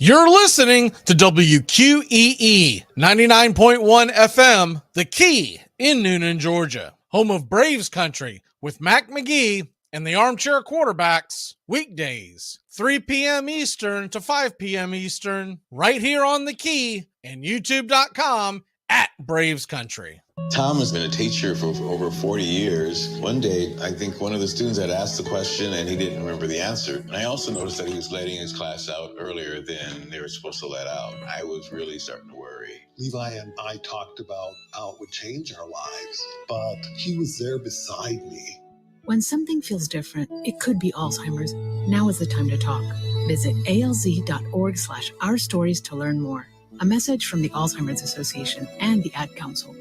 You're listening to WQEE 99.1 FM, The Key in Noonan, Georgia, home of Braves Country with Mac McGee and the Armchair Quarterbacks, weekdays, 3 p.m. Eastern to 5 p.m. Eastern, right here on The Key and YouTube.com at Braves Country. Tom has been a teacher for over 40 years. One day, I think one of the students had asked the question and he didn't remember the answer. And I also noticed that he was letting his class out earlier than they were supposed to let out. I was really starting to worry. Levi and I talked about how it would change our lives, but he was there beside me. When something feels different, it could be Alzheimer's. Now is the time to talk. Visit alz.org/ourstories to learn more. A message from the Alzheimer's Association and the Ad Council.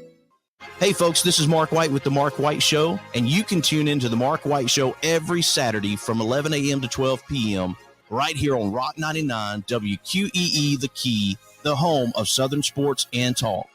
Hey folks, this is Mark White with The Mark White Show, and you can tune into The Mark White Show every Saturday from 11 a.m. to 12 p.m. right here on Rock 99 WQEE The Key, the home of Southern sports and talk.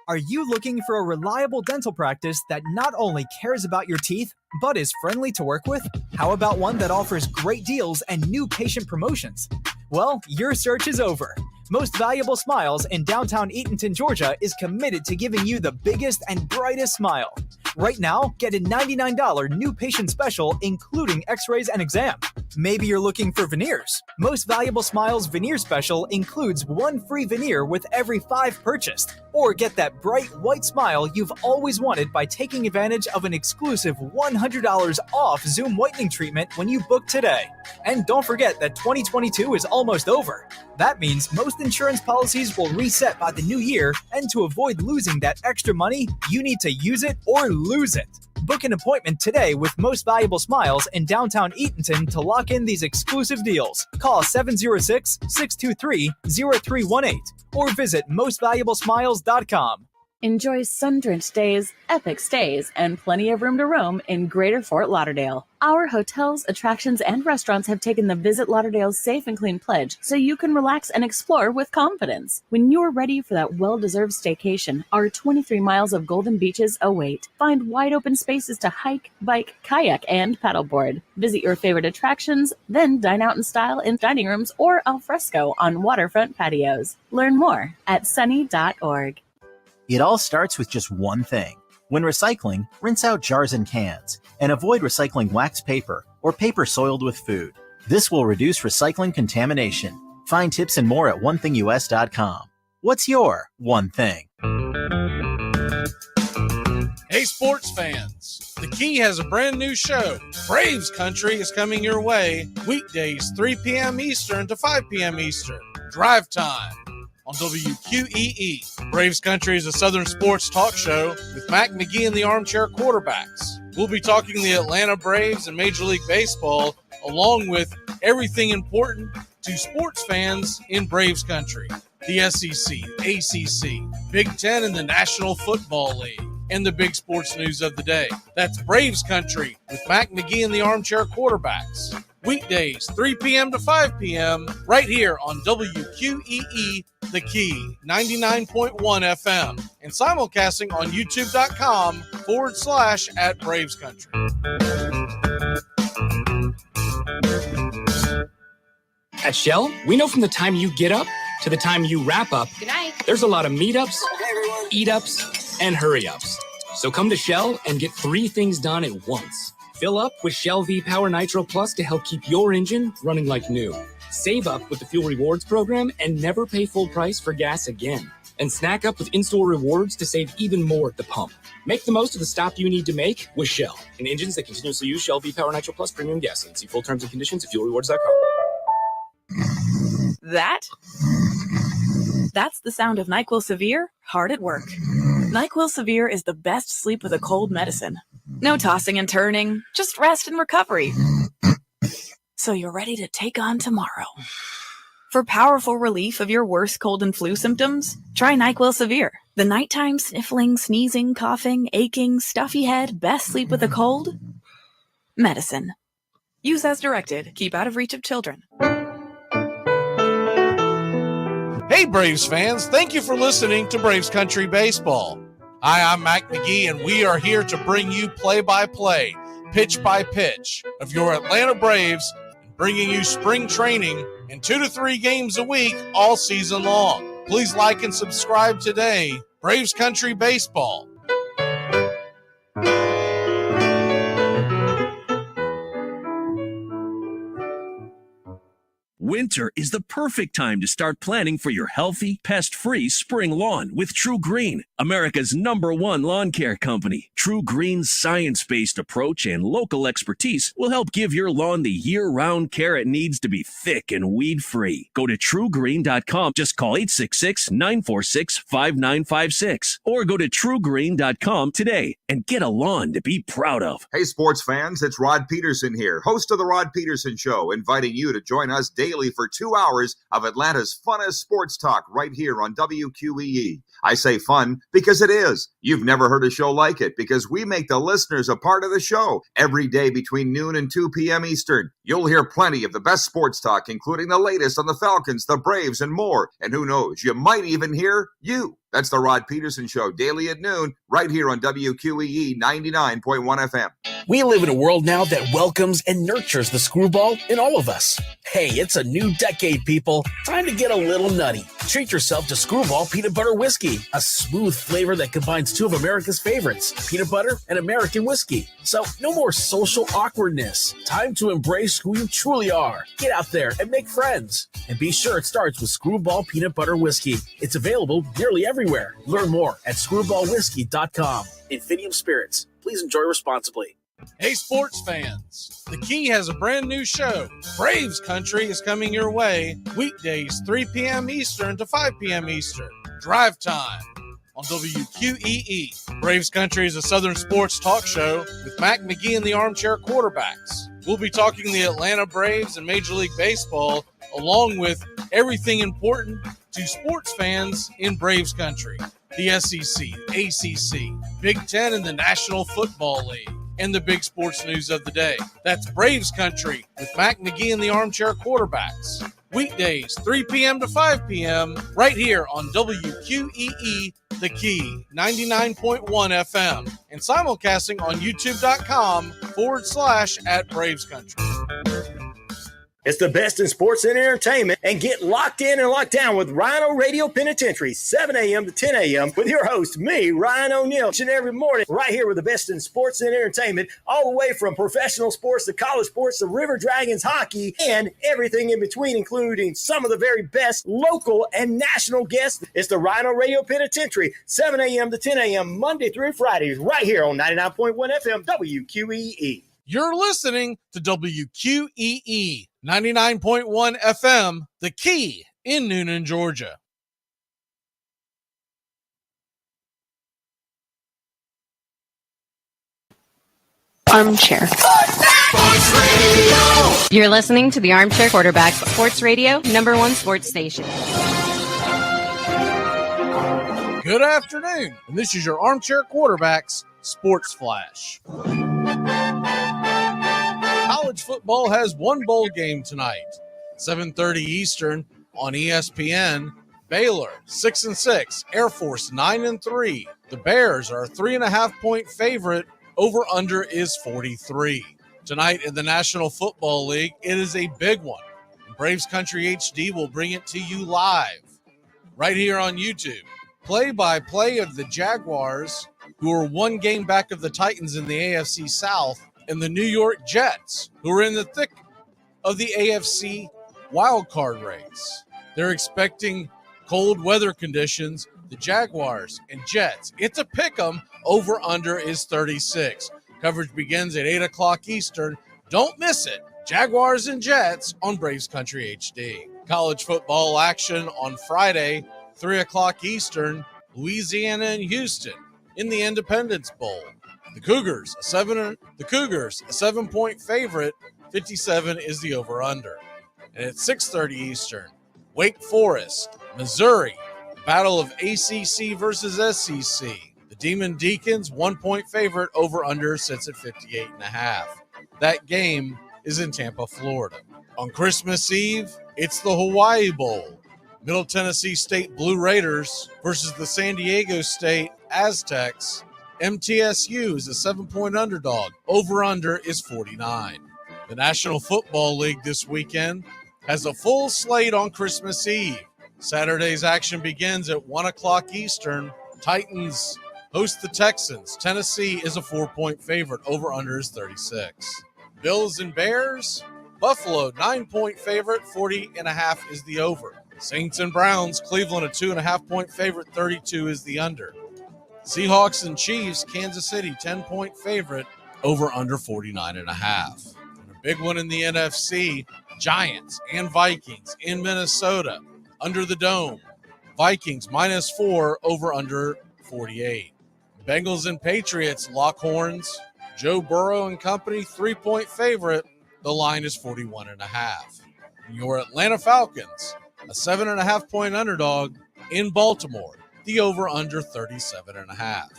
Are you looking for a reliable dental practice that not only cares about your teeth, but is friendly to work with? How about one that offers great deals and new patient promotions? Well, your search is over. Most Valuable Smiles in downtown Eatonton, Georgia is committed to giving you the biggest and brightest smile. Right now, get a $99 new patient special, including x-rays and exam. Maybe you're looking for veneers. Most Valuable Smiles veneer special includes one free veneer with every 5 purchased. Or get that bright white smile you've always wanted by taking advantage of an exclusive $100 off Zoom whitening treatment when you book today. And don't forget that 2022 is almost over. That means most insurance policies will reset by the new year, and to avoid losing that extra money, you need to use it or lose it. Book an appointment today with Most Valuable Smiles in downtown Eatonton to lock in these exclusive deals. Call 706-623-0318 or visit mostvaluablesmiles.com. Enjoy sun-drenched days, epic stays, and plenty of room to roam in Greater Fort Lauderdale. Our hotels, attractions, and restaurants have taken the Visit Lauderdale's Safe and Clean pledge so you can relax and explore with confidence. When you're ready for that well-deserved staycation, our 23 miles of golden beaches await. Find wide-open spaces to hike, bike, kayak, and paddleboard. Visit your favorite attractions, then dine out in style in dining rooms or al fresco on waterfront patios. Learn more at sunny.org. It all starts with just one thing. When recycling, rinse out jars and cans, and avoid recycling wax paper or paper soiled with food. This will reduce recycling contamination. Find tips and more at onethingus.com. What's your one thing? Hey sports fans, The Key has a brand new show. Braves Country is coming your way weekdays 3 p.m. Eastern to 5 p.m. Eastern. Drive time on WQEE. Braves Country is a Southern sports talk show with Mac McGee and the Armchair Quarterbacks. We'll be talking the Atlanta Braves and Major League Baseball, along with everything important to sports fans in Braves country. The SEC, ACC, Big Ten, and the National Football League, and the big sports news of the day. That's Braves country with Mac McGee and the Armchair Quarterbacks. Weekdays, 3 p.m. to 5 p.m., right here on WQEE, The Key, 99.1 FM, and simulcasting on youtube.com/@Braves Country. At Shell, we know from the time you get up to the time you wrap up, good night, there's a lot of meetups, eat-ups, and hurry-ups. So come to Shell and get 3 things done at once. Fill up with Shell V-Power Nitro Plus to help keep your engine running like new. Save up with the Fuel Rewards program and never pay full price for gas again. And snack up with in-store rewards to save even more at the pump. Make the most of the stop you need to make with Shell and engines that continuously use Shell V-Power Nitro Plus premium gasoline. See full terms and conditions at fuelrewards.com. That's the sound of NyQuil Severe hard at work. NyQuil Severe is the best sleep with a cold medicine. No tossing and turning, just rest and recovery. So you're ready to take on tomorrow. For powerful relief of your worst cold and flu symptoms, try NyQuil Severe. The nighttime sniffling, sneezing, coughing, aching, stuffy head, best sleep with a cold medicine. Use as directed. Keep out of reach of children. Hey, Braves fans, thank you for listening to Braves Country Baseball. Hi, I'm Mac McGee, and we are here to bring you play-by-play, pitch-by-pitch of your Atlanta Braves, bringing you spring training and 2 to 3 games a week all season long. Please like and subscribe today. Braves Country Baseball. Winter is the perfect time to start planning for your healthy, pest-free spring lawn with True Green, America's #1 lawn care company. True Green's science-based approach and local expertise will help give your lawn the year-round care it needs to be thick and weed-free. Go to truegreen.com. Just call 866-946-5956 or go to truegreen.com today and get a lawn to be proud of. Hey, sports fans, it's Rod Peterson here, host of The Rod Peterson Show, inviting you to join us daily for 2 hours of Atlanta's funnest sports talk right here on WQEE. I say fun because it is. You've never heard a show like it because we make the listeners a part of the show every day between noon and 2 p.m. Eastern. You'll hear plenty of the best sports talk, including the latest on the Falcons, the Braves, and more. And who knows, you might even hear you. That's the Rod Peterson Show, daily at noon, right here on WQEE 99.1 FM. We live in a world now that welcomes and nurtures the screwball in all of us. Hey, it's a new decade, people. Time to get a little nutty. Treat yourself to Screwball Peanut Butter Whiskey, a smooth flavor that combines 2 of America's favorites, peanut butter and American whiskey. So no more social awkwardness. Time to embrace who you truly are. Get out there and make friends. And be sure it starts with Screwball Peanut Butter Whiskey. It's available nearly everywhere. Learn more at screwballwhiskey.com. Infinium Spirits. Please enjoy responsibly. Hey, sports fans, The Key has a brand new show. Braves Country is coming your way weekdays 3 p.m. Eastern to 5 p.m. Eastern. Drive time on WQEE. Braves Country is a Southern sports talk show with Mac McGee and the Armchair Quarterbacks. We'll be talking the Atlanta Braves and Major League Baseball, along with everything important to sports fans in Braves Country. The SEC, ACC, Big Ten, and the National Football League, and the big sports news of the day. That's Braves Country with Mac McGee and the Armchair Quarterbacks. Weekdays, 3 p.m. to 5 p.m., right here on WQEE, The Key, 99.1 FM, and simulcasting on youtube.com/@Braves Country. It's the best in sports and entertainment, and get locked in and locked down with Rhino Radio Penitentiary, 7 a.m. to 10 a.m. with your host, me, Ryan O'Neill, each and every morning, right here with the best in sports and entertainment, all the way from professional sports to college sports to River Dragons hockey and everything in between, including some of the very best local and national guests. It's the Rhino Radio Penitentiary, 7 a.m. to 10 a.m. Monday through Fridays, right here on 99.1 FM WQEE. You're listening to WQEE 99.1 FM, The Key in Noonan, Georgia. Armchair. You're listening to the Armchair Quarterbacks Sports Radio, #1 sports station. Good afternoon, and this is your Armchair Quarterbacks Sports Flash. College football has one bowl game tonight, 7:30 Eastern on ESPN. Baylor 6-6, Air Force 9-3. The Bears are a 3.5-point favorite. Over under is 43. Tonight in the National Football League, it is a big one. Braves Country HD will bring it to you live right here on YouTube. Play-by-play of the Jaguars, who are one game back of the Titans in the AFC South, and the New York Jets, who are in the thick of the AFC wildcard race. They're expecting cold weather conditions. The Jaguars and Jets, it's a pick'em. Over under is 36. Coverage begins at 8 o'clock Eastern. Don't miss it. Jaguars and Jets on Braves Country HD. College football action on Friday, 3 o'clock Eastern. Louisiana and Houston in the Independence Bowl. The Cougars, a 7-point favorite. 57 is the over-under. And at 6:30 Eastern, Wake Forest, Missouri, the battle of ACC versus SEC. The Demon Deacons, 1-point favorite. Over-under sits at 58.5. That game is in Tampa, Florida. On Christmas Eve, it's the Hawaii Bowl. Middle Tennessee State Blue Raiders versus the San Diego State Aztecs. MTSU is a 7-point underdog. Over-under is 49. The National Football League this weekend has a full slate on Christmas Eve. Saturday's action begins at 1 o'clock Eastern. Titans host the Texans. Tennessee is a 4-point favorite. Over-under is 36. Bills and Bears. Buffalo, 9-point favorite. 40.5 is the over. Saints and Browns. Cleveland, a 2.5-point favorite. 32 is the under. Seahawks and Chiefs. Kansas City, 10-point favorite. Over-under 49.5. And a big one in the NFC. Giants and Vikings in Minnesota. Under the dome. Vikings -4. Over-under 48. Bengals and Patriots, Longhorns, Joe Burrow and company, 3-point favorite. The line is 41.5. Your Atlanta Falcons, a 7.5-point underdog in Baltimore. The over-under 37.5.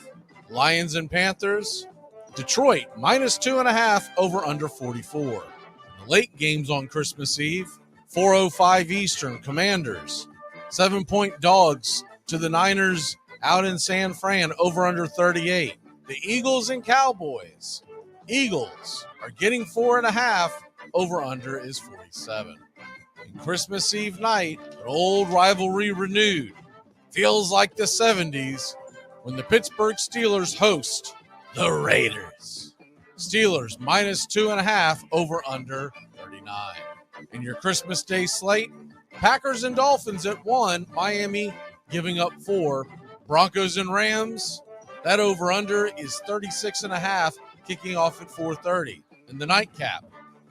Lions and Panthers, Detroit, -2.5. Over-under 44. The late games on Christmas Eve, 4:05 Eastern, Commanders, 7-point dogs to the Niners out in San Fran. Over-under 38. The Eagles and Cowboys. Eagles are getting 4.5. Over-under is 47. And Christmas Eve night, an old rivalry renewed. Feels like the 70s when the Pittsburgh Steelers host the Raiders. Steelers -2.5. Over-under 39. In your Christmas Day slate, Packers and Dolphins at 1. Miami giving up 4. Broncos and Rams, that over-under is 36.5, kicking off at 4:30. In the nightcap,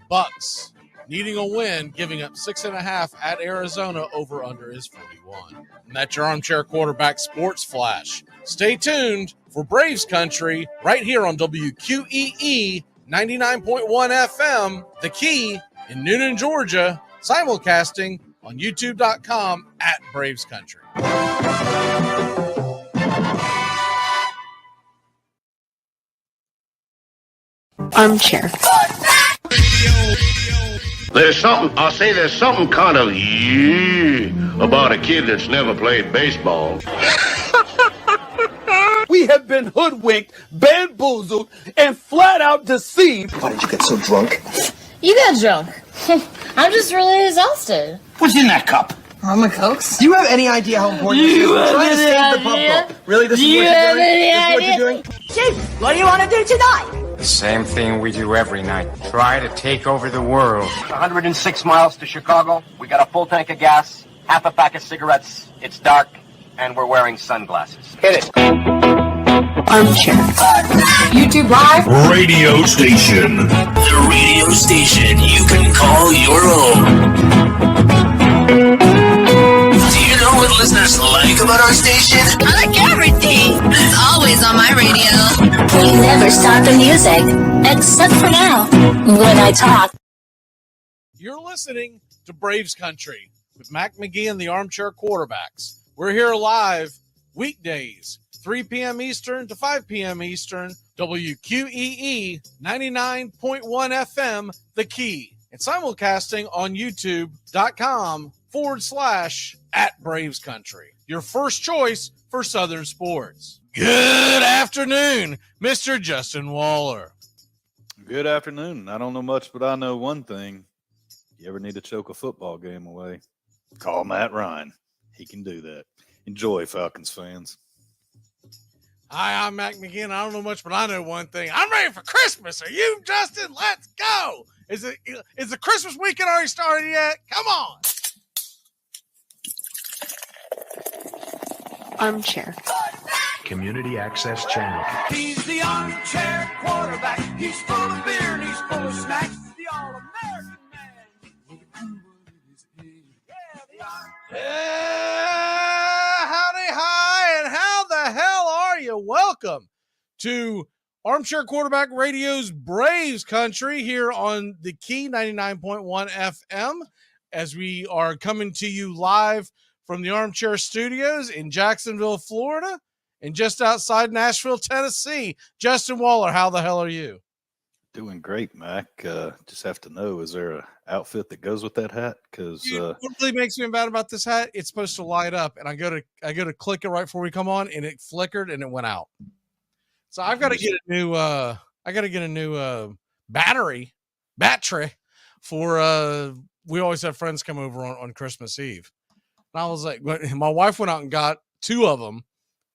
Bucks needing a win, giving up 6.5 at Arizona. Over-under is 41. And that's your Armchair Quarterback Sports Flash. Stay tuned for Braves Country right here on WQEE 99.1 FM, The Key in Noonan, Georgia, simulcasting on YouTube.com at Braves Country. Armchair. There's something kind of about a kid that's never played baseball. We have been hoodwinked, bamboozled, and flat out deceived. Why did you get so drunk? You got drunk. I'm just really exhausted. What's in that cup? I'm a Cokes. Do you have any idea how important this is? We're trying to save the pub girl. Really? This is what you're doing? This is what you're doing? Chief, what do you want to do tonight? The same thing we do every night. Try to take over the world. 106 miles to Chicago. We got a full tank of gas, half a pack of cigarettes. It's dark, and we're wearing sunglasses. Hit it. Armchair. YouTube Live. Radio station. The radio station you can call your own. Do you know what listeners like about our station? I like everything. It's always on my radio. Please never stop the music, except for now, when I talk. You're listening to Braves Country with Mac McGee and the Armchair Quarterbacks. We're here live weekdays, 3 p.m. Eastern to 5 p.m. Eastern, WQEE 99.1 FM, The Key, and simulcasting on YouTube.com/@Braves Country. Your first choice for Southern sports. Good afternoon, Mr. Justin Waller. Good afternoon. I don't know much, but I know one thing. You ever need to choke a football game away, call Matt Ryan. He can do that. Enjoy, Falcons fans. Hi, I'm Mac McGee. I don't know much, but I know one thing. I'm ready for Christmas. Are you, Justin? Let's go. Is the Christmas weekend already started yet? Come on. Armchair. Community Access Channel. He's the armchair quarterback. He's full of beer and he's full of snacks. The all-American man. Yeah, howdy, hi, and how the hell are you? Welcome to Armchair Quarterback Radio's Braves Country here on the Key 99.1 FM as we are coming to you live from the Armchair Studios in Jacksonville, Florida, and just outside Nashville, Tennessee. Justin Waller, how the hell are you? Doing great, Mac. Just have to know, is there an outfit that goes with that hat? Because what really makes me mad about this hat, it's supposed to light up, and I go to click it right before we come on, and it flickered and it went out. So I've got to get a new battery for we always have friends come over on Christmas Eve. And I was like, my wife went out and got two of them.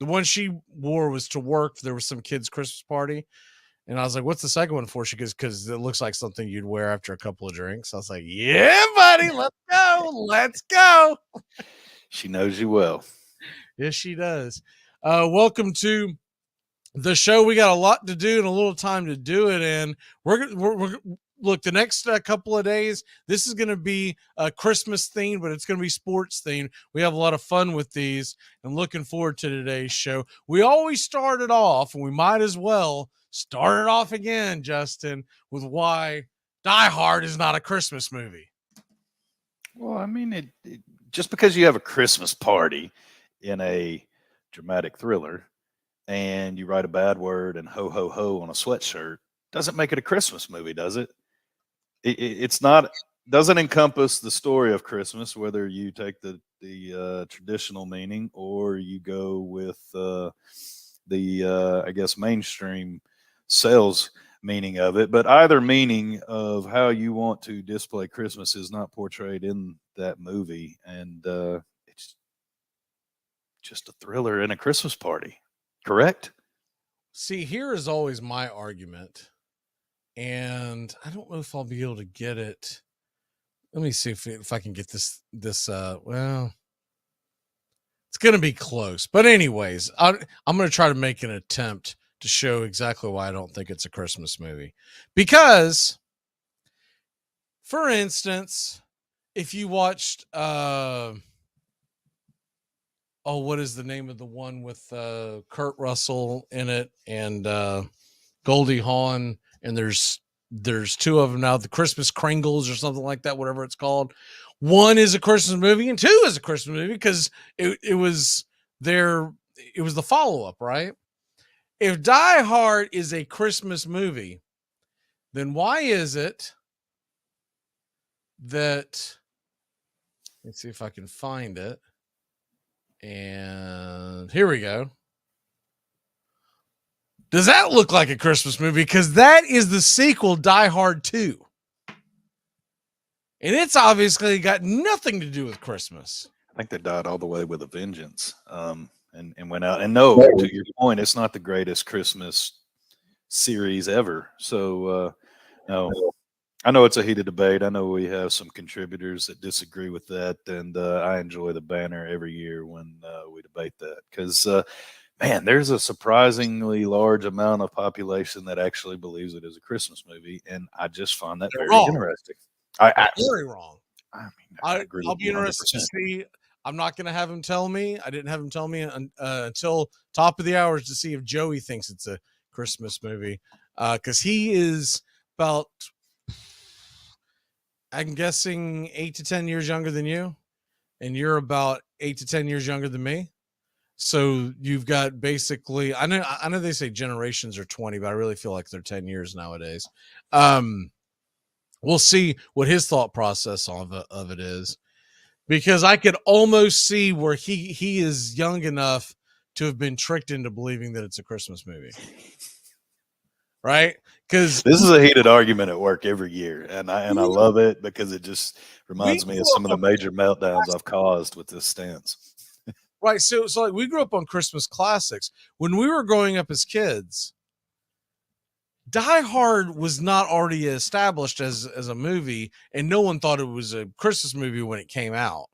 The one she wore was to work. There was some kid's Christmas party. And I was like, what's the second one for? She goes, because it looks like something you'd wear after a couple of drinks. I was like, yeah, buddy, let's go. Let's go. she knows you well. Yes, she does. Welcome to the show. We got a lot to do and a little time to do it in. We're look, the next couple of days, this is going to be a Christmas theme, but it's going to be sports themed. We have a lot of fun with these and looking forward to today's show. We always started off, and we might as well start it off again, Justin, with why Die Hard is not a Christmas movie. Well, I mean, just because you have a Christmas party in a dramatic thriller and you write a bad word and ho, ho, ho on a sweatshirt doesn't make it a Christmas movie, does it? It's not, doesn't encompass the story of Christmas, whether you take the traditional meaning or you go with I guess, mainstream sales meaning of it. But either meaning of how you want to display Christmas is not portrayed in that movie. And it's just a thriller and a Christmas party, correct? See, here is always my argument. And I don't know if I'll be able to get it. Let me see if I can get this well, it's going to be close. But anyways, I'm going to try to make an attempt to show exactly why I don't think it's a Christmas movie. Because, for instance, if you watched, what is the name of the one with Kurt Russell in it and Goldie Hawn, and there's two of them now, the Christmas Kringles or something like that, whatever it's called. One is a Christmas movie and two is a Christmas movie because it was the follow-up, right? If Die Hard is a Christmas movie, then why is it that, let's see if I can find it. And here we go. Does that look like a Christmas movie? Because that is the sequel, Die Hard 2. And it's obviously got nothing to do with Christmas. I think they died all the way with a vengeance and went out. And no, to your point, it's not the greatest Christmas series ever. So, no, I know it's a heated debate. I know we have some contributors that disagree with that. And I enjoy the banner every year when we debate that because, man, there's a surprisingly large amount of population that actually believes it is a Christmas movie, and I just find that very interesting. Very wrong. I mean, I'll be interested to see. I'm not going to have him tell me. I didn't have him tell me until top of the hours to see if Joey thinks it's a Christmas movie, because he is about, I'm guessing, 8 to 10 years younger than you, and you're about 8 to 10 years younger than me. So you've got basically, I know they say generations are 20, but I really feel like they're 10 years nowadays. We'll see what his thought process of it is, because I could almost see where he is young enough to have been tricked into believing that it's a Christmas movie. Right? Because this is a heated argument at work every year, and I love it because it just reminds me of some of the major meltdowns I've caused with this stance. Right. So like we grew up on Christmas classics. When we were growing up as kids, Die Hard was not already established as a movie, and no one thought it was a Christmas movie when it came out.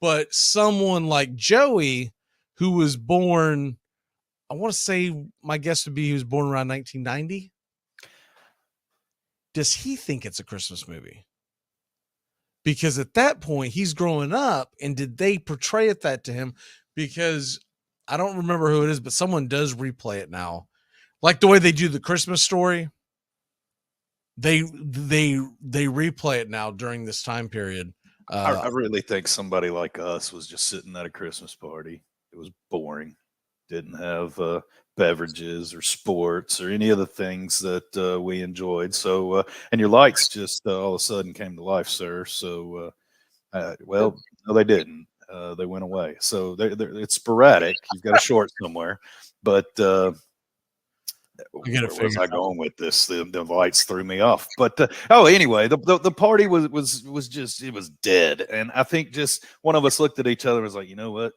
But someone like Joey, who was born, I want to say, my guess would be he was born around 1990. Does he think it's a Christmas movie? Because at that point he's growing up, and did they portray that to him? Because I don't remember who it is, but someone does replay it now. Like the way they do the Christmas Story. They replay it now during this time period. I really think somebody like us was just sitting at a Christmas party. It was boring. Didn't have beverages or sports or any of the things that we enjoyed. So, and your lights just all of a sudden came to life, sir. So, well, no, they didn't. They went away. So it's sporadic. You've got a short somewhere, but where was I going with this? The lights threw me off. But anyway, the party was just, it was dead. And I think just one of us looked at each other and was like, you know what?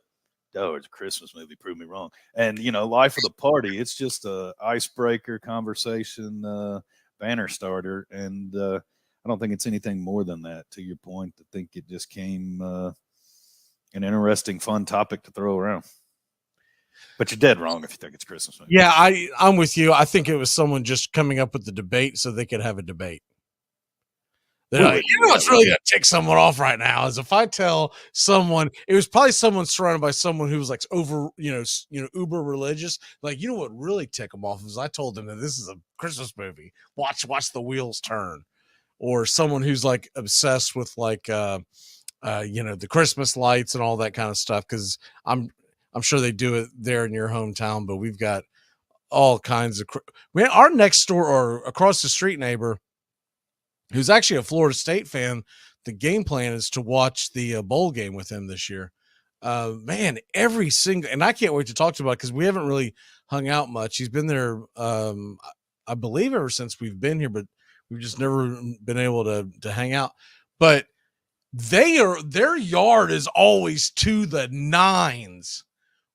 Oh, it's a Christmas movie. Prove me wrong. And life of the party. It's just a icebreaker, conversation, banner starter, and I don't think it's anything more than that. To your point, I think it just came an interesting, fun topic to throw around. But you're dead wrong if you think it's Christmas movie. Yeah, I'm with you. I think it was someone just coming up with the debate so they could have a debate. They're like, you know what's really going to tick someone off right now is if I tell someone, it was probably someone surrounded by someone who was like over, uber religious. Like, you know what really tick them off is I told them that this is a Christmas movie. Watch the wheels turn. Or someone who's like obsessed with like, the Christmas lights and all that kind of stuff. Because I'm sure they do it there in your hometown, but we've got all kinds of. Our next door or across the street neighbor, who's actually a Florida State fan, the game plan is to watch the bowl game with him this year. Man, every single, and I can't wait to talk to him about it because we haven't really hung out much. He's been there, I believe, ever since we've been here, but we've just never been able to hang out. But their yard is always to the nines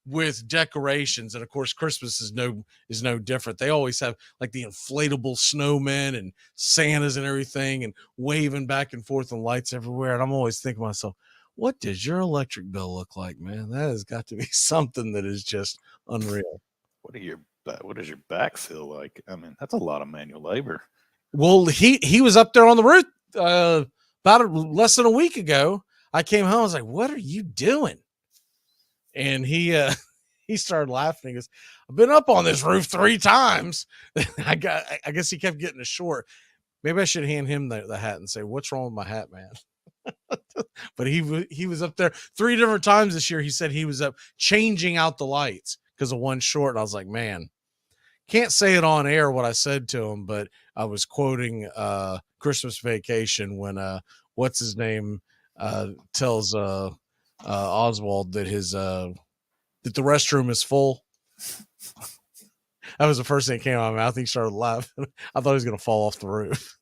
with decorations, and of course Christmas is no different. They always have like the inflatable snowmen and Santas and everything, and waving back and forth and lights everywhere. And I'm always thinking to myself, what does your electric bill look like, man? That has got to be something that is just unreal. What does your back feel like? I mean, that's a lot of manual labor. Well, he was up there on the roof about less than a week ago. I came home, I was like, what are you doing? And he started laughing. He goes, I've been up on this roof 3 times. I guess he kept getting a short. Maybe I should hand him the hat and say, what's wrong with my hat, man? But he was up there 3 different times this year. He said he was up changing out the lights because of one short. And I was like, man, can't say it on air what I said to him, but I was quoting Christmas Vacation when what's his name tells Oswald that that the restroom is full. That was the first thing that came out of my mouth. He started laughing. I thought he was going to fall off the roof.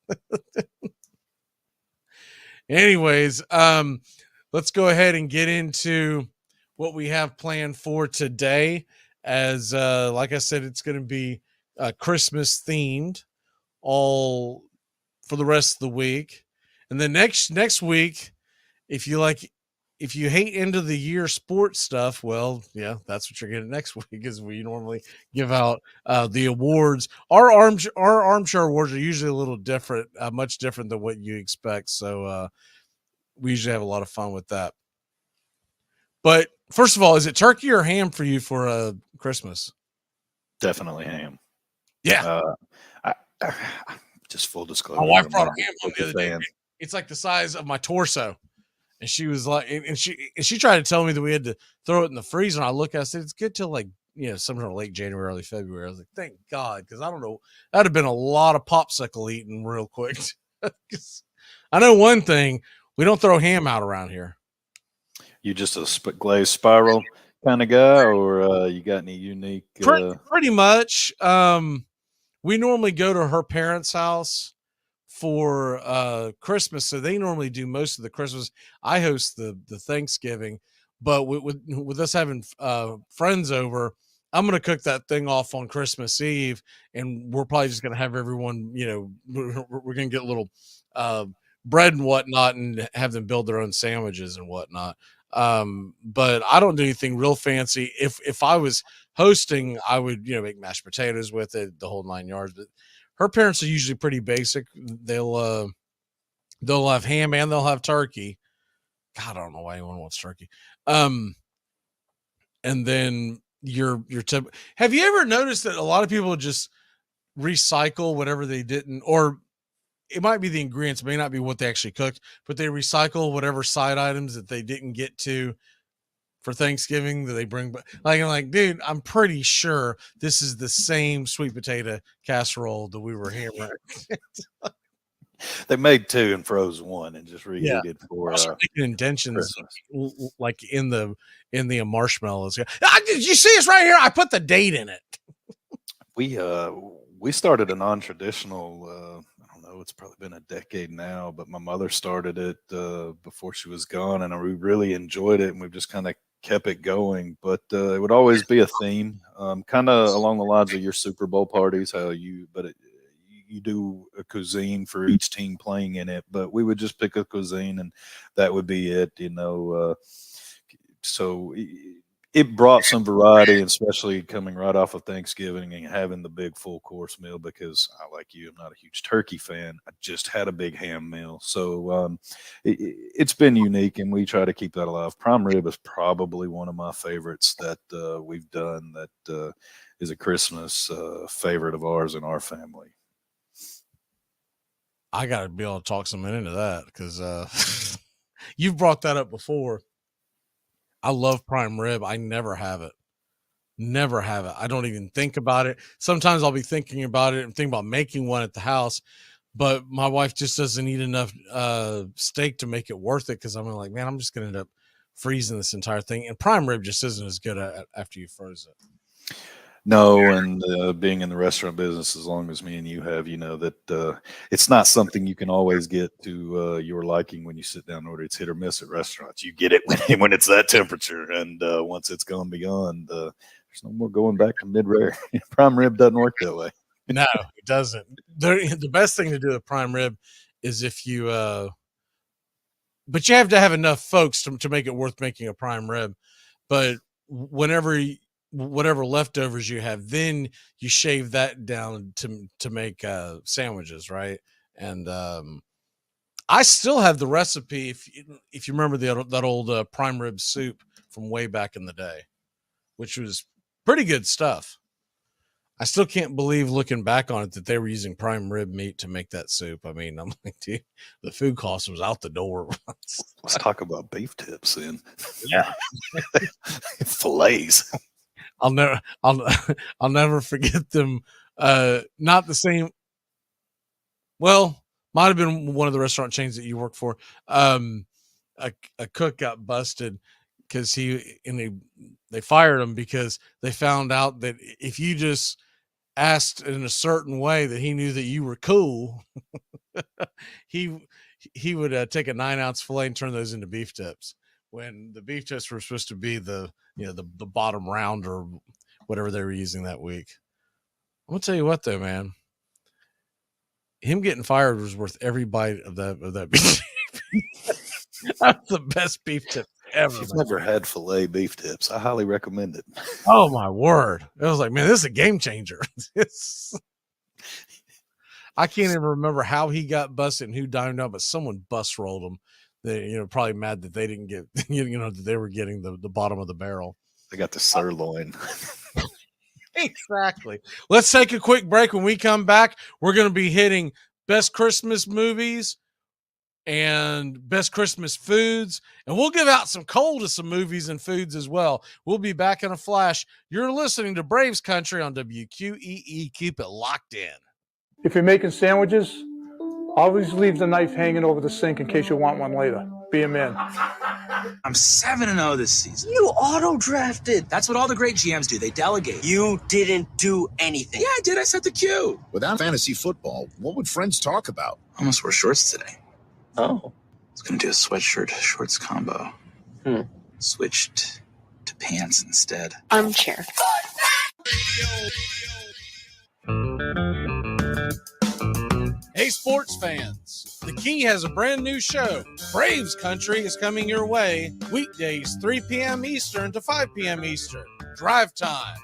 Anyways, let's go ahead and get into what we have planned for today. As like I said, it's going to be Christmas themed all for the rest of the week. And then next week, if you hate end of the year sports stuff, well, yeah, that's what you're getting next week, is we normally give out the awards. Our armchair awards are usually a little different, much different than what you expect. So we usually have a lot of fun with that. But first of all, is it turkey or ham for you for Christmas? Definitely ham. Yeah. I just full disclosure. My wife I'm brought not a ham home a the other day. fan. It's like the size of my torso. And she was like, and she tried to tell me that we had to throw it in the freezer. And I look, I said, it's good till like, sometime late January, early February. I was like, thank God. Cause I don't know. That'd have been a lot of popsicle eating real quick. I know one thing, we don't throw ham out around here. You just a glazed spiral kind of guy, or you got any unique? Pretty much. We normally go to her parents' house for Christmas, so they normally do most of the Christmas. I host the Thanksgiving, but with us having friends over, I'm gonna cook that thing off on Christmas Eve, and we're probably just gonna have everyone. We're gonna get a little bread and whatnot, and have them build their own sandwiches and whatnot. But I don't do anything real fancy. If I was hosting, I would make mashed potatoes with it, the whole 9 yards. But her parents are usually pretty basic. They'll have ham and they'll have turkey. God, I don't know why anyone wants turkey. And then your tip. Have you ever noticed that a lot of people just recycle whatever they didn't, or it might be the ingredients, may not be what they actually cooked, but they recycle whatever side items that they didn't get to for Thanksgiving that they bring back. I'm like, dude, I'm pretty sure this is the same sweet potato casserole that we were hammering. They made 2 and froze 1 and just reheated for making indentions like in the marshmallows. Did you see us right here? I put the date in it. We started a non-traditional. I don't know. It's probably been a decade now, but my mother started it before she was gone, and we really enjoyed it, and we've just kind of kept it going. But it would always be a theme, kind of along the lines of your Super Bowl parties, you do a cuisine for each team playing in it, but we would just pick a cuisine and that would be it, so it brought some variety, especially coming right off of Thanksgiving and having the big full course meal, because I, like you, I'm not a huge turkey fan. I just had a big ham meal. So it's been unique, and we try to keep that alive. Prime rib is probably one of my favorites that we've done that is a Christmas favorite of ours in our family. I got to be able to talk someone into that because you've brought that up before. I love prime rib. I never have it. Never have it. I don't even think about it. Sometimes I'll be thinking about it and thinking about making one at the house, but my wife just doesn't eat enough steak to make it worth it, because I'm like, man, I'm just going to end up freezing this entire thing. And prime rib just isn't as good after you froze it. No, and being in the restaurant business as long as me and you have, that it's not something you can always get to your liking when you sit down and order. It's hit or miss at restaurants. You get it when it's that temperature, and once it's gone beyond, there's no more going back to mid-rare. Prime rib doesn't work that way. No, it doesn't. The best thing to do with prime rib is if you, but you have to have enough folks to make it worth making a prime rib. But whatever leftovers you have, then you shave that down to make sandwiches, right? And I still have the recipe if you remember that old prime rib soup from way back in the day, which was pretty good stuff. I still can't believe, looking back on it, that they were using prime rib meat to make that soup. I mean, I'm like, dude, the food cost was out the door. Let's talk about beef tips then. Yeah. Fillets. I'll never forget them. Not the same. Well, might have been one of the restaurant chains that you worked for. A cook got busted because they fired him because they found out that if you just asked in a certain way that he knew that you were cool, he would take a 9-ounce fillet and turn those into beef tips, when the beef tips were supposed to be the bottom round or whatever they were using that week. I'm gonna tell you what though, man, him getting fired was worth every bite of that beef. That's the best beef tip ever. If you've never had filet beef tips, I highly recommend it. Oh my word. It was like, man, this is a game changer. I can't even remember how he got busted and who dimed out, but someone bus rolled him. They, probably mad that they didn't get, that they were getting the bottom of the barrel. They got the sirloin. Exactly. Let's take a quick break. When we come back, we're going to be hitting best Christmas movies and best Christmas foods, and we'll give out some cold of some movies and foods as well. We'll be back in a flash. You're listening to Braves Country on WQEE. Keep it locked in. If you're making sandwiches, always leave the knife hanging over the sink in case you want one later. Be a man. I'm 7-0 this season. You auto-drafted. That's what all the great GMs do. They delegate. You didn't do anything. Yeah, I did. I set the cue. Without fantasy football, what would friends talk about? Almost wore shorts today. Oh. I was going to do a sweatshirt shorts combo. Switched to pants instead. Armchair. Hey, sports fans. The Key has a brand new show. Braves Country is coming your way weekdays 3 p.m. Eastern to 5 p.m. Eastern. Drive time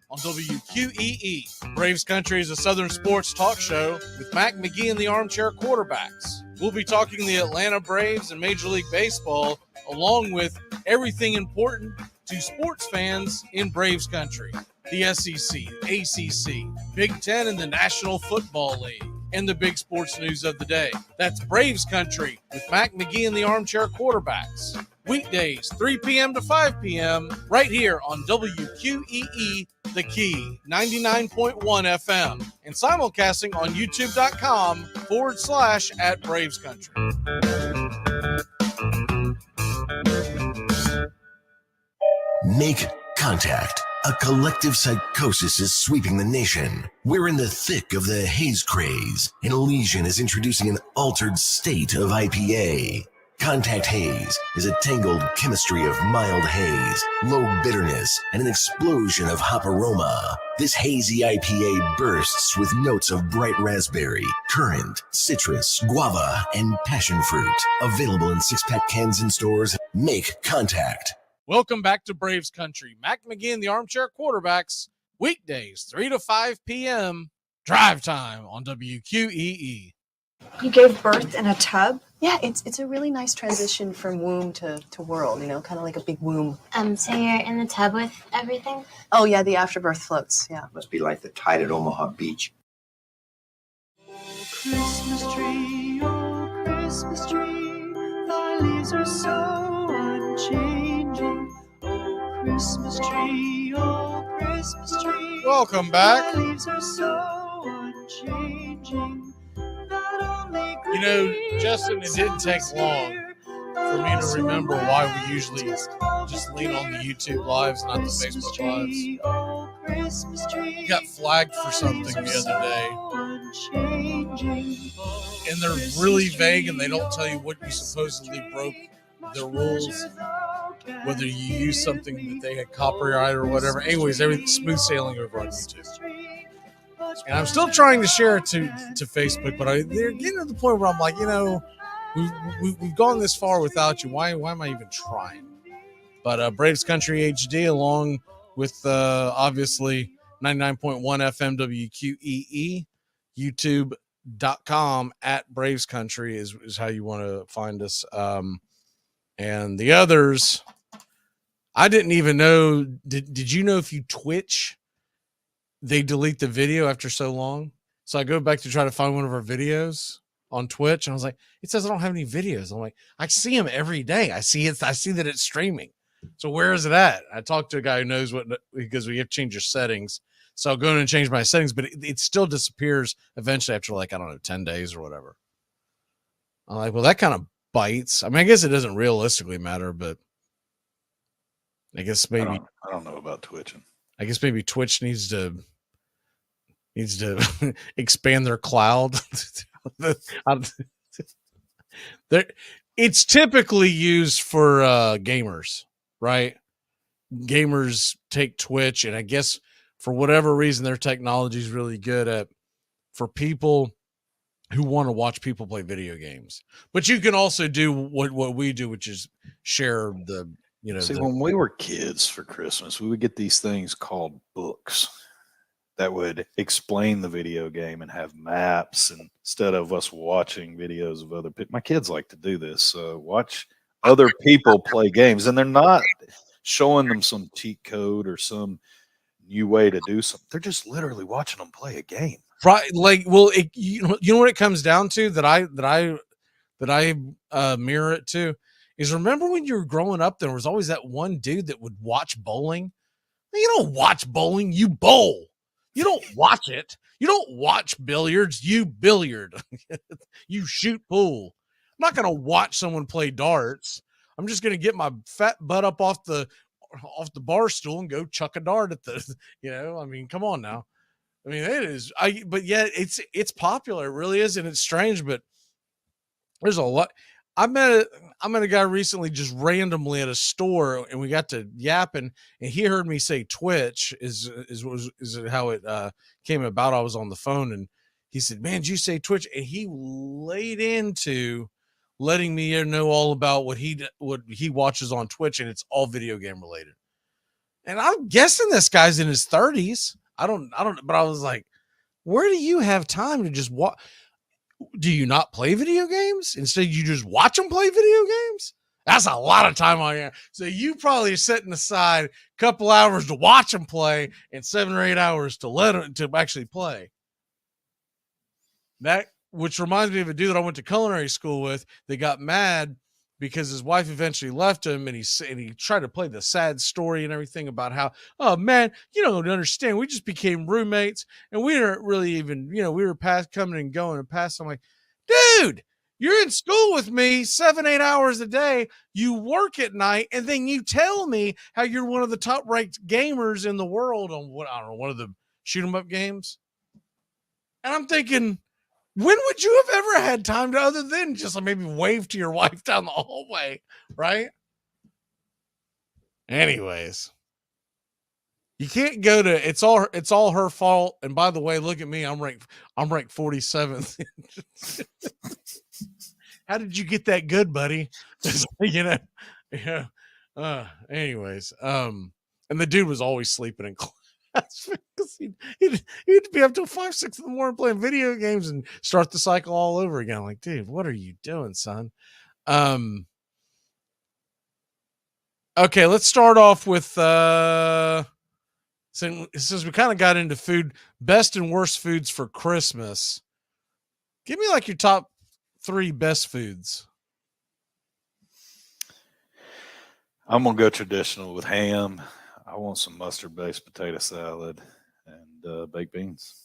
on WQEE. Braves Country is a Southern sports talk show with Mac McGee and the Armchair Quarterbacks. We'll be talking the Atlanta Braves and Major League Baseball, along with everything important to sports fans in Braves Country. The SEC, ACC, Big Ten, and the National Football League, and the big sports news of the day. That's Braves Country with Mac McGee and the Armchair Quarterbacks. Weekdays, 3 p.m. to 5 p.m. right here on WQEE, The Key, 99.1 FM, and simulcasting on youtube.com/@Braves Country. Make contact. A collective psychosis is sweeping the nation. We're in the thick of the haze craze, and Elysian is introducing an altered state of IPA. Contact Haze is a tangled chemistry of mild haze, low bitterness, and an explosion of hop aroma. This hazy IPA bursts with notes of bright raspberry, currant, citrus, guava, and passion fruit. Available in 6-pack cans in stores. Make contact. Welcome back to Braves Country. Mac McGee and the Armchair Quarterbacks, weekdays 3 to 5 p.m. Drive time on WQEE. You gave birth in a tub? Yeah, it's a really nice transition from womb to world, you know, kind of like a big womb. So you're in the tub with everything? Oh, yeah, the afterbirth floats, yeah. Must be like the tide at Omaha Beach. Christmas tree, thy leaves are so unchanging. Oh, Christmas tree, Welcome back. thy leaves are so unchanging. You know, Justin, it didn't take long for me to remember why we usually just lean on the YouTube lives, not the Facebook lives. We got flagged for something the other day. And they're really vague and they don't tell you what you supposedly broke their rules, whether you use something that they had copyright or whatever. Anyways, everything's smooth sailing over on YouTube. And I'm still trying to share it to Facebook, but they're getting to the point where I'm like, you know, we've gone this far without you. Why am I even trying? But Braves Country HD, along with obviously 99.1 FM WQEE, YouTube.com/Braves Country is how you want to find us. And the others, I didn't even know. Did you know if you Twitch, they delete the video after so long? So I go back to try to find one of our videos on Twitch, and I was like, it says I don't have any videos. I'm like, I see them every day. I see that it's streaming. So where is it at? I talked to a guy who knows what, because we have to change your settings. So I'll go in and change my settings, but it still disappears eventually after, like, I don't know, 10 days or whatever. I'm like, well, that kind of bites. I mean, I guess it doesn't realistically matter, but I guess maybe I don't know about twitching. I guess maybe Twitch needs to expand their cloud. It's typically used for gamers, right? Gamers take Twitch, and I guess for whatever reason, their technology is really good at for people who want to watch people play video games. But you can also do what we do, which is share the, you know. See, when we were kids for Christmas, we would get these things called books that would explain the video game and have maps, and instead of us watching videos of other people. My kids like to do this. Watch other people play games, and they're not showing them some cheat code or some new way to do something. They're just literally watching them play a game. Right. Like, well, you know what it comes down to that I mirror it to is, remember when you were growing up, there was always that one dude that would watch bowling. You don't watch bowling, you bowl. You don't watch it. You don't watch billiards, you billiard. You shoot pool. I'm not going to watch someone play darts. I'm just going to get my fat butt up off the bar stool and go chuck a dart at the, I mean, come on now. I mean, it is, but yet it's popular. It really is. And it's strange, but there's a lot. I met a guy recently just randomly at a store, and we got to yapping, and he heard me say Twitch is how it came about. I was on the phone, and he said, "Man, did you say Twitch?" And he laid into letting me know all about what he watches on Twitch, and it's all video game related. And I'm guessing this guy's in his 30s. I don't, but I was like, where do you have time to just watch? Do you not play video games? Instead, you just watch them play video games? That's a lot of time on here. So you probably are setting aside a couple hours to watch them play and 7 or 8 hours to actually play. That, which reminds me of a dude that I went to culinary school with. They got mad because his wife eventually left him, and he tried to play the sad story and everything about how, oh man, you don't understand. We just became roommates, and we weren't really even, we were coming and going and passing. I'm like, dude, you're in school with me 7-8 hours a day. You work at night, and then you tell me how you're one of the top ranked gamers in the world on one of the shoot 'em up games. And I'm thinking, when would you have ever had time to, other than just maybe wave to your wife down the hallway, right? Anyways, you can't go to, it's all her fault. And by the way, look at me, I'm ranked 47th. How did you get that good, buddy? Anyways, and the dude was always sleeping in class. Because he'd be up till 5, 6 in the morning playing video games and start the cycle all over again. I'm like, dude, what are you doing, son? Okay, let's start off with since we kind of got into food, best and worst foods for Christmas. Give me like your top 3 best foods. I'm gonna go traditional with ham. I want some mustard-based potato salad and baked beans.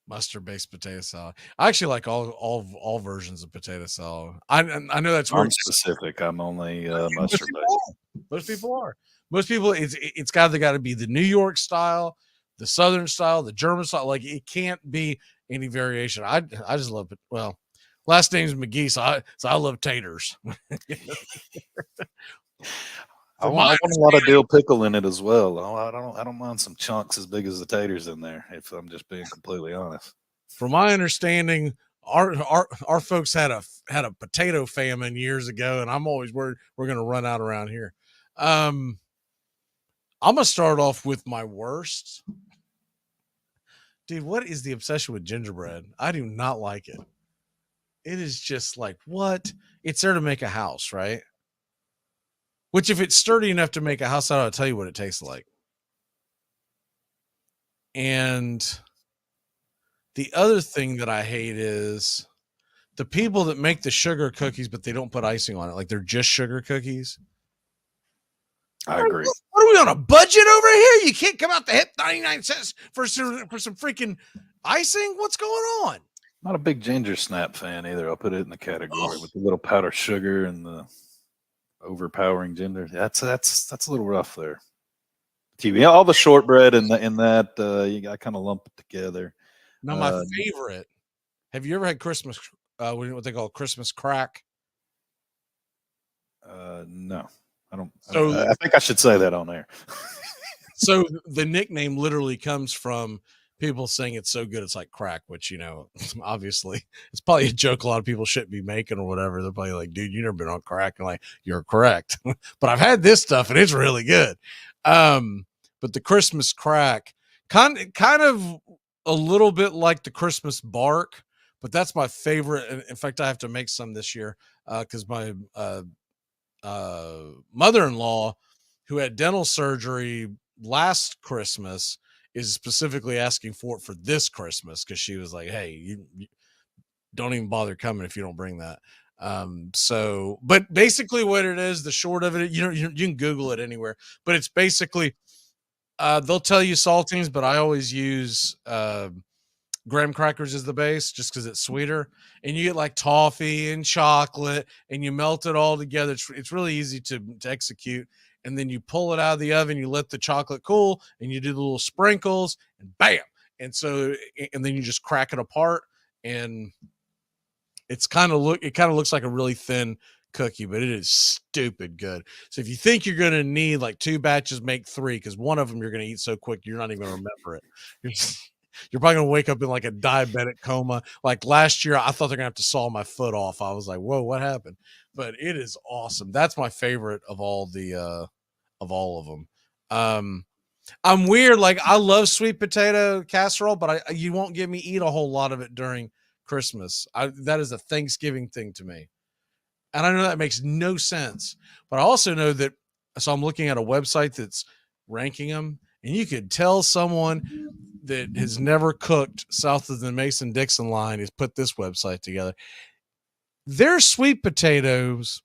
Mustard-based potato salad. I actually like all versions of potato salad. I know that's I'm specific. I'm only mustard-based. Most people are. Most people, it's got to be the New York style, the Southern style, the German style. Like, it can't be any variation. I just love it. Well, last name's McGee, so I love taters. I want a lot of dill pickle in it as well. I don't mind some chunks as big as the taters in there, if I'm just being completely honest. From my understanding, our folks had a potato famine years ago, and I'm always worried we're going to run out around here. I'm gonna start off with my worst. Dude, what is the obsession with gingerbread? I do not like it. It is just like, what? It's there to make a house, right? Which, if it's sturdy enough to make a house out, I'll tell you what it tastes like. And the other thing that I hate is the people that make the sugar cookies, but they don't put icing on it. Like, they're just sugar cookies. I agree. What are we on a budget over here? You can't come out the hip 99 cents for some freaking icing. What's going on? Not a big ginger snap fan either. I'll put it in the category with the little powdered sugar and the overpowering ginger. That's a little rough there. TV, all the shortbread and that you got kind of lump it together. Now, my favorite. Have you ever had Christmas? What they call Christmas crack? No, I don't. So I think I should say that on there. So the nickname literally comes from people saying it's so good it's like crack, which, obviously it's probably a joke a lot of people shouldn't be making or whatever. They're probably like, dude, you never been on crack. And like, you're correct. But I've had this stuff and it's really good. But the Christmas crack, kind of a little bit like the Christmas bark, but that's my favorite. In fact, I have to make some this year because my mother-in-law who had dental surgery last Christmas, is specifically asking for it for this Christmas because she was like, "Hey, you don't even bother coming if you don't bring that." So, but basically, what it is, the short of it, you can Google it anywhere, but it's basically they'll tell you saltines, but I always use graham crackers as the base just because it's sweeter, and you get like toffee and chocolate and you melt it all together. It's really easy to execute, and then you pull it out of the oven, you let the chocolate cool, and you do the little sprinkles, and bam. And so, and then you just crack it apart, and it kind of looks like a really thin cookie, but it is stupid good. So if you think you're going to need like 2 batches, make 3, because one of them you're going to eat so quick you're not even going to remember it. You're probably going to wake up in like a diabetic coma. Like last year, I thought they're going to have to saw my foot off. I was like, whoa, what happened? But it is awesome. That's my favorite of all of them. I'm weird. Like I love sweet potato casserole, but you won't get me eat a whole lot of it during Christmas. That is a Thanksgiving thing to me. And I know that makes no sense, but I also know that. So I'm looking at a website that's ranking them, and you could tell someone that has never cooked south of the Mason-Dixon line has put this website together. Their sweet potatoes,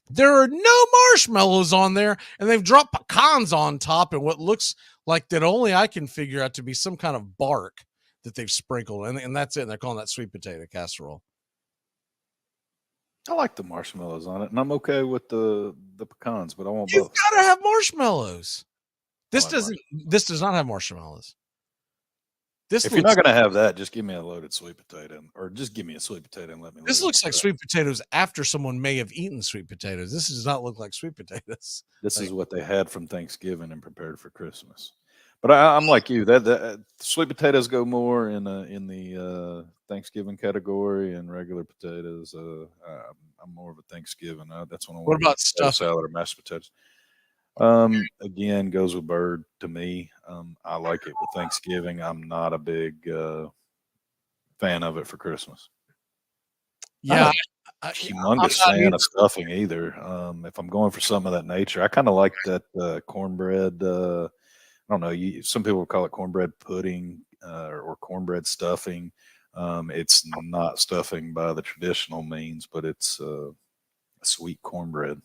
there are no marshmallows on there, and they've dropped pecans on top and what looks like that only I can figure out to be some kind of bark that they've sprinkled, and that's it. And they're calling that sweet potato casserole. I like the marshmallows on it, and I'm okay with the pecans, but I want You've both. got to have marshmallows. This does not have marshmallows. If you're not going to have that, just give me a loaded sweet potato, or just give me a sweet potato and let me. This looks like sweet potatoes after someone may have eaten sweet potatoes. This does not look like sweet potatoes. This is what they had from Thanksgiving and prepared for Christmas. But I'm like you. That sweet potatoes go more in the Thanksgiving category, and regular potatoes. I'm more of a Thanksgiving. That's when I want. What about stuffing? Salad or mashed potatoes? Again, goes with bird to me. I like it with Thanksgiving. I'm not a big fan of it for Christmas. Yeah, Humongous fan of stuffing either. If I'm going for something of that nature, I kind of like that cornbread. I don't know. Some people call it cornbread pudding or cornbread stuffing. It's not stuffing by the traditional means, but it's sweet cornbread.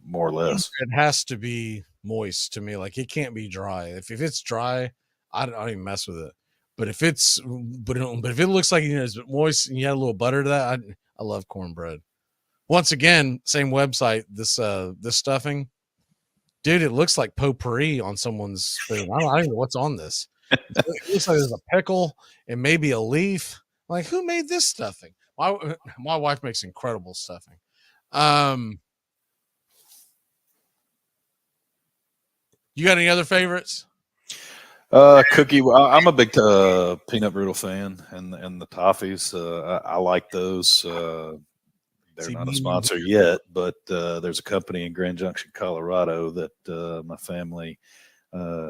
More or less. It has to be moist to me. Like it can't be dry. If it's dry, I don't even mess with it. But if it looks like it's moist and you add a little butter to that, I love cornbread. Once again, same website. This stuffing, dude, it looks like potpourri on someone's spoon. I don't know what's on this. It looks like there's a pickle and maybe a leaf. Like who made this stuffing? My wife makes incredible stuffing. You got any other favorites? Cookie. I'm a big peanut brittle fan, and the toffees. I like those. They're not a sponsor yet, but there's a company in Grand Junction, Colorado, that my family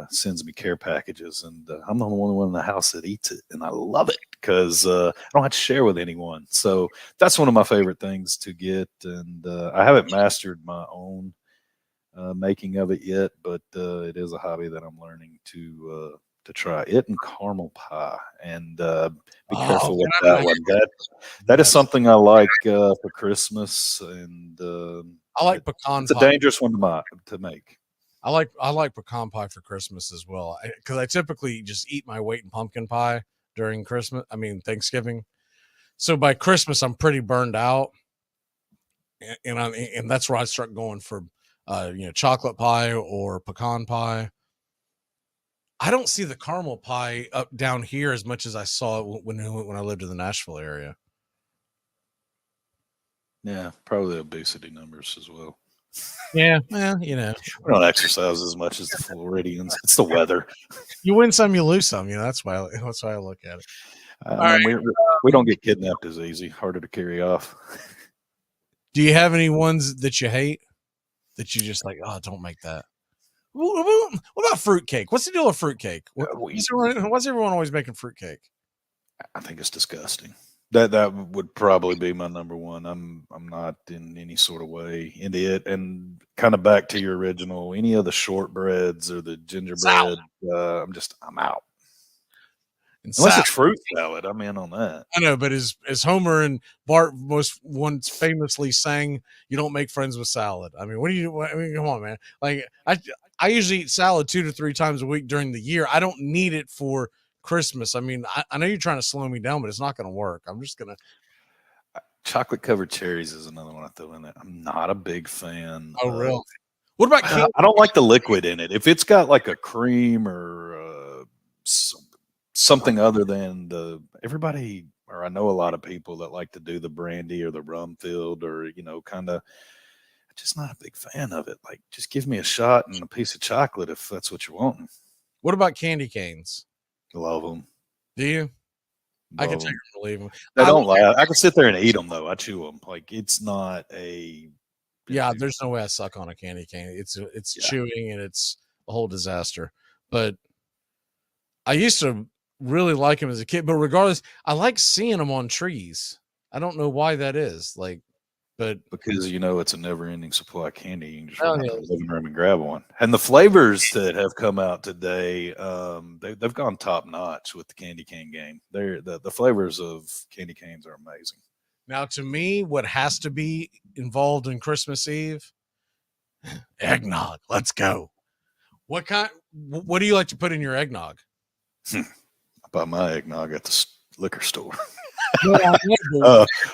sends me care packages, and I'm the only one in the house that eats it, and I love it because I don't have to share with anyone. So that's one of my favorite things to get, and I haven't mastered my own making of it yet, but it is a hobby that I'm learning to try. It and caramel pie, and be careful with that one. That is something I like for Christmas, and I like pecan. It's a dangerous one to make. I like pecan pie for Christmas as well, because I typically just eat my weight in pumpkin pie during Thanksgiving. So by Christmas, I'm pretty burned out, and that's where I start going for chocolate pie or pecan pie. I don't see the caramel pie up down here as much as I saw it when I lived in the Nashville area. Yeah, probably obesity numbers as well. Yeah, well, we don't exercise as much as the Floridians. It's the weather. You win some, you lose some. That's why I look at it. We don't get kidnapped as easy. Harder to carry off. Do you have any ones that you hate? That you just like, oh, don't make that. What about fruitcake? What's the deal with fruitcake? Why's everyone always making fruitcake? I think it's disgusting. That would probably be my number one. I'm not in any sort of way into it. And kind of back to your original, any of the shortbreads or the gingerbread, I'm out. And Unless salad. it's fruit salad, I'm in on that. I know, but as Homer and Bart most once famously sang, "You don't make friends with salad." I mean, what do you? I mean, come on, man. Like I usually eat salad 2 to 3 times a week during the year. I don't need it for Christmas. I mean, I know you're trying to slow me down, but it's not going to work. I'm just gonna. Chocolate covered cherries is another one I throw in there. I'm not a big fan. Oh, really? What about candy? I don't like the liquid in it. If it's got like a cream or something other than everybody, or I know a lot of people that like to do the brandy or the rum filled, or kind of. I'm just not a big fan of it. Like, just give me a shot and a piece of chocolate if that's what you're wanting. What about candy canes? Love them. Do you? I can take them or leave them. They don't lie. I can sit there and eat them though. I chew them. Like, it's not a. Yeah, there's no way I suck on a candy cane. It's chewing and it's a whole disaster. But I used to really like them as a kid. But regardless, I like seeing them on trees. I don't know why that is. Like, but because it's a never-ending supply of candy. You can just run out to the living room and grab one. And the flavors that have come out today, they've gone top notch with the candy cane game. The flavors of candy canes are amazing. Now, to me, what has to be involved in Christmas Eve? Eggnog. Let's go. What do you like to put in your eggnog? I buy my eggnog at the liquor store.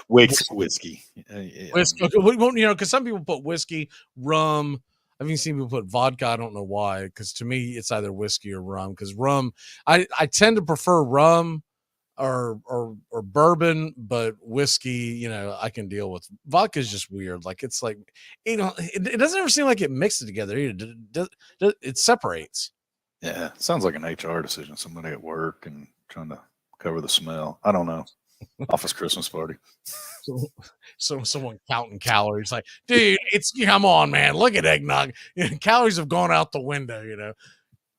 Whiskey. Whiskey. Because some people put whiskey, rum. I've even seen people put vodka. I don't know why. Because to me, it's either whiskey or rum. Because rum, I tend to prefer rum or bourbon, but whiskey, I can deal with. Vodka is just weird. Like, it's like, it doesn't ever seem like it mixes together either. It separates. Yeah, sounds like an HR decision. Somebody at work and trying to cover the smell. I don't know. Office Christmas party. So someone counting calories, like, dude, come on, man. Look at eggnog. Calories have gone out the window.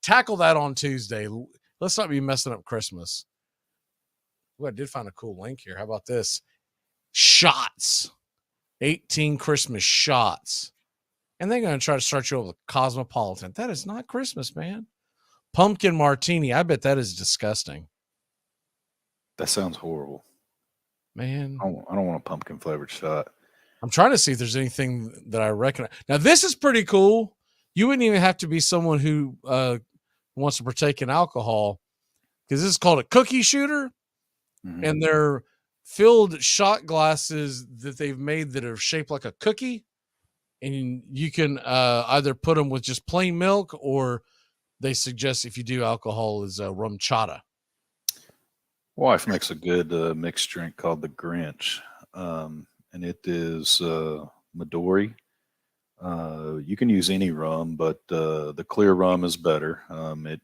Tackle that on Tuesday. Let's not be messing up Christmas. Well, I did find a cool link here. How about this? Shots. 18 Christmas shots. And they're going to try to start you over with Cosmopolitan. That is not Christmas, man. Pumpkin martini. I bet that is disgusting. That sounds horrible. Man. I don't want a pumpkin flavored shot. I'm trying to see if there's anything that I recognize. Now, this is pretty cool. You wouldn't even have to be someone who wants to partake in alcohol, because this is called a cookie shooter. Mm-hmm. And they're filled shot glasses that they've made that are shaped like a cookie. And you can either put them with just plain milk, or they suggest if you do alcohol is rum chata. Wife makes a good mixed drink called the Grinch, and it is Midori. You can use any rum, but the clear rum is better.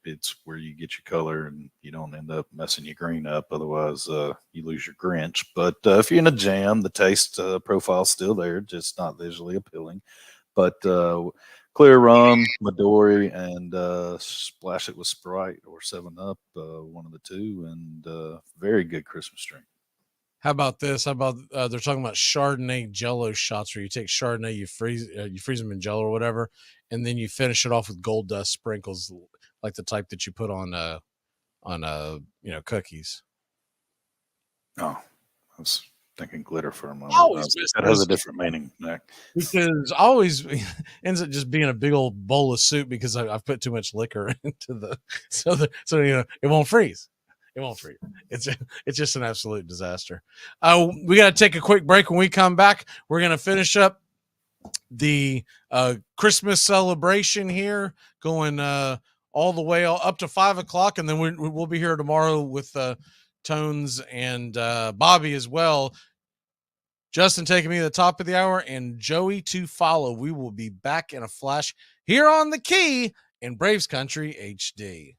It's where you get your color and you don't end up messing your green up. Otherwise, you lose your Grinch. But if you're in a jam, the taste profile's still there, just not visually appealing. But clear rum, Midori, and splash it with Sprite or 7-Up, one of the two, and very good Christmas drink. How about this? How about they're talking about Chardonnay Jello shots, where you take Chardonnay, you freeze them in Jello or whatever, and then you finish it off with gold dust sprinkles, like the type that you put on cookies. Oh, I was thinking glitter for a moment. That has a different meaning, Nick. Because always ends up just being a big old bowl of soup because I've put too much liquor into so it won't freeze. It won't freeze. It's just an absolute disaster. We got to take a quick break. When we come back, we're going to finish up the Christmas celebration here, going all the way up to 5 o'clock, and then we'll be here tomorrow with Tones and Bobby as well. Justin taking me to the top of the hour, and Joey to follow. We will be back in a flash here on The Key in Braves Country HD.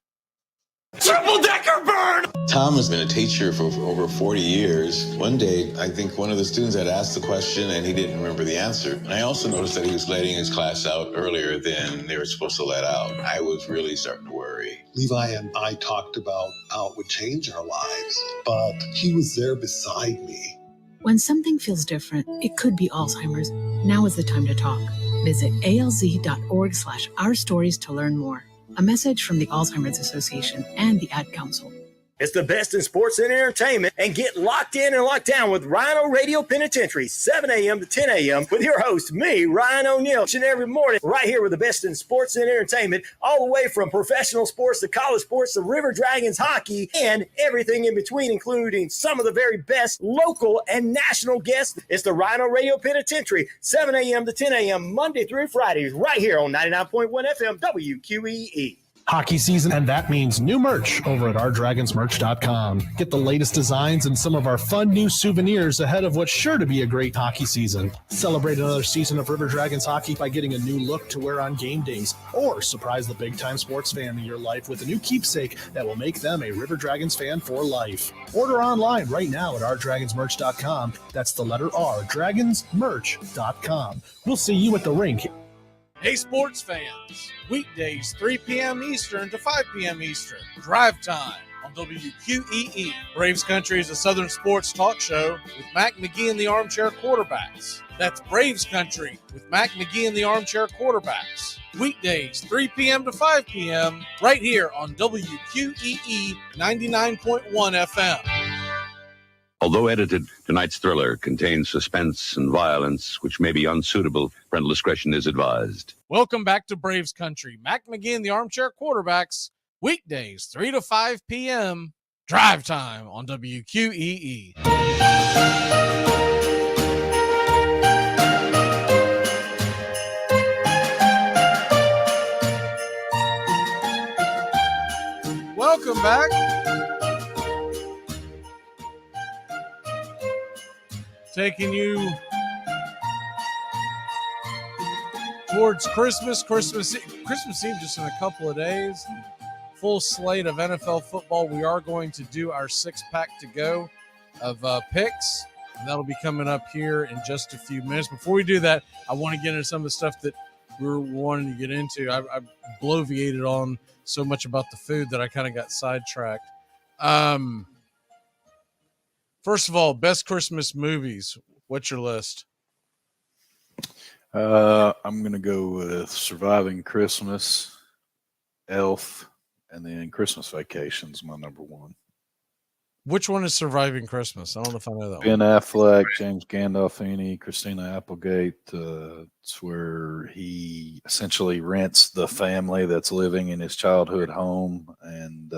Triple decker burn! Tom has been a teacher for over 40 years. One day, I think one of the students had asked the question and he didn't remember the answer. And I also noticed that he was letting his class out earlier than they were supposed to let out. I was really starting to worry. Levi and I talked about how it would change our lives, but he was there beside me. When something feels different, it could be Alzheimer's. Now is the time to talk. Visit alz.org/ourstories to learn more. A message from the Alzheimer's Association and the Ad Council. It's the best in sports and entertainment, and get locked in and locked down with Rhino Radio Penitentiary, 7 a.m. to 10 a.m. with your host, me, Ryan O'Neill, each and every morning, right here with the best in sports and entertainment, all the way from professional sports to college sports to River Dragons hockey and everything in between, including some of the very best local and national guests. It's the Rhino Radio Penitentiary, 7 a.m. to 10 a.m. Monday through Fridays, right here on 99.1 FM WQEE. Hockey season, and that means new merch over at ourdragonsmerch.com. Get the latest designs and some of our fun new souvenirs ahead of what's sure to be a great hockey season. Celebrate another season of River Dragons hockey by getting a new look to wear on game days, or surprise the big-time sports fan in your life with a new keepsake that will make them a River Dragons fan for life. Order online right now at ourdragonsmerch.com. That's the letter R, dragonsmerch.com. We'll see you at the rink. Hey, sports fans. Weekdays, 3 p.m. Eastern to 5 p.m. Eastern. Drive time on WQEE. Braves Country is a Southern sports talk show with Mac McGee and the Armchair Quarterbacks. That's Braves Country with Mac McGee and the Armchair Quarterbacks. Weekdays, 3 p.m. to 5 p.m. right here on WQEE 99.1 FM. Although edited, tonight's thriller contains suspense and violence, which may be unsuitable. Parental discretion is advised. Welcome back to Braves Country. Mac McGee and the Armchair Quarterbacks. Weekdays, 3 to 5 p.m. Drive time on WQEE. Welcome back. Taking you towards Christmas Eve just in a couple of days. Full slate of NFL football. We are going to do our 6-pack to go of picks, and that'll be coming up here in just a few minutes. Before we do that, I want to get into some of the stuff that we're wanting to get into. I bloviated on so much about the food that I kind of got sidetracked. First of all, best Christmas movies. What's your list? I'm going to go with Surviving Christmas, Elf, and then Christmas Vacation's my number one. Which one is Surviving Christmas? I don't know if I know that Ben one. Affleck, James Gandolfini, Christina Applegate. It's where he essentially rents the family that's living in his childhood home, and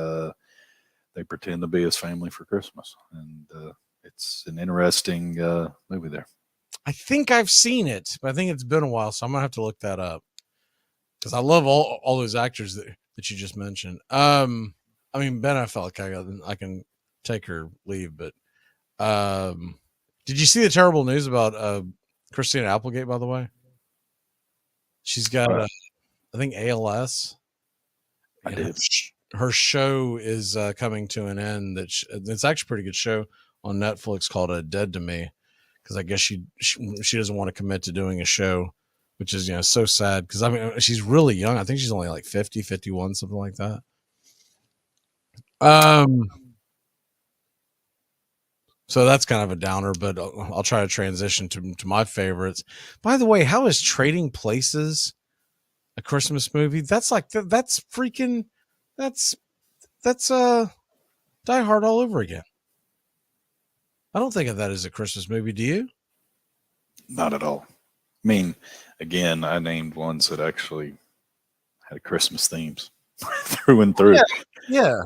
they pretend to be his family for Christmas. And it's an interesting movie there. I think I've seen it, but I think it's been a while, so I'm going to have to look that up because I love all those actors that you just mentioned. I mean, Ben Affleck, I can take or leave, but did you see the terrible news about Christina Applegate, by the way? She's got, I think, ALS. I did. Her show is coming to an end. It's actually a pretty good show on Netflix called Dead to Me, because I guess she doesn't want to commit to doing a show, which is, so sad, because I mean, she's really young. I think she's only like 50, 51, something like that. So that's kind of a downer, but I'll try to transition to my favorites. By the way, how is Trading Places a Christmas movie? That's Die Hard all over again. I don't think of that as a Christmas movie. Do you? Not at all. I mean, again, I named ones that actually had Christmas themes through and through. Yeah.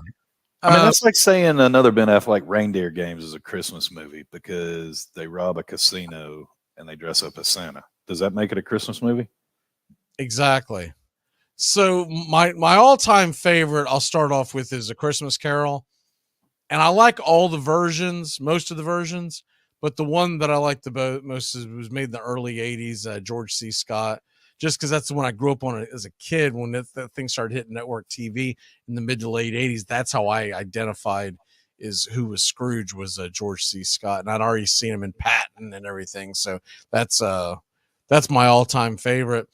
I mean, that's like saying another Ben Affleck Reindeer Games is a Christmas movie because they rob a casino and they dress up as Santa. Does that make it a Christmas movie? Exactly. So my all-time favorite, I'll start off with, is A Christmas Carol. And I like all the versions, most of the versions, but the one that I like the most was made in the early 80s, George C. Scott. just because that's when I grew up on it as a kid. When that thing started hitting network TV in the mid to late 80s, that's how I identified is who was Scrooge was George C. Scott, and I'd already seen him in Patton and everything. So that's my all-time favorite.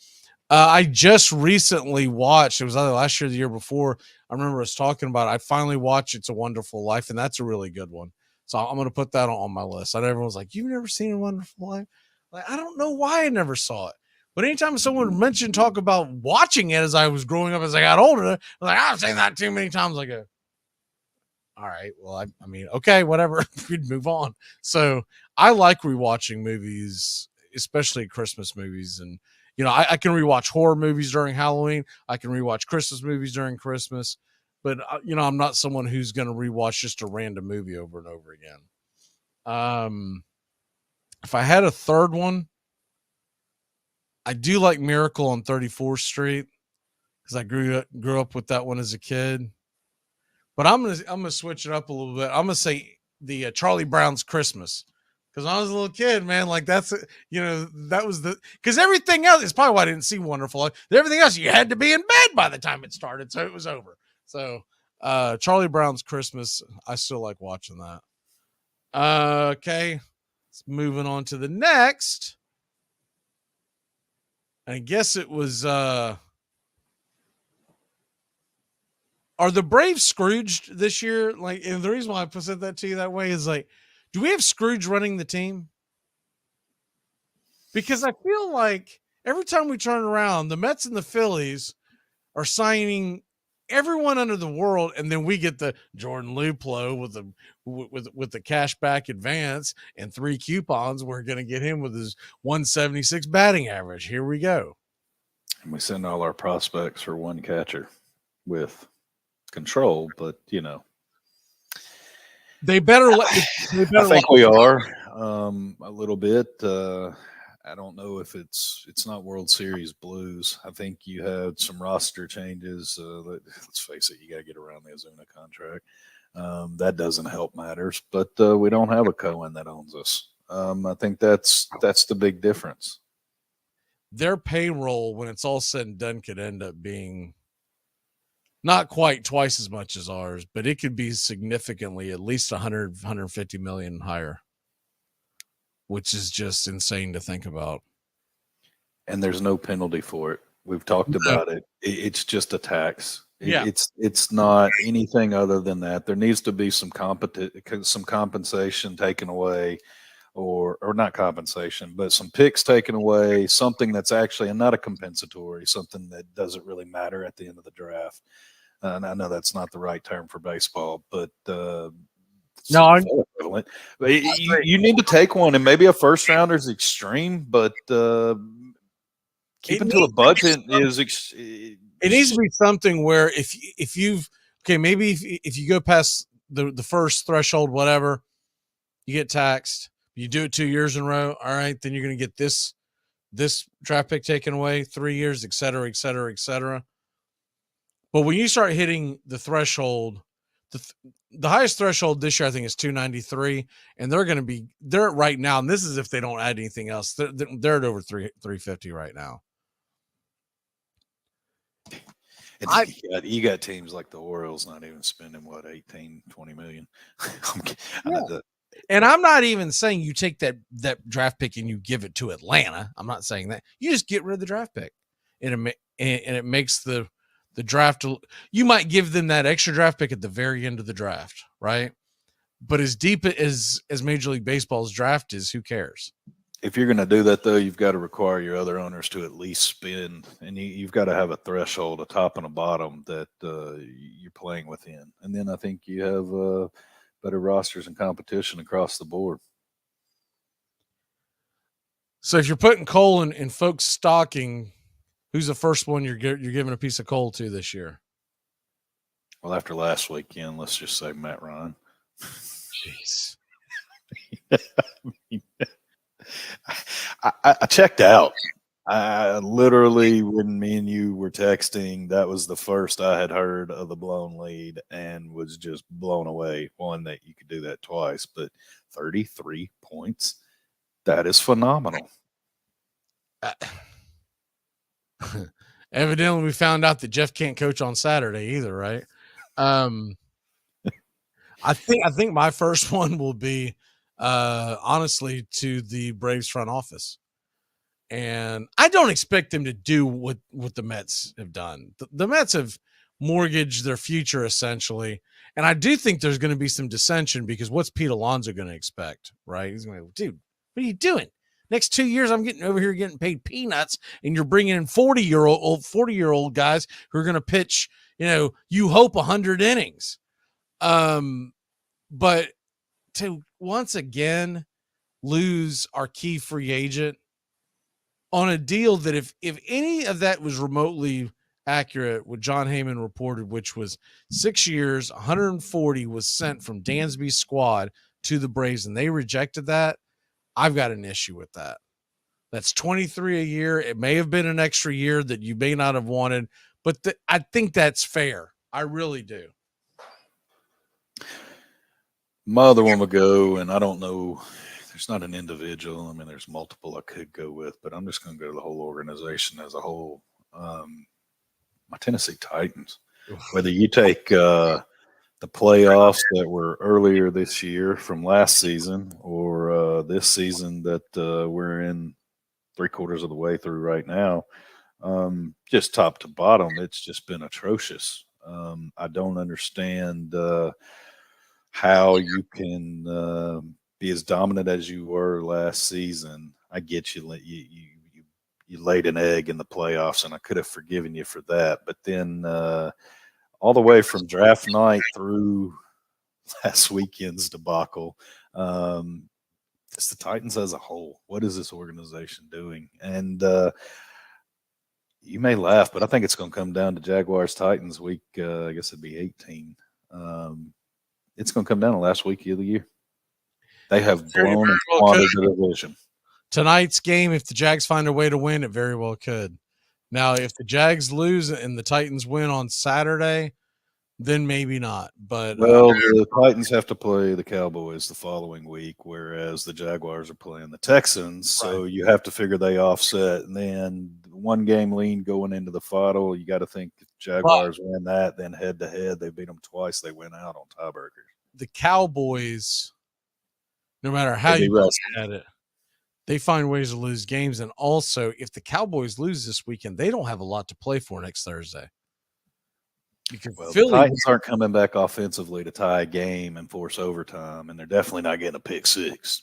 I just recently watched, it was either last year or the year before, I remember us talking about it. I finally watched It's a Wonderful Life, and that's a really good one. So I'm going to put that on my list. I know everyone's like, you've never seen A Wonderful Life? Like, I don't know why I never saw it. But anytime someone mentioned talk about watching it as I was growing up, as I got older, I was like, I've seen that too many times. I go, all right, well, I mean, okay, whatever. We'd move on. So I like rewatching movies, especially Christmas movies. And, you know, I can rewatch horror movies during Halloween. I can rewatch Christmas movies during Christmas. But, you know, I'm not someone who's going to rewatch just a random movie over and over again. If I had a third one, I do like Miracle on 34th Street because I grew up with that one as a kid. But I'm gonna switch it up a little bit. I'm gonna say the Charlie Brown's Christmas, because when I was a little kid, man, like that was because everything else is probably why I didn't see Wonderful Life. Everything else you had to be in bed by the time it started, so it was over. So Charlie Brown's Christmas, I still like watching that. Okay, moving on to the next. I guess it was. Are the Braves Scrooged this year? Like, and the reason why I said that to you that way is like, do we have Scrooge running the team? Because I feel like every time we turn around, the Mets and the Phillies are signing everyone under the world, and then we get the Jordan Luplow with the cash back advance and 3 coupons. We're going to get him with his 176 batting average. Here we go. And we send all our prospects for one catcher with control, but you know, they better let. I think we are a little bit. I don't know if it's not World Series blues. I think you had some roster changes. Let's face it, you got to get around the Ozuna contract. That doesn't help matters, but we don't have a Cohen that owns us. I think that's the big difference. Their payroll, when it's all said and done, could end up being not quite twice as much as ours, but it could be significantly at least 100, 150 million higher, which is just insane to think about. And there's no penalty for it. We've talked about it. It's just a tax. It's not anything other than that. There needs to be some compensation taken away, or not compensation, but some picks taken away, something that's actually, and not a compensatory, something that doesn't really matter at the end of the draft. And I know that's not the right term for baseball, but you need to take one, and maybe a first rounder is extreme, but keeping to a budget is. It needs to be something where if you've maybe if you go past the first threshold, whatever, you get taxed. You do it 2 years in a row, all right, then you're going to get this draft pick taken away, 3 years, et cetera, et cetera, et cetera. But when you start hitting the threshold, the highest threshold this year, I think, is 293, and they're right now, and this is if they don't add anything else, they're at over 350 right now. You got teams like the Orioles not even spending 18, 20 million. And I'm not even saying you take that draft pick and you give it to Atlanta. I'm not saying that. You just get rid of the draft pick, and it makes the draft. You might give them that extra draft pick at the very end of the draft, right? But as deep as Major League Baseball's draft is, who cares? If you're going to do that, though, you've got to require your other owners to at least spend, and you've got to have a threshold, a top and a bottom that you're playing within. And then I think you have better rosters and competition across the board. So if you're putting coal in folks' stocking, who's the first one you're giving a piece of coal to this year? Well, after last weekend, let's just say Matt Ryan. Jeez. I checked out. I literally, when me and you were texting, that was the first I had heard of the blown lead and was just blown away. One, that you could do that twice, but 33 points, that is phenomenal. Evidently, we found out that Jeff can't coach on Saturday either, right? I think my first one will be honestly to the Braves front office. And I don't expect them to do what the Mets have done. The Mets have mortgaged their future essentially. And I do think there's going to be some dissension because what's Pete Alonso going to expect, right? He's going to go, dude, what are you doing? Next 2 years, I'm getting over here getting paid peanuts, and you're bringing in 40-year-old guys who are going to pitch, you hope 100 innings. But to once again lose our key free agent on a deal that if any of that was remotely accurate, what John Heyman reported, which was 6 years, 140 was sent from Dansby's squad to the Braves, and they rejected that, I've got an issue with that. That's 23 a year. It may have been an extra year that you may not have wanted, but I think that's fair. I really do. My other one would go, and I don't know, there's not an individual. I mean, there's multiple I could go with, but I'm just going to go to the whole organization as a whole. My Tennessee Titans. Whether you take the playoffs that were earlier this year from last season or this season that we're in 3/4 of the way through right now, just top to bottom, it's just been atrocious. I don't understand how you can be as dominant as you were last season. I get you laid an egg in the playoffs, and I could have forgiven you for that. But then all the way from draft night through last weekend's debacle, it's the Titans as a whole. What is this organization doing? And you may laugh, but I think it's going to come down to Jaguars-Titans week, I guess it'd be 18. It's going to come down to last week of the year. They have blown and squandered the division. Tonight's game, if the Jags find a way to win, it very well could. Now, if the Jags lose and the Titans win on Saturday, then maybe not. But the Titans have to play the Cowboys the following week, whereas the Jaguars are playing the Texans. So you have to figure they offset. And then one game lean going into the final, you got to think if Jaguars win that, then head to head, they beat them twice. They went out on tiebreakers. The Cowboys, no matter how you look at it, they find ways to lose games. And also, if the Cowboys lose this weekend, they don't have a lot to play for next Thursday. Because the Titans aren't coming back offensively to tie a game and force overtime, and they're definitely not getting a pick six.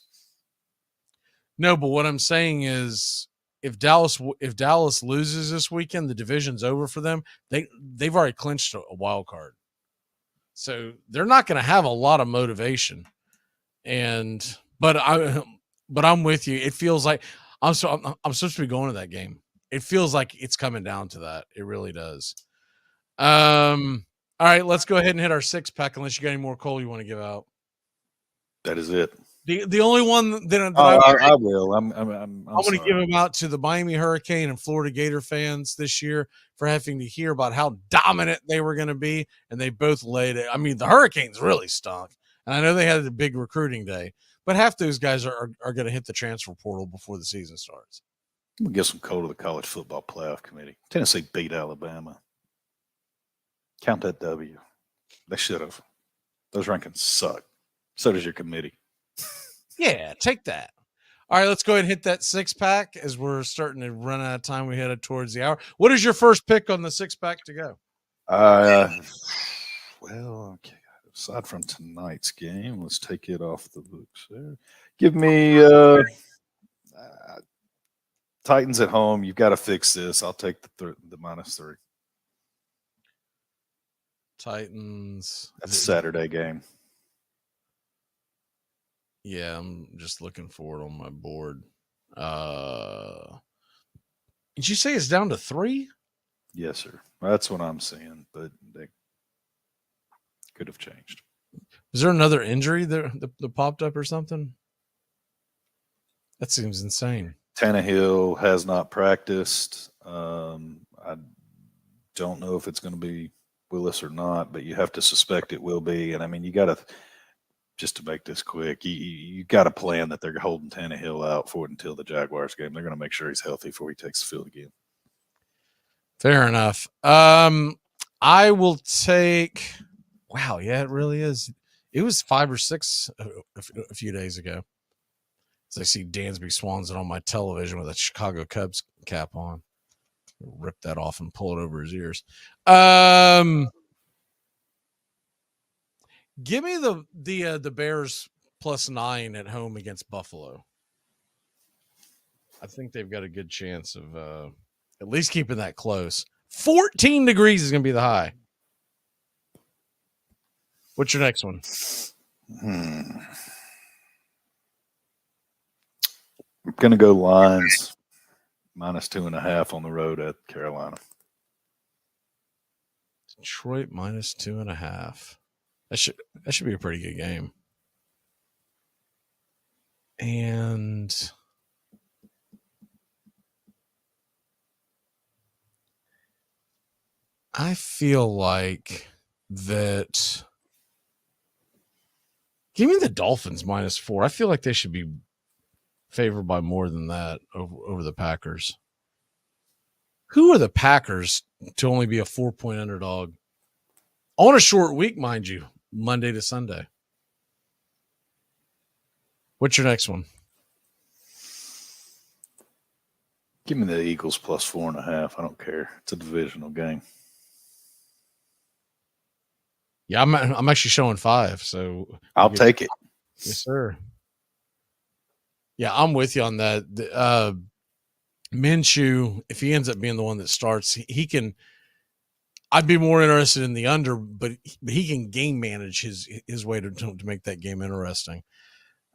No, but what I'm saying is if Dallas loses this weekend, the division's over for them. They've already clinched a wild card. So they're not going to have a lot of motivation. But I'm with you. It feels like I'm supposed to be going to that game. It feels like it's coming down to that. It really does. All right, let's go ahead and hit our 6-pack unless you got any more coal you want to give out. That is it. The only one that I will. I'm going to give them out to the Miami Hurricane and Florida Gator fans this year for having to hear about how dominant they were going to be, and they both laid it. I mean, the Hurricanes really stunk, and I know they had a big recruiting day, but half those guys are going to hit the transfer portal before the season starts. We'll get some coal to the College Football Playoff Committee. Tennessee beat Alabama. Count that W. They should have. Those rankings suck. So does your committee. Yeah, take that. All right, let's go ahead and hit that 6-pack as we're starting to run out of time. We headed towards the hour. What is your first pick on the 6-pack to go? Well, okay. Aside from tonight's game, let's take it off the books there. Give me Titans at home. You've got to fix this. I'll take the -3. Titans. That's a Saturday game. Yeah, I'm just looking for it on my board. Did you say it's down to 3? Yes, sir. That's what I'm seeing, but they could have changed. Is there another injury that popped up or something? That seems insane. Tannehill has not practiced. I don't know if it's going to be Willis or not, but you have to suspect it will be. And I mean, you got to, just to make this quick, you got to plan that they're holding Tannehill out for it until the Jaguars game. They're going to make sure he's healthy before he takes the field again. Fair enough. I will take. Wow, yeah, it really is. It was 5 or 6 a few days ago. As I see Dansby Swanson on my television with a Chicago Cubs cap on. Rip that off and pull it over his ears. Give me the Bears +9 at home against Buffalo. I think they've got a good chance of at least keeping that close. 14 degrees is going to be the high. What's your next one? I'm going to go Lions -2.5 on the road at Carolina. Detroit -2.5. That should be a pretty good game. And I feel like that. Give me the Dolphins -4. I feel like they should be favored by more than that over the Packers. Who are the Packers to only be a 4-point underdog on a short week, mind you, Monday to Sunday? What's your next one? Give me the Eagles +4.5. I don't care. It's a divisional game. Yeah, I'm actually showing 5, so I'll take it. Yes, sir. Yeah, I'm with you on that. Minshew, if he ends up being the one that starts, he can. I'd be more interested in the under, but he can game manage his way to make that game interesting.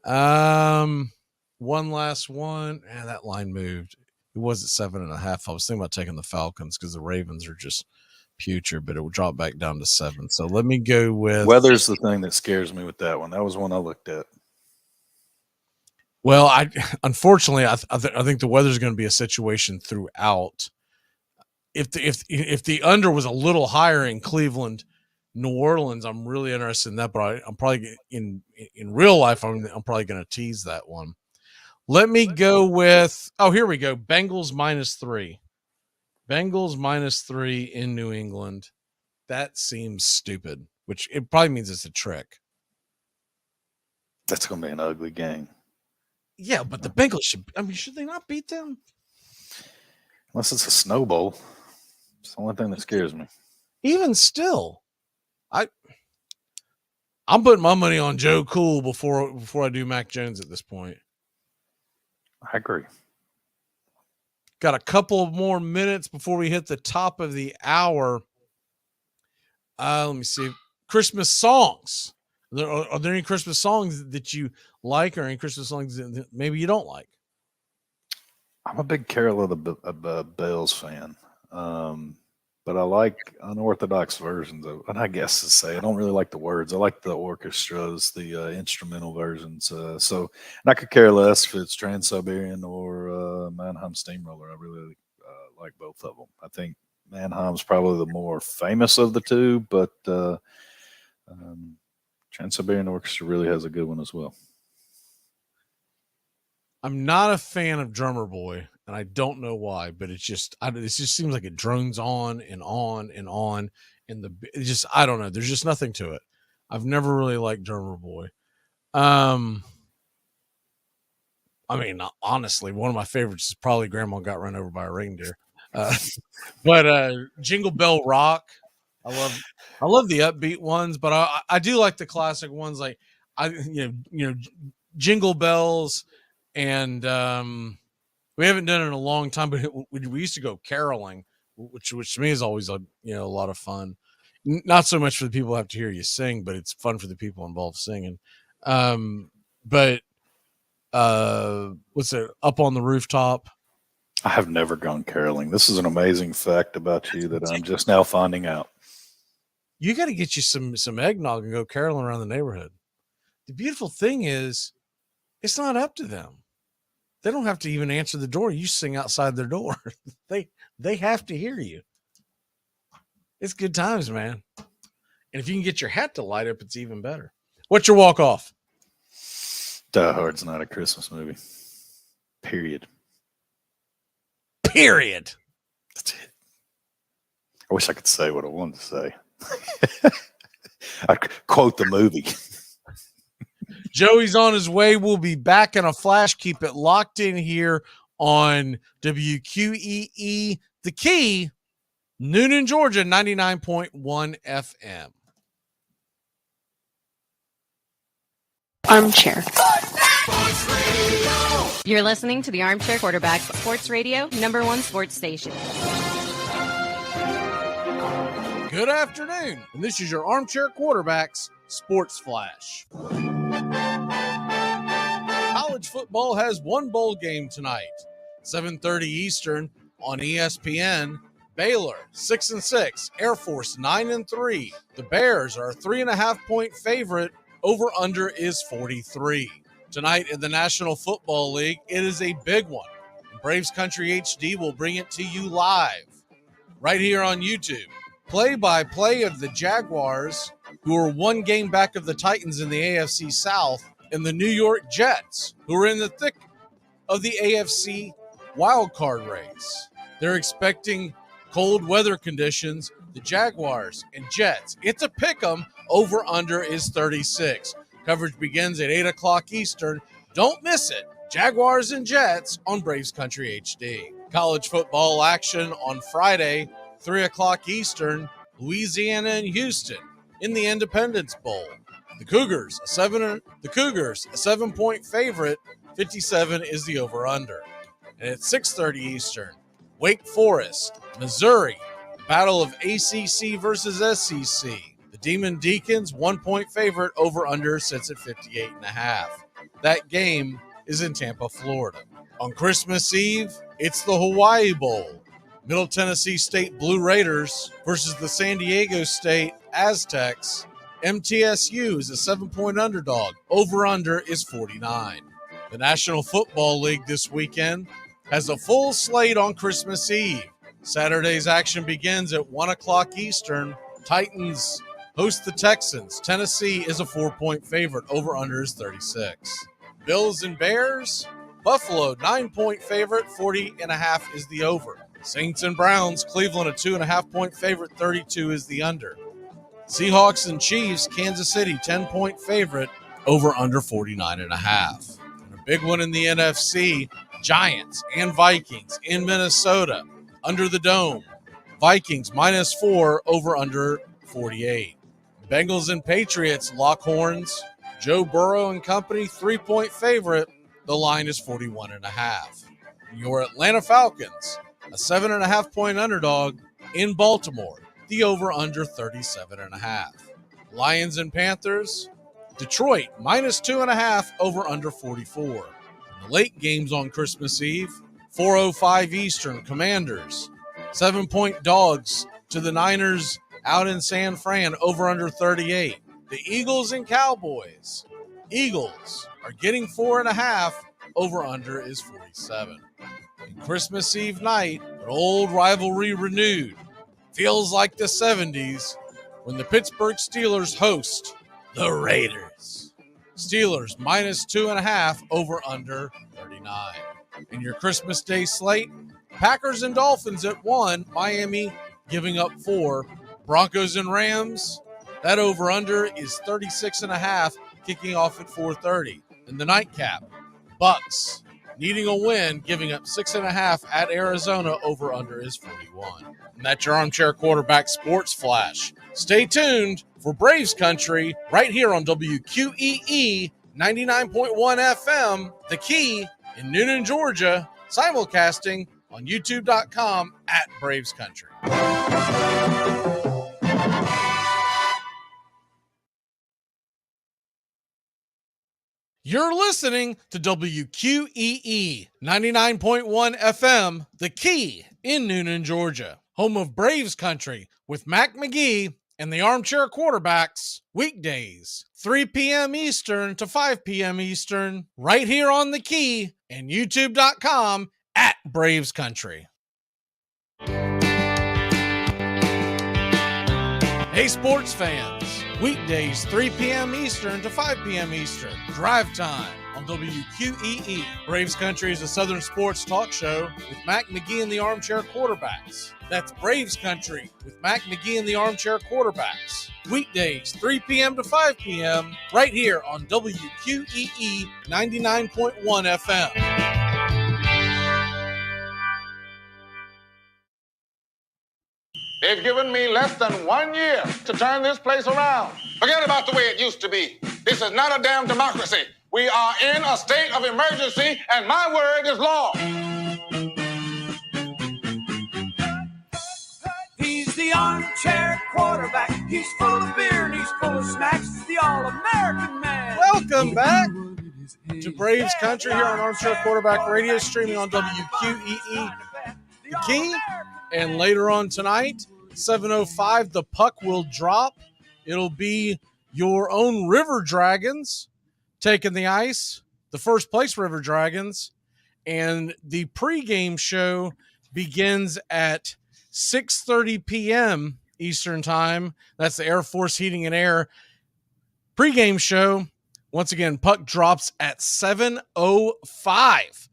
One last one. That line moved. It was at 7.5. I was thinking about taking the Falcons because the Ravens are just putrid, but it will drop back down to 7. So let me go with weather's the thing that scares me with that one. That was one I looked at. Well, unfortunately I think the weather's going to be a situation throughout. If the under was a little higher in Cleveland, New Orleans, I'm really interested in that. But I'm probably in real life, I'm probably going to tease that one. Let me go with here we go. Bengals -3. Bengals -3 in New England. That seems stupid, which it probably means it's a trick. That's going to be an ugly game. Yeah, but the Bengals should they not beat them? Unless it's a Snow Bowl. It's the only thing that scares me. Even still, I'm putting my money on Joe Cool before I do Mac Jones at this point. I agree. Got a couple of more minutes before we hit the top of the hour. Let me see. Christmas songs. Are there any Christmas songs that you like, or any Christmas songs that maybe you don't like? I'm a big Carol of the Bells fan, but I like unorthodox versions of. And I guess to say I don't really like the words. I like the orchestras, the instrumental versions. So, and I could care less if it's Trans-Siberian or Mannheim Steamroller. I really like both of them. I think Mannheim's probably the more famous of the two, but Trans-Siberian Orchestra really has a good one as well. I'm not a fan of Drummer Boy, and I don't know why, but it just seems like it drones on and on and on, and I don't know. There's just nothing to it. I've never really liked Drummer Boy. Honestly, one of my favorites is probably Grandma Got Run Over by a Reindeer. But Jingle Bell Rock, I love the upbeat ones, but I do like the classic ones, like Jingle Bells, and we haven't done it in a long time, but we used to go caroling, which to me is always a lot of fun. Not so much for the people who have to hear you sing, but it's fun for the people involved singing. But what's it? Up on the Rooftop. I have never gone caroling. This is an amazing fact about you that I'm just now finding out. You got to get you some eggnog and go caroling around the neighborhood. The beautiful thing is, it's not up to them. They don't have to even answer the door. You sing outside their door. They have to hear you. It's good times, man. And if you can get your hat to light up, it's even better. What's your walk off? Die Hard's not a Christmas movie. Period. Period. That's it. I wish I could say what I wanted to say. I quote the movie. Joey's on his way. We'll be back in a flash. Keep it locked in here on WQEE, The Key, Noonan, Georgia, 99.1 FM. Armchair. You're listening to the Armchair Quarterback Sports Radio, #1 sports station. Good afternoon, and this is your Armchair Quarterbacks Sports Flash. College football has one bowl game tonight, 7:30 Eastern on ESPN. Baylor 6-6, Air Force 9-3. The Bears are a 3.5-point favorite. Over under is 43. Tonight in the National Football League, it is a big one. Braves Country HD will bring it to you live right here on YouTube. Play-by-play of the Jaguars, who are one game back of the Titans in the AFC South, and the New York Jets, who are in the thick of the AFC wildcard race. They're expecting cold weather conditions. The Jaguars and Jets, it's a pick 'em. Over under is 36. Coverage begins at 8 o'clock Eastern. Don't miss it. Jaguars and Jets on Braves Country HD. College football action on Friday, 3 o'clock Eastern, Louisiana and Houston in the Independence Bowl. The Cougars, a 7-point favorite. 57 is the over-under. And at 6:30 Eastern, Wake Forest, Missouri, battle of ACC versus SEC. The Demon Deacons, 1-point favorite. Over-under sits at 58.5. That game is in Tampa, Florida. On Christmas Eve, it's the Hawaii Bowl. Middle Tennessee State Blue Raiders versus the San Diego State Aztecs. MTSU is a 7-point underdog. Over-under is 49. The National Football League this weekend has a full slate on Christmas Eve. Saturday's action begins at 1 o'clock Eastern. Titans host the Texans. Tennessee is a 4-point favorite. Over-under is 36. Bills and Bears. Buffalo, 9-point favorite. 40.5 is the over. Saints and Browns. Cleveland, a 2.5-point favorite. 32 is the under. Seahawks and Chiefs. Kansas City, 10-point favorite. Over-under 49.5. And a big one in the NFC. Giants and Vikings in Minnesota. Under the dome. Vikings -4, over-under 48. Bengals and Patriots, Lockhorns. Joe Burrow and company, 3-point favorite. The line is 41.5. Your Atlanta Falcons, a 7.5-point underdog in Baltimore. The over-under 37.5. Lions and Panthers. Detroit, -2.5, over-under 44. And the late games on Christmas Eve. 4:05 Eastern, Commanders, 7-point dogs to the Niners out in San Fran, over-under 38. The Eagles and Cowboys. Eagles are getting 4.5, over-under is 47. And Christmas Eve night, an old rivalry renewed. Feels like the 70s when the Pittsburgh Steelers host the Raiders. Steelers -2.5, over-under 39. In your Christmas Day slate, Packers and Dolphins at 1, Miami giving up 4. Broncos and Rams, that over-under is 36.5, kicking off at 4:30. In the nightcap, Bucks needing a win, giving up 6.5 at Arizona, over-under is 41. And that's your Armchair Quarterback Sports Flash. Stay tuned for Braves Country right here on WQEE 99.1 FM, The Key, in Noonan, Georgia, simulcasting on youtube.com at Braves Country. You're listening to WQEE 99.1 FM, The Key, in Noonan, Georgia, home of Braves Country with Mac McGee and the Armchair Quarterbacks, weekdays, 3 p.m. Eastern to 5 p.m. Eastern, right here on The Key and youtube.com at Braves Country. Hey, sports fans. Weekdays, 3 p.m. Eastern to 5 p.m. Eastern. Drive time on WQEE. Braves Country is a Southern sports talk show with Mac McGee and the Armchair Quarterbacks. That's Braves Country with Mac McGee and the Armchair Quarterbacks. Weekdays, 3 p.m. to 5 p.m. right here on WQEE 99.1 FM. They've given me less than 1 year to turn this place around. Forget about the way it used to be. This is not a damn democracy. We are in a state of emergency, and my word is law. He's the armchair quarterback. He's full of beer and he's full of snacks. The all-American man. Welcome back to Braves Country here on Armchair Quarterback Radio, streaming on WQEE The Key. And later on tonight, 7:05, the puck will drop. It'll be your own River Dragons taking the ice, the first place River Dragons. And the pregame show begins at 6:30 p.m. Eastern Time. That's the Air Force Heating and Air pregame show. Once again, puck drops at 7:05.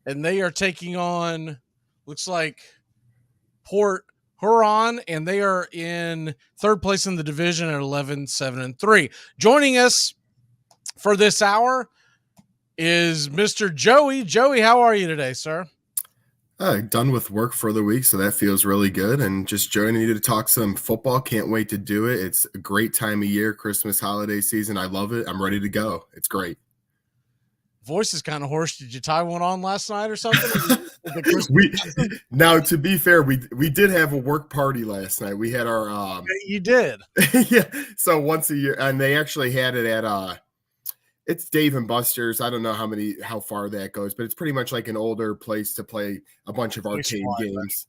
And they are taking on, looks like, Port Huron, and they are in third place in the division at 11-7-3. Joining us for this hour is Mr. Joey. Joey, how are you today, sir? Done with work for the week, so that feels really good. And just joining you to talk some football. Can't wait to do it. It's a great time of year, Christmas holiday season. I love it. I'm ready to go. It's great. Voice is kind of hoarse. Did you tie one on last night or something? Now, to be fair, we did have a work party last night. We had our you did. Yeah. So once a year, and they actually had it at it's Dave and Buster's. I don't know how far that goes, but it's pretty much like an older place to play a bunch of arcade games.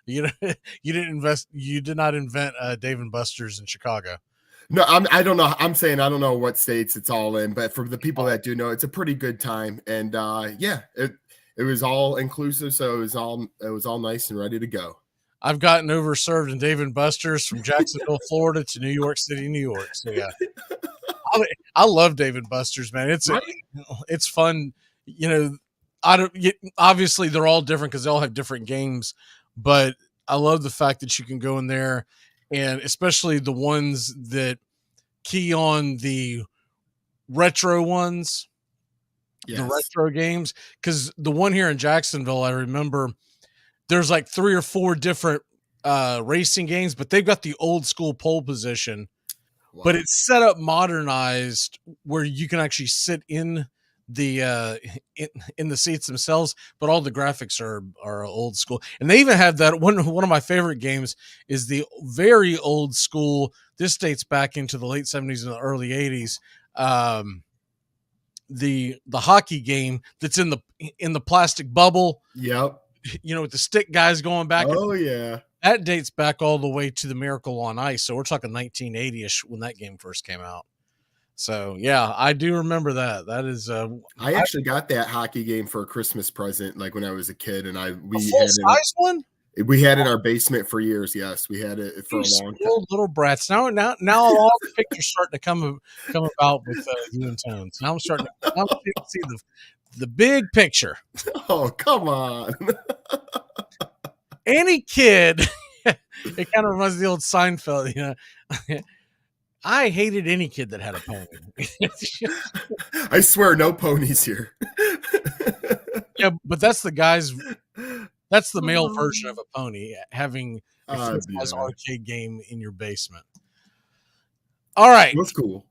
You did not invent Dave and Buster's in Chicago. No, I don't know. I'm saying I don't know what states it's all in, but for the people that do know, it's a pretty good time. And it was all inclusive, so it was all nice and ready to go. I've gotten overserved in Dave and Buster's from Jacksonville, Florida to New York City, New York. So yeah, I love Dave and Buster's, man. It's fun. You know, obviously they're all different because they all have different games, but I love the fact that you can go in there. And especially the ones that key on the retro ones, the retro games. Because the one here in Jacksonville, I remember there's like 3 or 4 different racing games, but they've got the old school pole position. Wow. But it's set up modernized where you can actually sit in the in the seats themselves, but all the graphics are old school. And they even have that one of my favorite games is the very old school. This dates back into the late 70s and the early 80s. The hockey game that's in the plastic bubble. Yep. You know, with the stick guys going back. Oh yeah. That dates back all the way to the Miracle on Ice. So we're talking 1980-ish when that game first came out. So yeah, I do remember that. That is, I actually got that hockey game for a Christmas present, like when I was a kid, and we had full-size one. We had it in our basement for years. Yes, we had it for a long time. Little brats. Now all the pictures starting to come about with you and Tones. Now I'm starting to see the big picture. Oh, come on! Any kid, it kind of reminds me of the old Seinfeld, you know. I hated any kid that had a pony. I swear, no ponies here. Yeah, but that's that's the male version of a pony, having a full-size arcade game in your basement. All right. That's cool.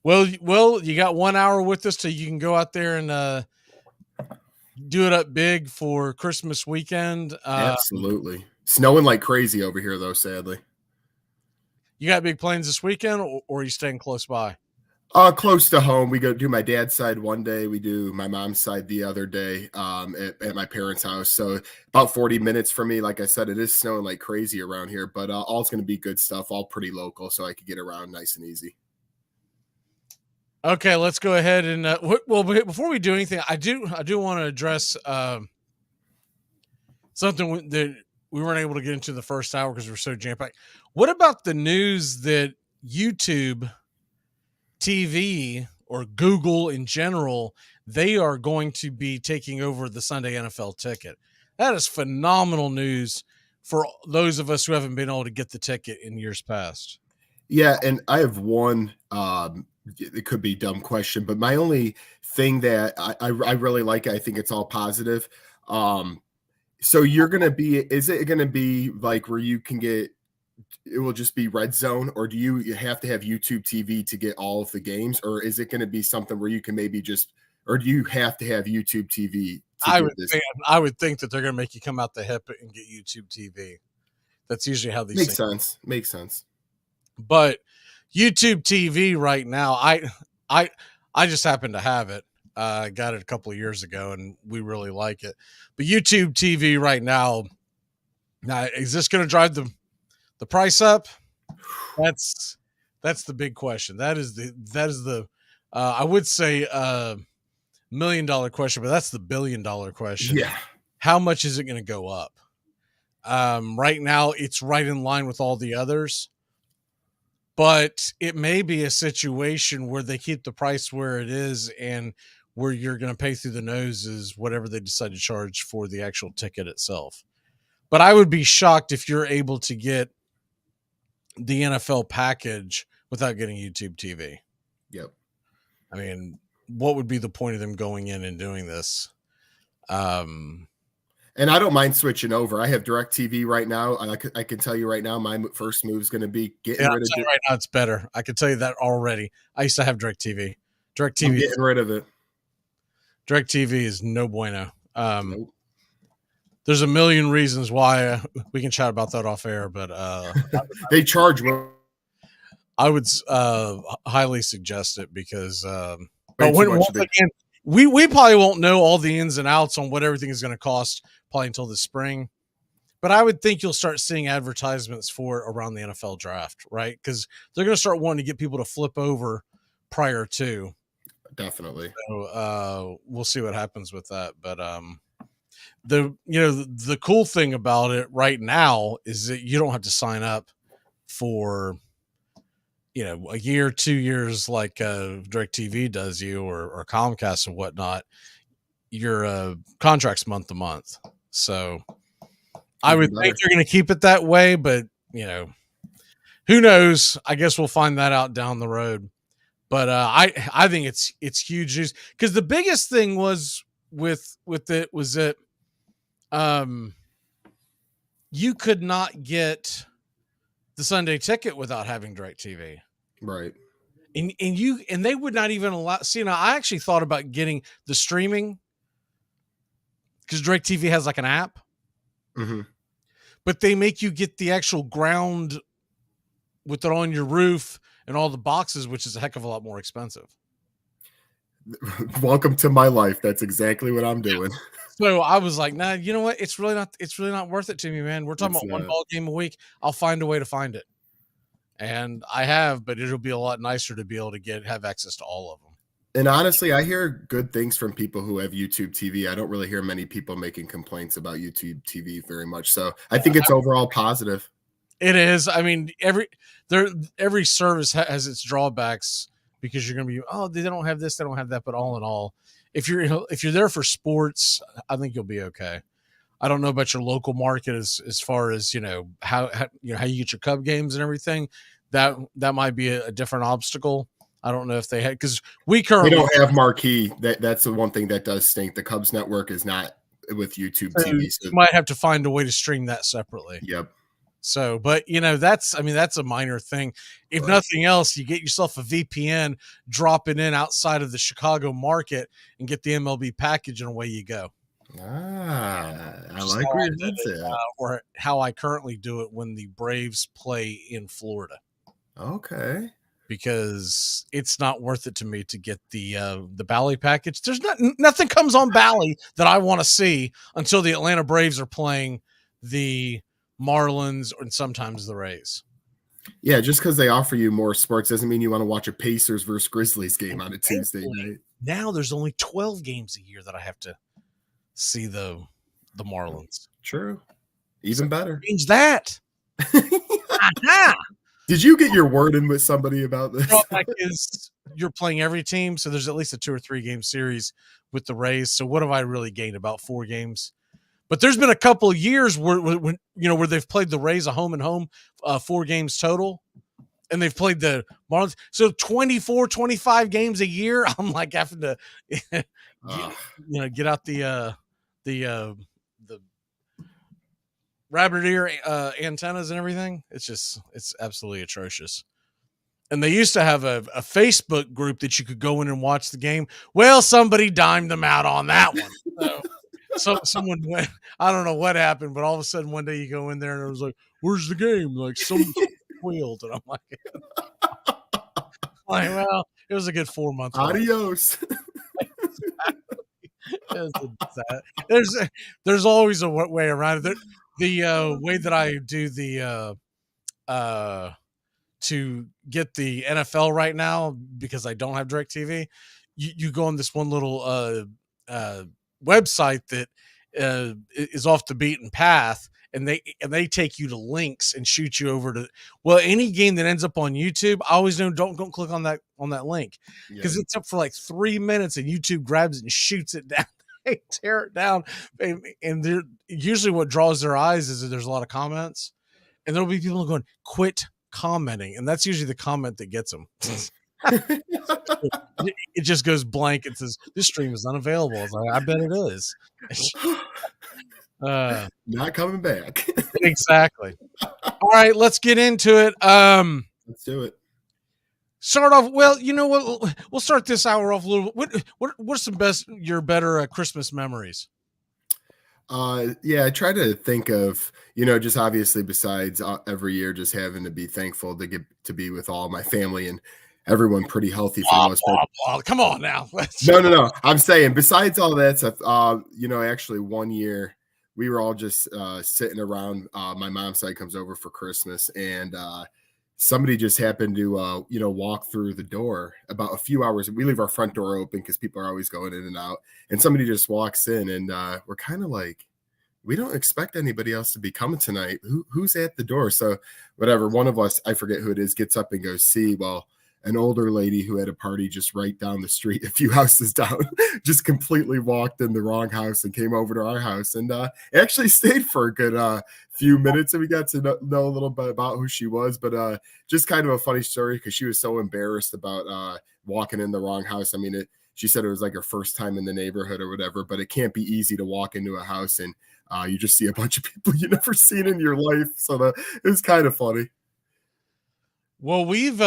Well, you got 1 hour with us, so you can go out there and do it up big for Christmas weekend. Absolutely. Snowing like crazy over here, though, sadly. You got big plans this weekend, or are you staying close by? Close to home. We go do my dad's side one day. We do my mom's side the other day at my parents' house. So about 40 minutes from me. Like I said, it is snowing like crazy around here, but all's going to be good stuff, all pretty local, so I could get around nice and easy. Okay, let's go ahead and well, before we do anything, I do want to address something that we weren't able to get into the first hour because we're so jam-packed. What about the news that YouTube TV or Google in general, they are going to be taking over the Sunday NFL ticket. That is phenomenal news for those of us who haven't been able to get the ticket in years past. Yeah, and I have one, it could be a dumb question, but my only thing that I really like, I think it's all positive. So you're going to be, is it going to be like where you can get, it will just be red zone, or do you have to have YouTube TV to get all of the games, or is it going to be something where you can maybe just, or do you have to have YouTube TV? I would think that they're going to make you come out the hip and get YouTube TV. That's usually how these Makes sense. Makes sense. But YouTube TV right now, I just happen to have it. I got it a couple of years ago, and we really like it. But YouTube TV right now, is this going to drive the price up? That's the big question. That is the I would say $1 million question, but that's the $1 billion question. Yeah. How much is it going to go up? Right now, it's right in line with all the others. But it may be a situation where they keep the price where it is, and where you're going to pay through the nose is whatever they decide to charge for the actual ticket itself. But I would be shocked if you're able to get the NFL package without getting YouTube TV. Yep. I mean, what would be the point of them going in and doing this? And I don't mind switching over. I have DirecTV right now. I can tell you right now, my first move is going to be getting rid of it. Right now, it's better. I can tell you that already. I used to have DirecTV. I'm getting rid of it. DirecTV is no bueno. There's a million reasons why. We can chat about that off air, but they charge. I would highly suggest it because again, we probably won't know all the ins and outs on what everything is going to cost probably until the spring. But I would think you'll start seeing advertisements for it around the NFL draft, right? Because they're going to start wanting to get people to flip over prior to. Definitely. So we'll see what happens with that. But the cool thing about it right now is that you don't have to sign up for a year, 2 years like DirecTV does you or Comcast and whatnot. Your contract's month to month. So I would think they're going to keep it that way, but who knows? I guess we'll find that out down the road. But I think it's huge news, because the biggest thing was with it was that you could not get the Sunday ticket without having DirecTV. Right. And they would not even allow. See, now I actually thought about getting the streaming, because DirecTV has like an app, but they make you get the actual ground with it on your roof and all the boxes, which is a heck of a lot more expensive. Welcome to my life. That's exactly what I'm doing. So I was like, nah, you know what? It's really not worth it to me, man. We're talking about one ball game a week. I'll find a way to find it. And I have, but it'll be a lot nicer to be able to have access to all of them. And honestly, I hear good things from people who have YouTube TV. I don't really hear many people making complaints about YouTube TV very much. So I think it's overall positive. It is. I mean, every service has its drawbacks, because you're going to be, they don't have this, they don't have that. But all in all, if you're there for sports, I think you'll be okay. I don't know about your local market as far as how you get your Cub games and everything. That might be a different obstacle. I don't know if they had, because we currently don't have marquee. That's the one thing that does stink. The Cubs network is not with YouTube TV. So you might have to find a way to stream that separately. Yep. So, but that's a minor thing. If nothing else, you get yourself a VPN, drop it in outside of the Chicago market, and get the MLB package, and away you go. I like where that's at. Or how I currently do it when the Braves play in Florida. Okay. Because it's not worth it to me to get the Bally package. There's nothing comes on Bally that I want to see until the Atlanta Braves are playing the Marlins and sometimes the Rays. Yeah, just because they offer you more sports doesn't mean you want to watch a Pacers versus Grizzlies game on a Tuesday night. Now there's only 12 games a year that I have to see the Marlins. True. Even better. Change that. Did you get your word in with somebody about this? you're playing every team, so there's at least a 2 or 3 game series with the Rays. So what have I really gained? About 4 games. But there's been a couple of years where where they've played the Rays a home and home, 4 games total, and they've played the Marlins. So 24, 25 games a year. I'm like having to get out the rabbit ear antennas and everything. It's absolutely atrocious. And they used to have a Facebook group that you could go in and watch the game. Well, somebody dimed them out on that one. So someone went, I don't know what happened, but all of a sudden one day you go in there and it was like, where's the game? Like someone squealed. And I'm like, well, it was a good 4 months. Adios. There's always a way around it. The way that I do the to get the NFL right now, because I don't have DirecTV, you go on this one little website that is off the beaten path, and they take you to links and shoot you over to any game that ends up on YouTube. I always know don't click on that link, because it's up for like 3 minutes and YouTube grabs it and shoots it down. They tear it down, and usually what draws their eyes is that there's a lot of comments, and there'll be people going, quit commenting, and that's usually the comment that gets them. It just goes blank. It says this stream is unavailable. It's like, I bet it is. Not coming back. Exactly. All right, let's get into it. Let's do it. Start off. Well, you know what? We'll start this hour off a little. What's your better Christmas memories? I try to think of, just obviously besides every year, just having to be thankful to get to be with all my family and everyone pretty healthy for the most part. Come on now. No. I'm saying besides all that stuff, actually one year we were all just sitting around. My mom's side comes over for Christmas, and somebody just happened to, walk through the door about a few hours. We leave our front door open because people are always going in and out. And somebody just walks in, and we're kind of like, we don't expect anybody else to be coming tonight. Who's at the door? So whatever, one of us, I forget who it is, gets up and goes see. Well, an older lady who had a party just right down the street, a few houses down, just completely walked in the wrong house and came over to our house, and actually stayed for a good few minutes, and we got to know a little bit about who she was. But just kind of a funny story, because she was so embarrassed about walking in the wrong house. I mean, she said it was like her first time in the neighborhood or whatever, but it can't be easy to walk into a house and you just see a bunch of people you never seen in your life. So it was kind of funny. Well, we've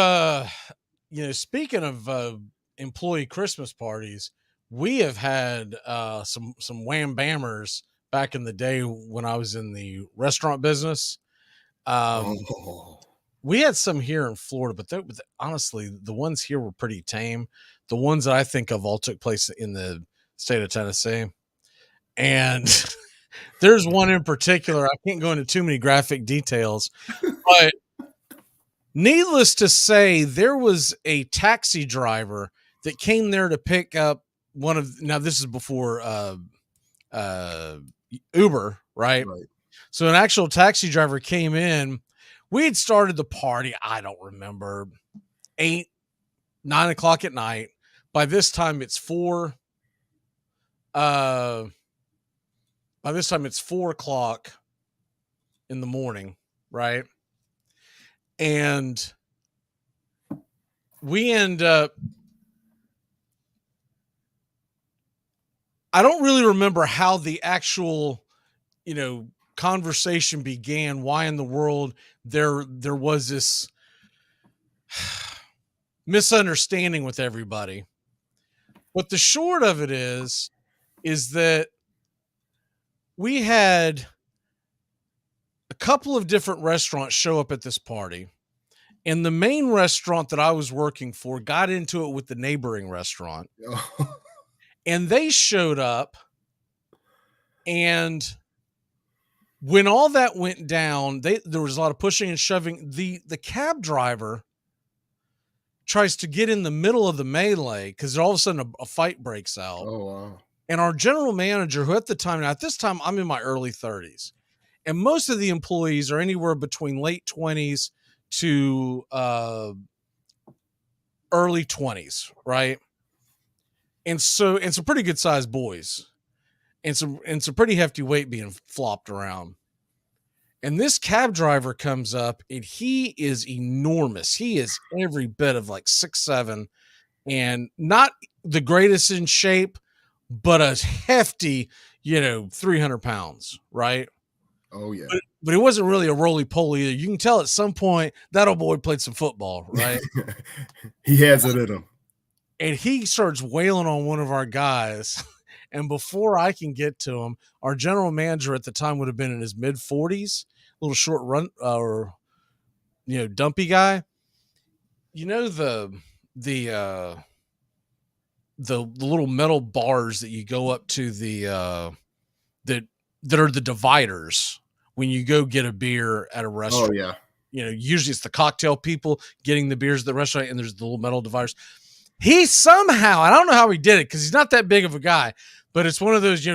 speaking of employee Christmas parties, we have had some wham bammers back in the day when I was in the restaurant business. We had some here in Florida, but honestly, the ones here were pretty tame. The ones that I think of all took place in the state of Tennessee. And there's one in particular. I can't go into too many graphic details, but needless to say, there was a taxi driver that came there to pick up now this is before Uber, right? So an actual taxi driver came in. We had started the party, I don't remember, 8, 9 o'clock at night. By this time it's 4 o'clock in the morning, right? And we end up, I don't really remember how the actual, conversation began, why in the world there was this misunderstanding with everybody. But the short of it is that we had a couple of different restaurants show up at this party, and the main restaurant that I was working for got into it with the neighboring restaurant. And they showed up, and when all that went down, there was a lot of pushing and shoving. The cab driver tries to get in the middle of the melee because all of a sudden a fight breaks out. Oh, wow. And our general manager, who at this time, I'm in my early 30s, and most of the employees are anywhere between late 20s to early 20s, right? And some pretty good sized boys, and some pretty hefty weight being flopped around. And this cab driver comes up, and he is enormous. He is every bit of like 6'7", and not the greatest in shape, but a hefty, 300 pounds, right? Oh yeah. But it wasn't really a roly-poly either. You can tell at some point that old boy played some football, right? He has it in him. And he starts wailing on one of our guys. And before I can get to him, our general manager at the time would have been in his mid-40s, little short run dumpy guy. The little metal bars that you go up to that are the dividers when you go get a beer at a restaurant. Oh yeah. Usually it's the cocktail people getting the beers at the restaurant, and there's the little metal dividers. He somehow, I don't know how he did it because he's not that big of a guy, but it's one of those,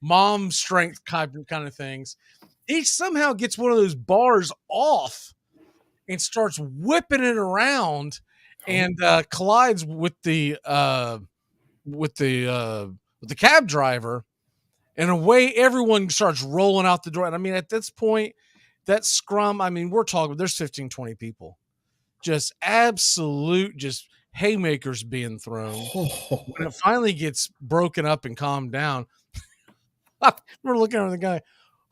mom strength kind of things. He somehow gets one of those bars off and starts whipping it around and collides with the cab driver, and away everyone starts rolling out the door. And I mean, at this point, that scrum, I mean, we're talking, there's 15, 20 people, just absolute, just haymakers being thrown. When it finally gets broken up and calmed down, we're looking at the guy,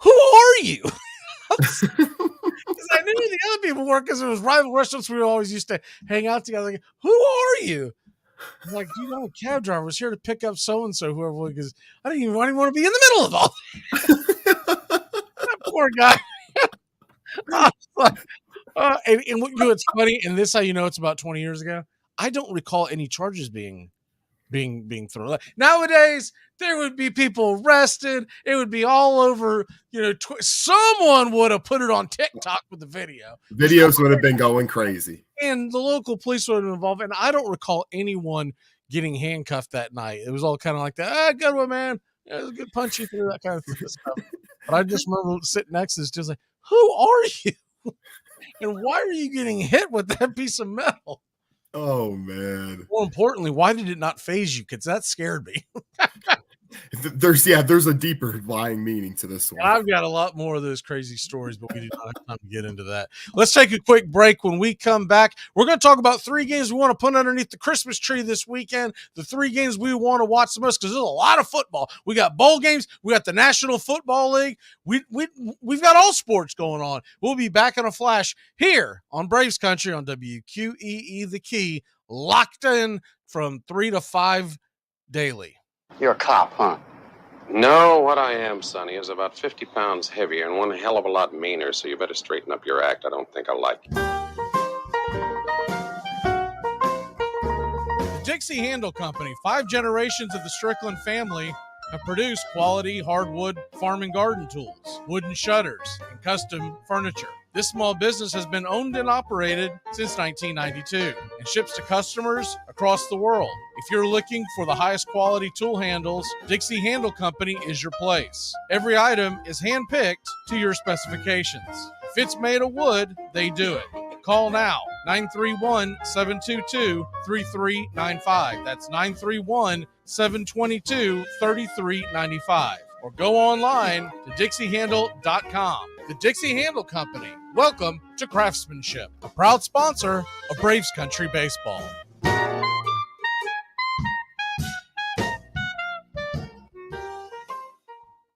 who are you? Because I knew the other people were, because it was rival restaurants we always used to hang out together. Like, who are you? I'm like, a cab driver was here to pick up so-and-so, whoever, because I didn't even want to be in the middle of all that poor guy. And what's funny, and this is how you know it's about 20 years ago, I don't recall any charges being thrown. Nowadays, there would be people arrested. It would be all over. Someone would have put it on TikTok with the video. Videos would have been going crazy, and the local police would have been involved. And I don't recall anyone getting handcuffed that night. It was all kind of like that. Good one, man. It was a good punch you through, that kind of stuff. But I just remember sitting next to this, just like, who are you? And why are you getting hit with that piece of metal? Oh man. More importantly, why did it not phase you? Because that scared me. There's a deeper lying meaning to this one. I've got a lot more of those crazy stories, but we do not have time to get into that. Let's take a quick break. When we come back, we're going to talk about 3 games we want to put underneath the Christmas tree this weekend. The 3 games we want to watch the most, because there's a lot of football. We got bowl games. We got the National Football League. We've got all sports going on. We'll be back in a flash here on Braves Country on WQEE The Key, locked in from 3 to 5 daily. You're a cop, huh? No, what I am, Sonny, is about 50 pounds heavier and one hell of a lot meaner, so you better straighten up your act. I don't think I like it. The Dixie Handle Company, 5 generations of the Strickland family, have produced quality hardwood farm and garden tools, wooden shutters, and custom furniture. This small business has been owned and operated since 1992 and ships to customers across the world. If you're looking for the highest quality tool handles, Dixie Handle Company is your place. Every item is hand-picked to your specifications. If it's made of wood, they do it. Call now, 931-722-3395. That's 931-722-3395. Or go online to DixieHandle.com. The Dixie Handle Company. Welcome to Craftsmanship, a proud sponsor of Braves Country Baseball.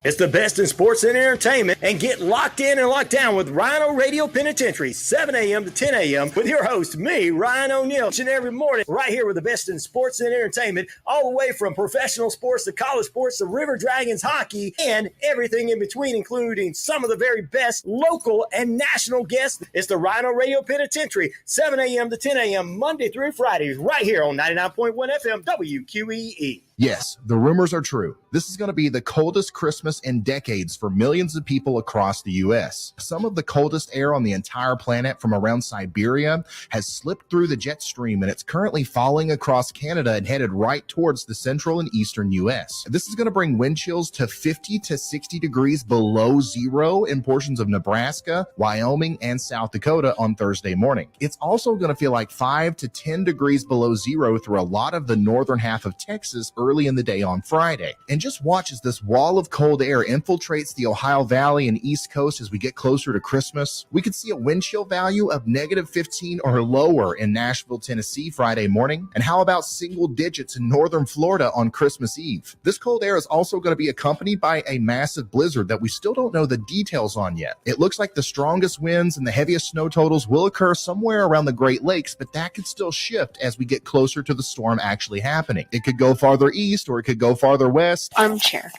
It's the best in sports and entertainment, and get locked in and locked down with Rhino Radio Penitentiary, 7 a.m. to 10 a.m. with your host, me, Ryan O'Neill, each and every morning, right here with the best in sports and entertainment, all the way from professional sports to college sports to River Dragons hockey and everything in between, including some of the very best local and national guests. It's the Rhino Radio Penitentiary, 7 a.m. to 10 a.m. Monday through Friday, right here on 99.1 FM WQEE. Yes, the rumors are true. This is going to be the coldest Christmas in decades for millions of people across the U.S. Some of the coldest air on the entire planet from around Siberia has slipped through the jet stream, and it's currently falling across Canada and headed right towards the central and eastern U.S. This is going to bring wind chills to 50 to 60 degrees below zero in portions of Nebraska, Wyoming, and South Dakota on Thursday morning. It's also going to feel like 5 to 10 degrees below zero through a lot of the northern half of Texas early in the day on Friday. And just watch as this wall of cold air infiltrates the Ohio Valley and East Coast as we get closer to Christmas. We could see a wind chill value of -15 or lower in Nashville, Tennessee Friday morning. And how about single digits in northern Florida on Christmas Eve? This cold air is also going to be accompanied by a massive blizzard that we still don't know the details on yet. It looks like the strongest winds and the heaviest snow totals will occur somewhere around the Great Lakes, but that could still shift as we get closer to the storm actually happening. It could go farther east or it could go farther west. Armchair.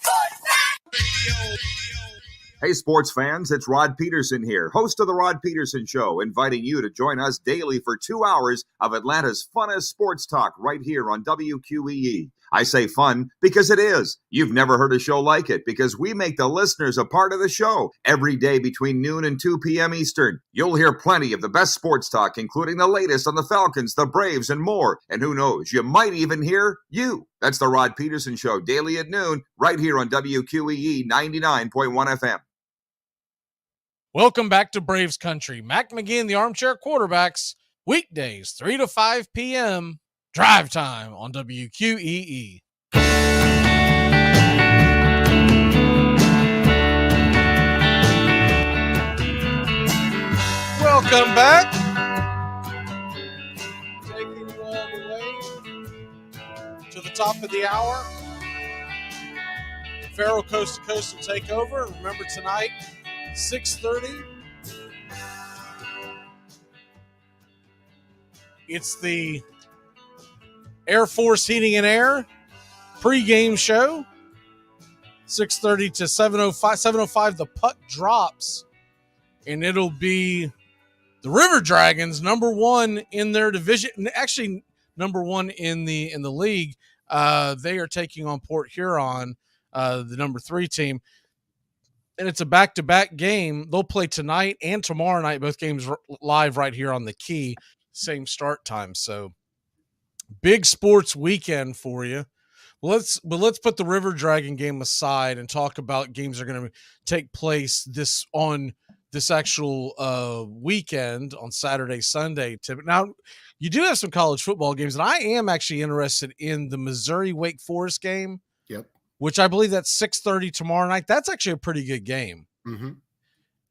Hey, sports fans, it's Rod Peterson here, host of The Rod Peterson Show, inviting you to join us daily for 2 hours of Atlanta's funnest sports talk right here on WQEE. I say fun because it is. You've never heard a show like it because we make the listeners a part of the show every day between noon and 2 p.m. Eastern. You'll hear plenty of the best sports talk, including the latest on the Falcons, the Braves, and more. And who knows, you might even hear you. That's The Rod Peterson Show, daily at noon, right here on WQEE 99.1 FM. Welcome back to Braves Country. Mac McGee and the Armchair Quarterbacks, weekdays, 3 to 5 p.m., drive time on WQEE. Welcome back. Taking you all the way to the top of the hour. Farrell Coast to Coast will take over. Remember tonight, 6:30. It's the Air Force Heating and Air pregame show. 6:30 to 7:05. 7:05, the puck drops, and it'll be the River Dragons, number one in their division. Actually, number one in the league. They are taking on Port Huron, the number 3 team. And it's a back-to-back game. They'll play tonight and tomorrow night, both games live right here on the Key, same start time. So big sports weekend for you. Let's put the River Dragon game aside and talk about games that are going to take place on this actual weekend on Saturday, Sunday. Now, you do have some college football games, and I am actually interested in the Missouri Wake Forest game. Yep. Which I believe that's 6:30 tomorrow night. That's actually a pretty good game. Mm-hmm.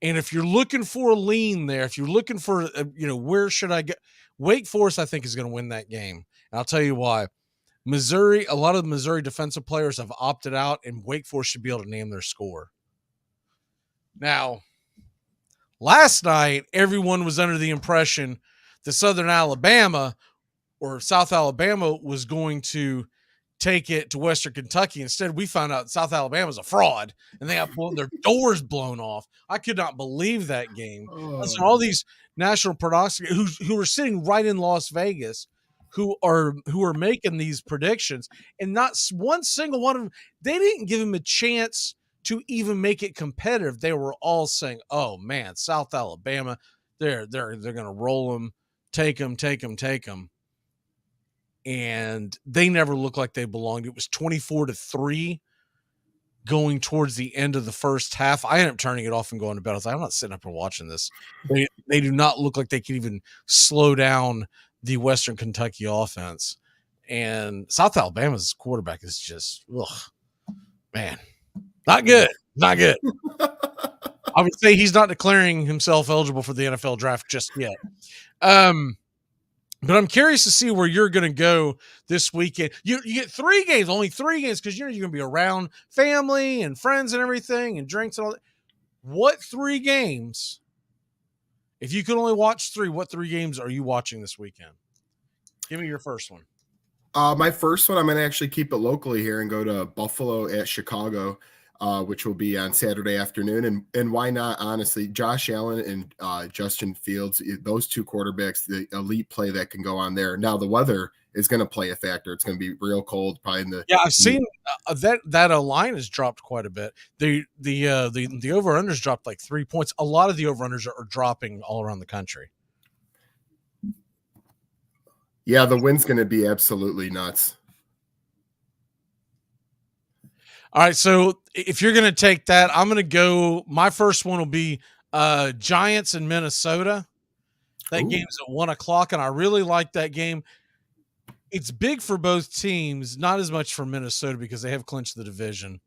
And if you're looking for a lean there, if you're looking for, where should I go? Wake Forest, I think, is going to win that game. And I'll tell you why. Missouri, a lot of the Missouri defensive players have opted out, and Wake Forest should be able to name their score. Now, last night, everyone was under the impression that Southern Alabama or South Alabama was going to take it to Western Kentucky. Instead, we found out South Alabama's a fraud, and they got their doors blown off. I could not believe that game. Listen, all these national prognosticators who are sitting right in Las Vegas, who are making these predictions, and not one single one of them, they didn't give him a chance to even make it competitive. They were all saying, "Oh man, South Alabama, they're going to roll them, take them." And they never looked like they belonged. It was 24-3 going towards the end of the first half. I ended up turning it off and going to bed. I was like, I'm not sitting up and watching this. They do not look like they can even slow down the Western Kentucky offense. And South Alabama's quarterback is just, man, not good. Not good. I would say he's not declaring himself eligible for the NFL draft just yet. But I'm curious to see where you're going to go this weekend. You get 3 games, only 3 games, because you're going to be around family and friends and everything and drinks and all that. What 3 games, if you could only watch 3, what 3 games are you watching this weekend? Give me your first one. My first one, I'm going to actually keep it locally here and go to Buffalo at Chicago. which will be on Saturday afternoon. And why not, honestly, Josh Allen and Justin Fields, those two quarterbacks, the elite play that can go on there. Now, the weather is going to play a factor. It's going to be real cold, probably in the I've seen that line has dropped quite a bit. The over-unders dropped like 3 points. A lot of the over-unders are dropping all around the country. Yeah, the wind's going to be absolutely nuts. All right, so if you're going to take that, I'm going to go. My first one will be Giants in Minnesota. That game's at 1:00, and I really like that game. It's big for both teams, not as much for Minnesota because they have clinched the division.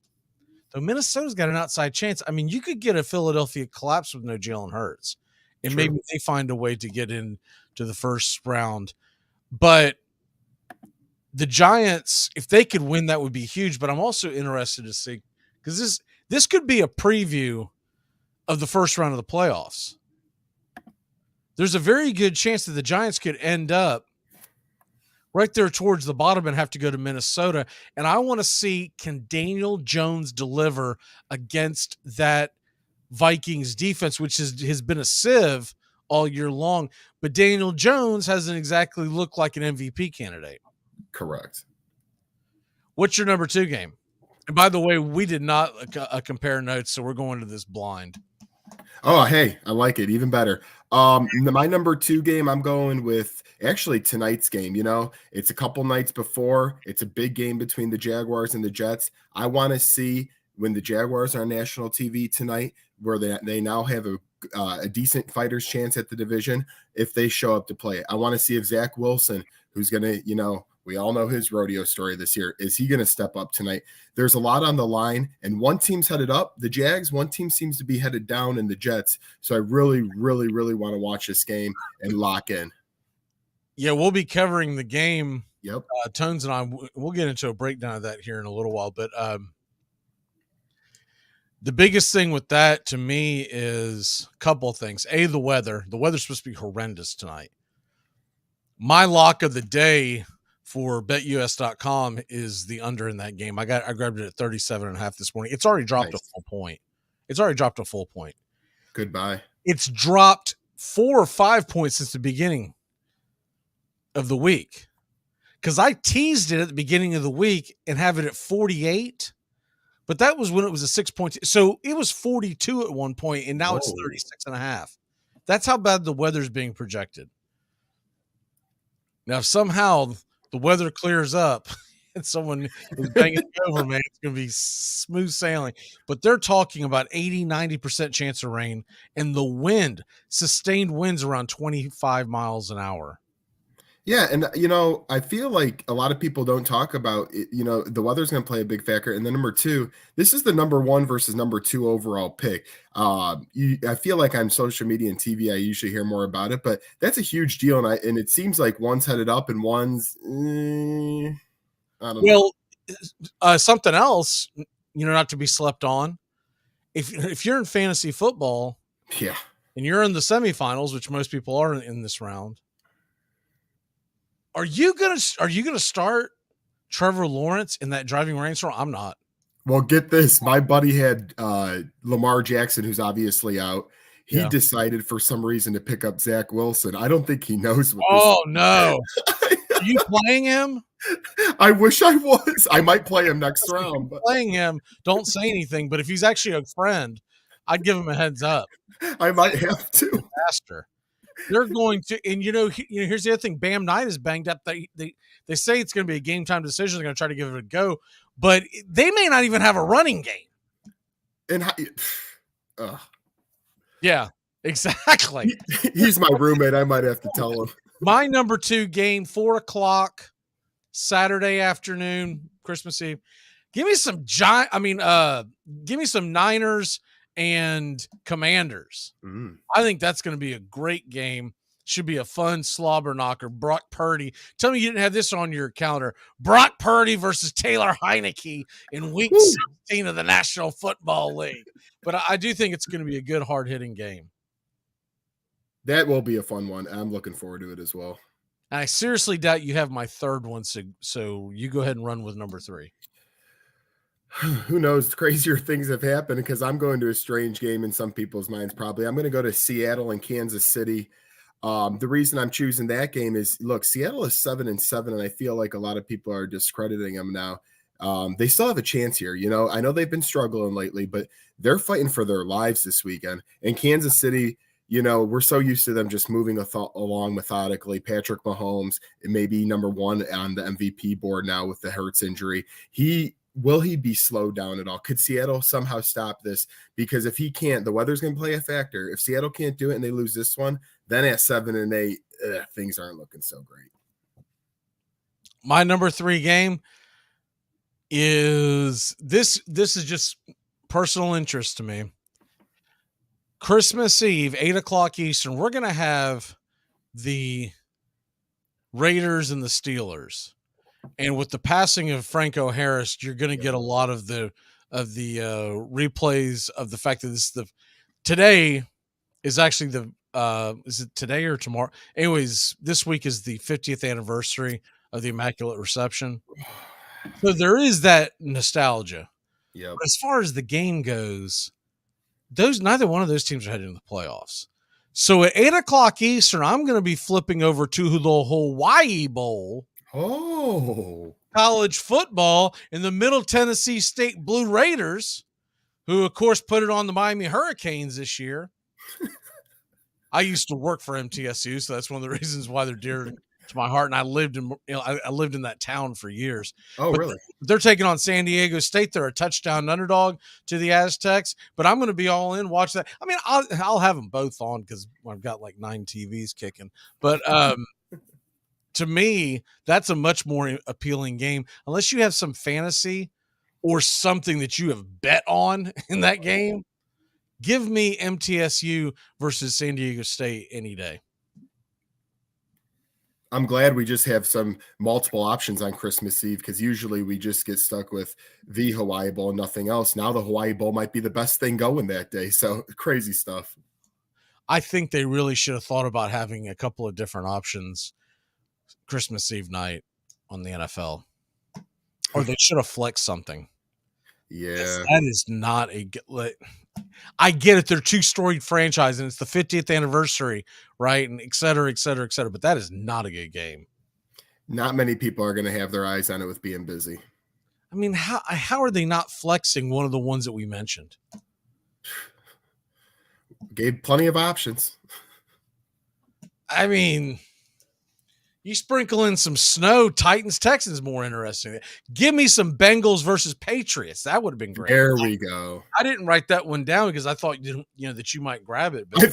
Though Minnesota's got an outside chance. I mean, you could get a Philadelphia collapse with no Jalen Hurts, and True. maybe they find a way to get into the first round. But the Giants, if they could win, that would be huge. But I'm also interested to see, because this could be a preview of the first round of the playoffs. There's a very good chance that the Giants could end up right there towards the bottom and have to go to Minnesota. And I want to see, can Daniel Jones deliver against that Vikings defense, which has been a sieve all year long. But Daniel Jones hasn't exactly looked like an MVP candidate. Correct. What's your number 2 game? And by the way, we did not compare notes, so we're going to this blind. Oh, hey, I like it. Even better. My number 2 game, I'm going with actually tonight's game. You know, it's a couple nights before. It's a big game between the Jaguars and the Jets. I want to see when the Jaguars are on national TV tonight, where they now have a decent fighter's chance at the division if they show up to play. I want to see if Zach Wilson, who's going to, you know, we all know his rodeo story this year, is he going to step up tonight? There's a lot on the line, and one team's headed up, the Jags. One team seems to be headed down in the Jets. So I really, really, really want to watch this game and lock in. Yeah, we'll be covering the game. Yep. Tones and I, we'll get into a breakdown of that here in a little while. But the biggest thing with that to me is a couple of things. A, the weather. The weather's supposed to be horrendous tonight. My lock of the day for betus.com is the under in that game. I grabbed it at 37.5 this morning. It's already dropped a full point. Goodbye. It's dropped 4 or 5 points since the beginning of the week. Because I teased it at the beginning of the week and have it at 48. But that was when it was a 6 point. So it was 42 at one point, and now it's 36.5. That's how bad the weather's being projected. Now, if somehow the weather clears up and someone is banging it over, man, it's going to be smooth sailing. But they're talking about 80-90% chance of rain, and the wind, sustained winds around 25 miles an hour. Yeah, and you know, I feel like a lot of people don't talk about it. You know, the weather's going to play a big factor. And then number 2, this is the number 1 versus number 2 overall pick. I feel like on social media and TV, I usually hear more about it, but that's a huge deal. And it seems like one's headed up and one's, I don't know. Well, something else, you know, not to be slept on. If you're in fantasy football, yeah, and you're in the semifinals, which most people are in this round. Are you gonna start Trevor Lawrence in that driving rainstorm? I'm not. Well, get this. My buddy had Lamar Jackson, who's obviously out. He decided for some reason to pick up Zach Wilson. I don't think he knows what no. Are you playing him? I wish I was. I might play him next round. But playing him, don't say anything. But if he's actually a friend, I'd give him a heads up. I might have to. Faster. They're going to, and here's the other thing. Bam Knight is banged up. They say it's going to be a game time decision. They're going to try to give it a go, but they may not even have a running game. And yeah, exactly. He's my roommate. I might have to tell him. My number 2 game, 4:00 Saturday afternoon, Christmas Eve. Give me some give me some Niners and Commanders. I think that's going to be a great game. Should be a fun slobber knocker. Brock Purdy. Tell me you didn't have this on your calendar. Brock Purdy versus Taylor Heineke in week 16 of the National Football League. But I do think it's going to be a good, hard-hitting game. That will be a fun one. I'm looking forward to it as well. I seriously doubt you have my third one, so you go ahead and run with number 3. Who knows? Crazier things have happened because I'm going to a strange game in some people's minds. Probably, I'm going to go to Seattle and Kansas City. The reason I'm choosing that game is, look, Seattle is 7-7, and I feel like a lot of people are discrediting them now. They still have a chance here. You know, I know they've been struggling lately, but they're fighting for their lives this weekend. And Kansas City, you know, we're so used to them just moving along methodically. Patrick Mahomes, it may be number one on the MVP board now with the Hurts injury. Will he be slowed down at all? Could Seattle somehow stop this? Because if he can't, the weather's going to play a factor. If Seattle can't do it and they lose this one, then at 7-8, things aren't looking so great. My number 3 game is this. This is just personal interest to me. Christmas Eve, 8:00 Eastern. We're going to have the Raiders and the Steelers. And with the passing of Franco Harris, you're going to get a lot of the replays of the fact that today is actually is it today or tomorrow? Anyways, this week is the 50th anniversary of the Immaculate Reception. So there is that nostalgia. Yeah. As far as the game goes, neither one of those teams are heading to the playoffs. So at 8:00 Eastern, I'm going to be flipping over to the Hawaii Bowl. Oh, college football in the Middle Tennessee State Blue Raiders, who of course put it on the Miami Hurricanes this year. I used to work for MTSU, so that's one of the reasons why they're dear to my heart. And I lived in that town for years. Oh, really? They're taking on San Diego State. They're a touchdown underdog to the Aztecs, but I'm going to be all in. Watch that. I mean, I'll have them both on because I've got like 9 TVs kicking, but to me, that's a much more appealing game, unless you have some fantasy or something that you have bet on in that game. Give me MTSU versus San Diego State any day. I'm glad we just have some multiple options on Christmas Eve, because usually we just get stuck with the Hawaii Bowl and nothing else. Now the Hawaii Bowl might be the best thing going that day. So crazy stuff. I think they really should have thought about having a couple of different options Christmas Eve night on the NFL, or they should have flexed something. Yeah, that is not a. I get it; they're 2 storied franchise, and it's the 50th anniversary, right? And et cetera, et cetera, et cetera. But that is not a good game. Not many people are going to have their eyes on it with being busy. I mean, how are they not flexing one of the ones that we mentioned? Gave plenty of options. I mean, you sprinkle in some snow, Titans, Texans, more interesting. Give me some Bengals versus Patriots. That would have been great. There we go. I didn't write that one down because I thought that you might grab it. But I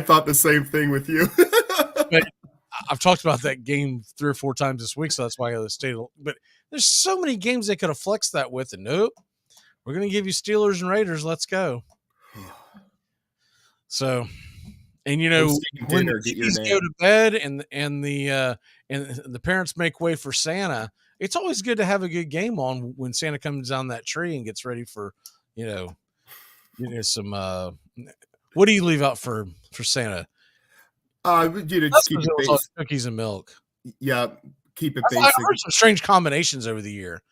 thought the same thing with you. But I've talked about that game 3 or 4 times this week, so that's why I got to stay. But there's so many games they could have flexed that with, and nope, we're going to give you Steelers and Raiders. Let's go. So. And when the kids go to bed and the parents make way for Santa, it's always good to have a good game on when Santa comes down that tree and gets ready for, some. What do you leave out for Santa? Keep it basic. Cookies and milk. Yeah, keep it basic. I've heard some strange combinations over the year.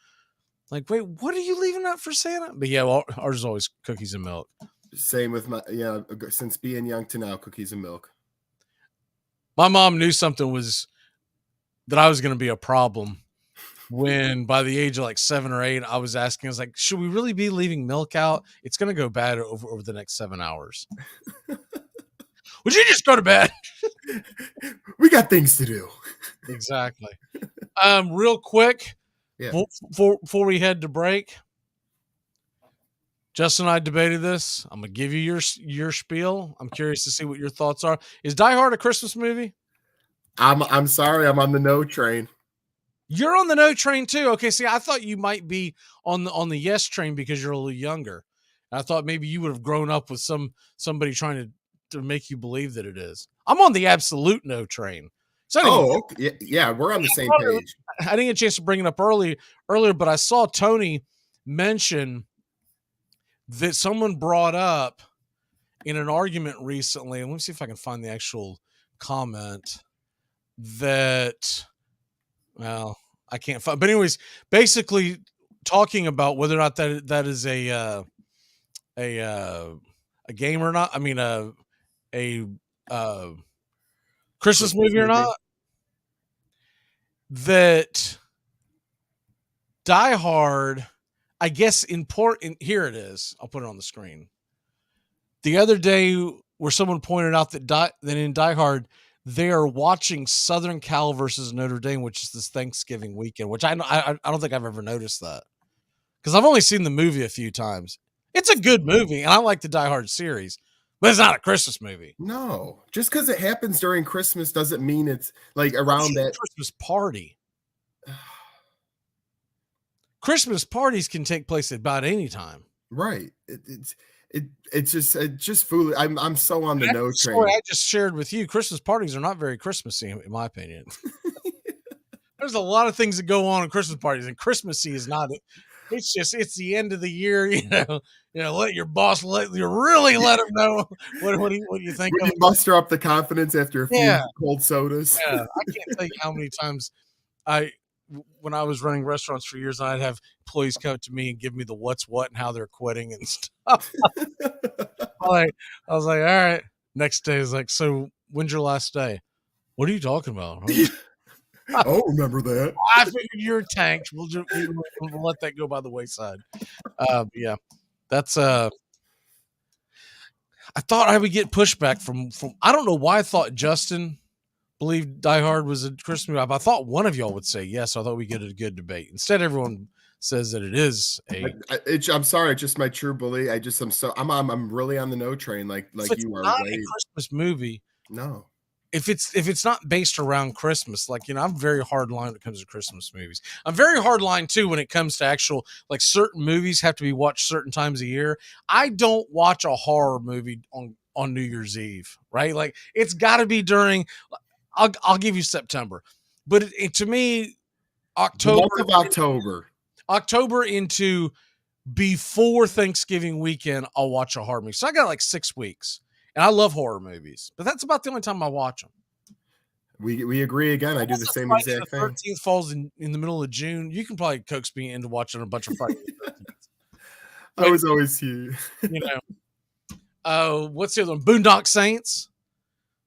Like, wait, what are you leaving out for Santa? But yeah, ours is always cookies and milk. Same with since being young to now, cookies and milk. My mom knew something that I was going to be a problem when by the age of like 7 or 8, I was like, should we really be leaving milk out? It's going to go bad over the next 7 hours. Would you just go to bed? We got things to do. Exactly. Real quick, before we head to break, Justin and I debated this. I'm going to give you your spiel. I'm curious to see what your thoughts are. Is Die Hard a Christmas movie? I'm sorry. I'm on the no train. You're on the no train too. Okay. See, I thought you might be on the yes train because you're a little younger. I thought maybe you would have grown up with somebody trying to make you believe that it is. I'm on the absolute no train. So yeah, we're on the same page. I didn't get a chance to bring it up earlier, but I saw Tony mention that someone brought up in an argument recently, and let me see if I can find the actual comment that, well, I can't find. But anyways, basically talking about whether or not that is a game or not. I mean, a Christmas movie or not. That Die Hard, I guess here it is. I'll put it on the screen. The other day, where someone pointed out that in Die Hard, they are watching Southern Cal versus Notre Dame, which is this Thanksgiving weekend. Which I don't think I've ever noticed that, because I've only seen the movie a few times. It's a good movie, and I like the Die Hard series, but it's not a Christmas movie. No, just because it happens during Christmas doesn't mean it's like around that Christmas party. Christmas parties can take place at about any time. Right. It's just foolish. I'm so on the no train. I just shared with you. Christmas parties are not very Christmassy, in my opinion. There's a lot of things that go on in Christmas parties, and Christmassy is not. It's the end of the year. Let your boss really let him know what do you think. When you muster up the confidence after a few cold sodas. Yeah, I can't tell you how many times when I was running restaurants for years, I'd have employees come to me and give me the what's what and how they're quitting and stuff. I was like, all right. Next day is like, so when's your last day? What are you talking about? I don't remember that. I figured you're tanked. We'll let that go by the wayside. Yeah, that's I thought I would get pushback from. I don't know why I thought Justin believed Die Hard was a Christmas movie. I thought one of y'all would say yes. I thought we get a good debate. Instead, everyone says that it is a. I'm sorry, it's just my true belief. I'm really on the no train. Like you are. Not a Christmas movie. No. If it's not based around Christmas, I'm very hard line when it comes to Christmas movies. I'm very hard line too when it comes to actual, certain movies have to be watched certain times a year. I don't watch a horror movie on New Year's Eve, right? It's got to be during. I'll give you September, but to me, October into before Thanksgiving weekend, I'll watch a horror movie. So I got 6 weeks. And I love horror movies, but that's about the only time I watch them. We agree again. I do the same exact thing. 13th falls in the middle of June. You can probably coax me into watching a bunch of Friday the 13th. I was always here. What's the other one? Boondock Saints.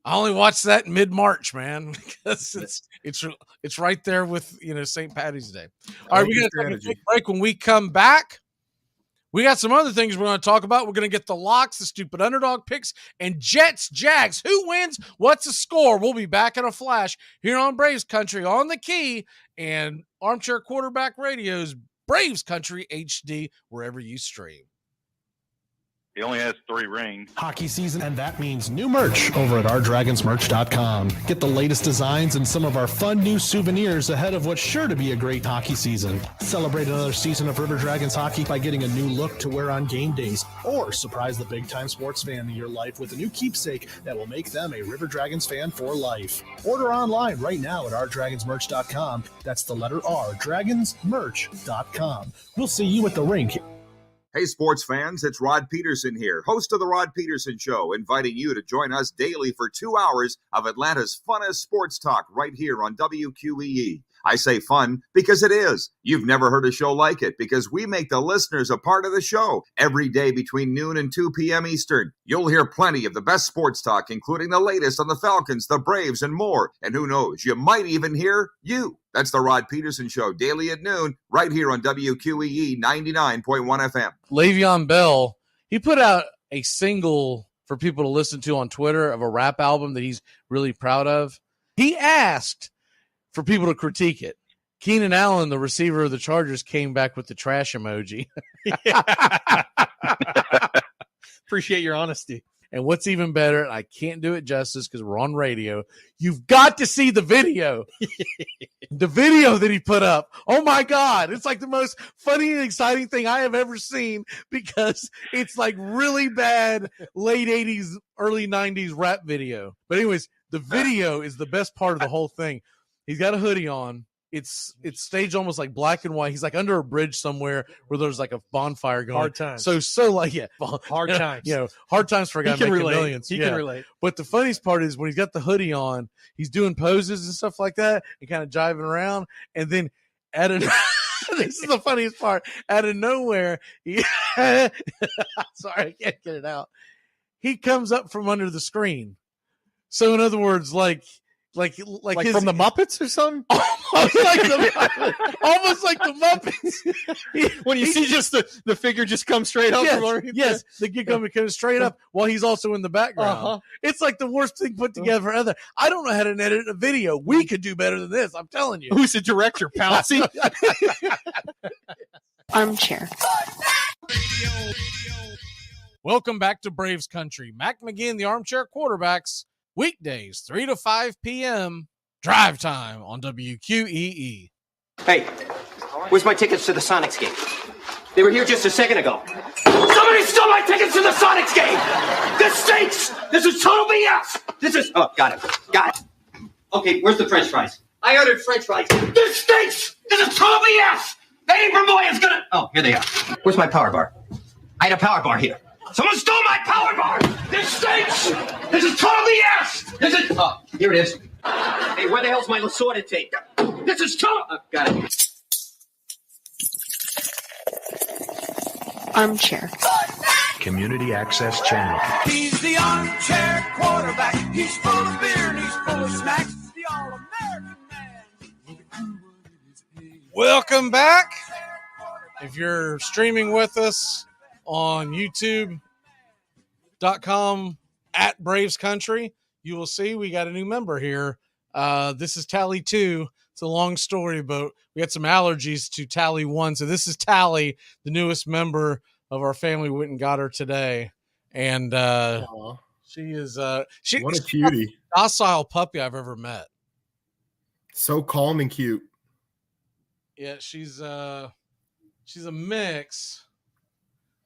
I only watched that in mid-March, man, because it's right there with St. Patty's Day. All right, we're gonna take a quick break. When we come back, we got some other things we're going to talk about. We're going to get the locks, the stupid underdog picks, and Jets, Jags. Who wins? What's the score? We'll be back in a flash here on Braves Country on the Key and Armchair Quarterback Radio's Braves Country HD, wherever you stream. He only has 3 rings. Hockey season, and that means new merch over at ourdragonsmerch.com. Get the latest designs and some of our fun new souvenirs ahead of what's sure to be a great hockey season. Celebrate another season of River Dragons hockey by getting a new look to wear on game days, or surprise the big-time sports fan in your life with a new keepsake that will make them a River Dragons fan for life. Order online right now at ourdragonsmerch.com. That's the letter R, dragonsmerch.com. We'll see you at the rink. Hey, sports fans, it's Rod Peterson here, host of The Rod Peterson Show, inviting you to join us daily for 2 hours of Atlanta's funnest sports talk right here on WQEE. I say fun because it is. You've never heard a show like it because we make the listeners a part of the show every day between noon and 2 p.m. Eastern. You'll hear plenty of the best sports talk, including the latest on the Falcons, the Braves, and more. And who knows, you might even hear you. That's the Rod Peterson Show, daily at noon, right here on WQEE 99.1 FM. Le'Veon Bell, he put out a single for people to listen to on Twitter of a rap album that he's really proud of. He asked for people to critique it. Keenan Allen, the receiver of the Chargers, came back with the trash emoji. Appreciate your honesty. And what's even better, I can't do it justice because we're on radio. You've got to see the video. The video that he put up. Oh my God. It's like the most funny and exciting thing I have ever seen because it's like really bad late 80s, early 90s rap video. But anyways, the video is the best part of the whole thing. He's got a hoodie on. It's staged almost like black and white. He's like under a bridge somewhere where there's like a bonfire going. Hard times. Hard times. Hard times for a guy making millions. He can relate. But the funniest part is when he's got the hoodie on, he's doing poses and stuff like that and kind of jiving around. And then at This is the funniest part. Out of nowhere, sorry, I can't get it out. He comes up from under the screen. So in other words, like Like his, from the Muppets or something? almost like the Muppets. When you see just the figure just come straight up. Yes, the gig comes straight up while he's also in the background. Uh-huh. It's like the worst thing put together ever. I don't know how to edit a video. We could do better than this. I'm telling you. Who's the director, Palsy? Armchair. Welcome back to Braves Country. Mac McGee and the Armchair Quarterbacks. Weekdays, 3 to 5 p.m. Drive time on WQEE. Hey, where's my tickets to the Sonics game? They were here just a second ago. Somebody stole my tickets to the Sonics game! This stinks! This is total BS! This is... Oh, got it. Okay, where's the French fries? I ordered French fries. This stinks! This is total BS! Eddie Vermoy is gonna... Oh, here they are. Where's my power bar? I had a power bar here. Someone stole my power bar! This stinks! This is total BS! This is... Oh, here it is. Hey, where the hell's my assorted tape? This is total... Oh, got it. Armchair. Community Access Channel. He's the armchair quarterback. He's full of beer and he's full of snacks. The all-American man. Welcome back. If you're streaming with us on youtube.com at Braves Country, you will see we got a new member here. This is Tally 2. It's a long story, but we had some allergies to Tally 1. So this is Tally, the newest member of our family. We went and got her today. And she is she's what a cutie. The most docile puppy I've ever met. So calm and cute. Yeah, she's a mix.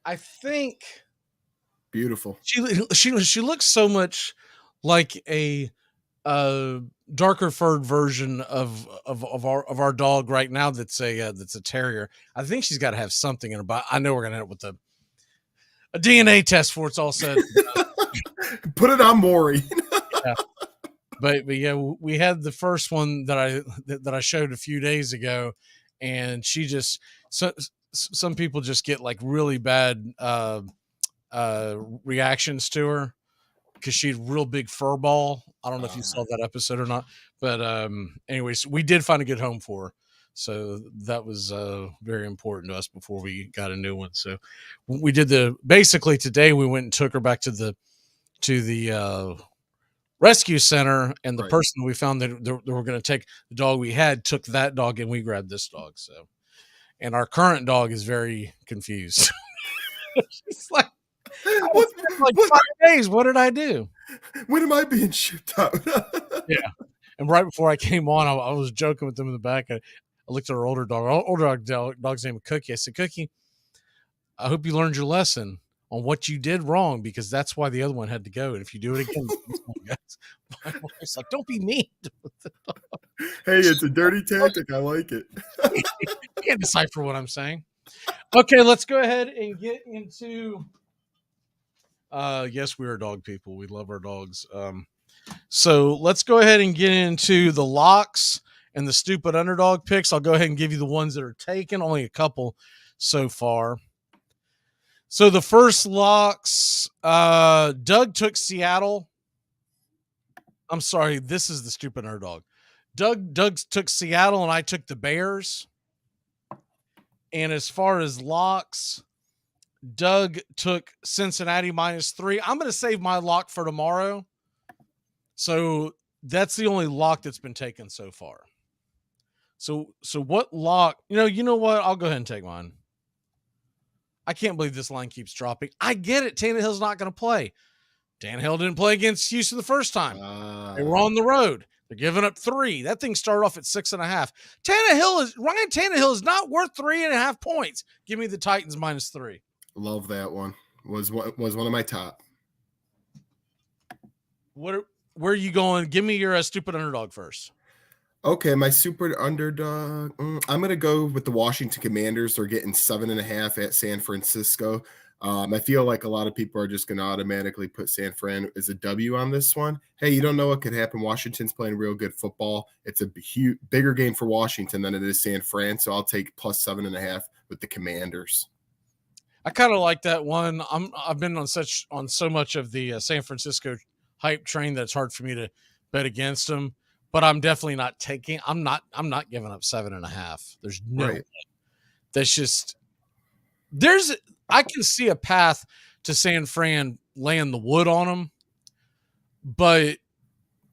I think beautiful. She looks so much like a darker furred version of our dog right now. That's a terrier. I think she's got to have something in her body. I know we're gonna end up with a DNA test for it's all said. Put it on Maury. Yeah. But yeah, we had the first one that I showed a few days ago, and she just some people just get like really bad reactions to her because she had real big fur ball. I don't know if you saw that episode or not, but anyways, we did find a good home for her. So that was very important to us before we got a new one. So we did basically today we went and took her back to the rescue center, and the person we found that they were going to take the dog we had took that dog, and we grabbed this dog. So, and our current dog is very confused. She's like, like 5 days. What did I do? When am I being shipped out? Yeah. And right before I came on, I was joking with them in the back. I looked at our older dog. Our older dog's name is Cookie. I said, Cookie, I hope you learned your lesson on what you did wrong, because that's why the other one had to go. And if you do it again, it's like, don't be mean. Hey, it's a dirty tactic. I like it. You can't decipher what I'm saying. Okay, let's go ahead and get into. Yes, we are dog people. We love our dogs. So let's go ahead and get into the locks and the stupid underdog picks. I'll go ahead and give you the ones that are taken. Only a couple so far. So the first locks, Doug took Seattle. I'm sorry, this is the stupid underdog. Doug took Seattle, and I took the Bears. And as far as locks, Doug took Cincinnati -3. I'm going to save my lock for tomorrow. So that's the only lock that's been taken so far. So what lock? You know what? I'll go ahead and take mine. I can't believe this line keeps dropping. I get it. Tannehill's not going to play. Tannehill didn't play against Houston the first time. They were on the road. They're giving up 3. That thing started off at 6.5. Ryan Tannehill is not worth 3.5 points. Give me the Titans -3. Love that one. Was one of my top. Where are you going? Give me your stupid underdog first. Okay, my super underdog. I'm going to go with the Washington Commanders. They're getting 7.5 at San Francisco. I feel like a lot of people are just going to automatically put San Fran as a W on this one. Hey, you don't know what could happen. Washington's playing real good football. It's a bigger game for Washington than it is San Fran, so I'll take plus 7.5 with the Commanders. I kind of like that one. I've been on so much of the San Francisco hype train that it's hard for me to bet against them. But I'm definitely not taking. I'm not giving up 7.5. There's no. Right. That's just. I can see a path to San Fran laying the wood on them, but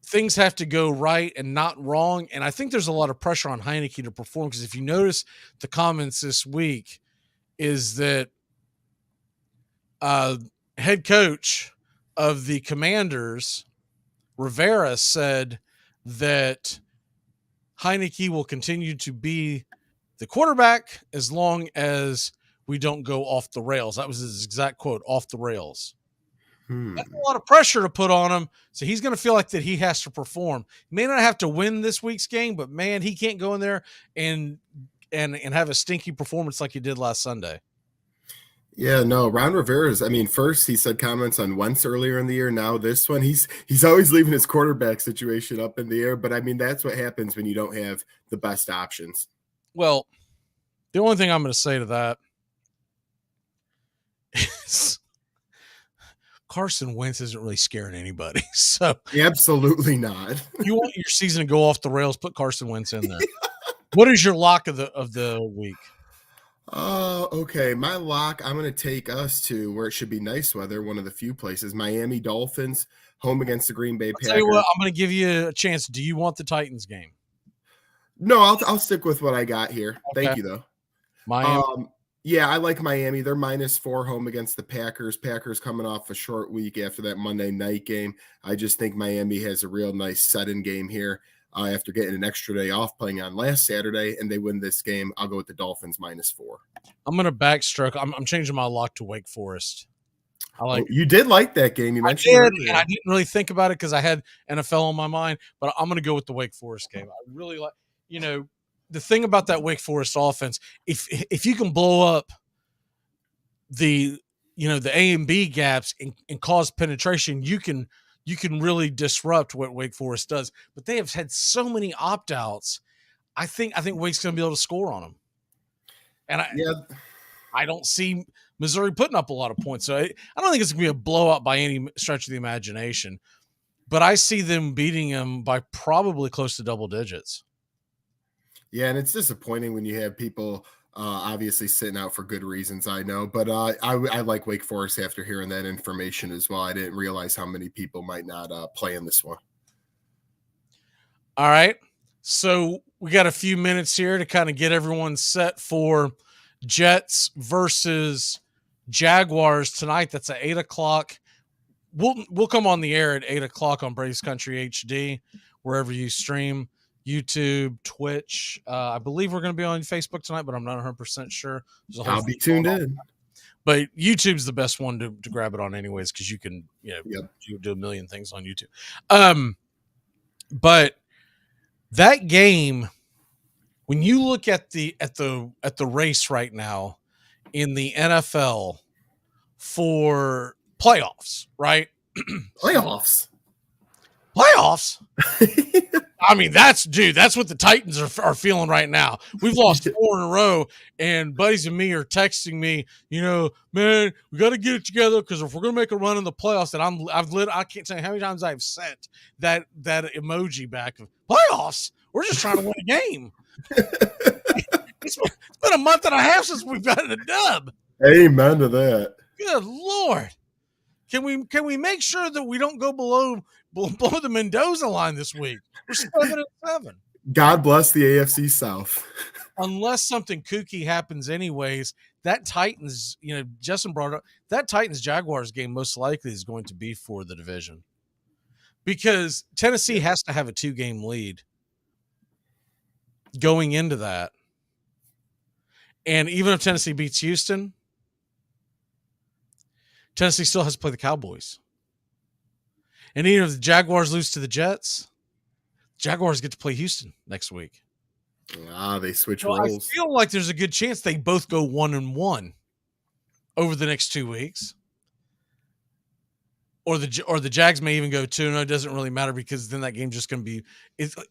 things have to go right and not wrong. And I think there's a lot of pressure on Heineke to perform, because if you notice the comments this week, is that head coach of the Commanders, Rivera, said that Heineke will continue to be the quarterback as long as we don't go off the rails. That was his exact quote, off the rails. That's a lot of pressure to put on him. So he's going to feel like that he has to perform. He may not have to win this week's game, but man, he can't go in there and have a stinky performance like he did last Sunday. Yeah, no, Ron Rivera's, first he said comments on Wentz earlier in the year. Now this one, he's always leaving his quarterback situation up in the air. But that's what happens when you don't have the best options. Well, the only thing I'm going to say to that is Carson Wentz isn't really scaring anybody. So absolutely not. You want your season to go off the rails, put Carson Wentz in there. What is your lock of the week? Okay. My lock, I'm going to take us to where it should be nice weather, one of the few places. Miami Dolphins, home against the Green Bay Packers. Tell you what, I'm going to give you a chance. Do you want the Titans game? No, I'll stick with what I got here. Okay. Thank you, though. Miami. Yeah, I like Miami. They're -4 home against the Packers. Packers coming off a short week after that Monday night game. I just think Miami has a real nice set-in game here after getting an extra day off playing on last Saturday, and they win this game. I'll go with the Dolphins -4. I'm going to backstroke. I'm changing my lock to Wake Forest. You did like that game. You mentioned I did, and I didn't really think about it because I had NFL on my mind, but I'm going to go with the Wake Forest game. I really like, the thing about that Wake Forest offense, if you can blow up the A and B gaps and cause penetration, you can really disrupt what Wake Forest does. But they have had so many opt-outs. I think Wake's going to be able to score on them. And I don't see Missouri putting up a lot of points. So I don't think it's going to be a blowout by any stretch of the imagination. But I see them beating them by probably close to double digits. Yeah, and it's disappointing when you have people obviously sitting out for good reasons, I know. But I like Wake Forest after hearing that information as well. I didn't realize how many people might not play in this one. All right. So we got a few minutes here to kind of get everyone set for Jets versus Jaguars tonight. That's at 8 o'clock. We'll come on the air at 8 o'clock on Braves Country HD, wherever you stream. YouTube, Twitch. I believe we're going to be on Facebook tonight, but I'm not 100% sure. I'll be tuned in. But YouTube's the best one to grab it on anyways, because you can you do a million things on YouTube. But that game, when you look at the race right now in the NFL for playoffs, right? Playoffs. I mean, that's what the Titans are feeling right now. We've lost 4 in a row, and buddies and me are texting me, man, we got to get it together, because if we're going to make a run in the playoffs, and I can't tell you how many times I've sent that emoji back of playoffs. We're just trying to win a game. It's been a month and a half since we've gotten a dub. Amen to that. Good Lord. Can we make sure that we don't go below the Mendoza line this week? We're 7-7. God bless the AFC South. Unless something kooky happens anyways, that Titans, Justin brought up, that Titans-Jaguars game most likely is going to be for the division. Because Tennessee has to have a 2-game lead going into that. And even if Tennessee beats Houston, Tennessee still has to play the Cowboys. And even if the Jaguars lose to the Jets, Jaguars get to play Houston next week. They switch roles. I feel like there's a good chance they both go 1-1 over the next 2 weeks. Or the Jags may even go 2-0. It doesn't really matter because then that game's just going to be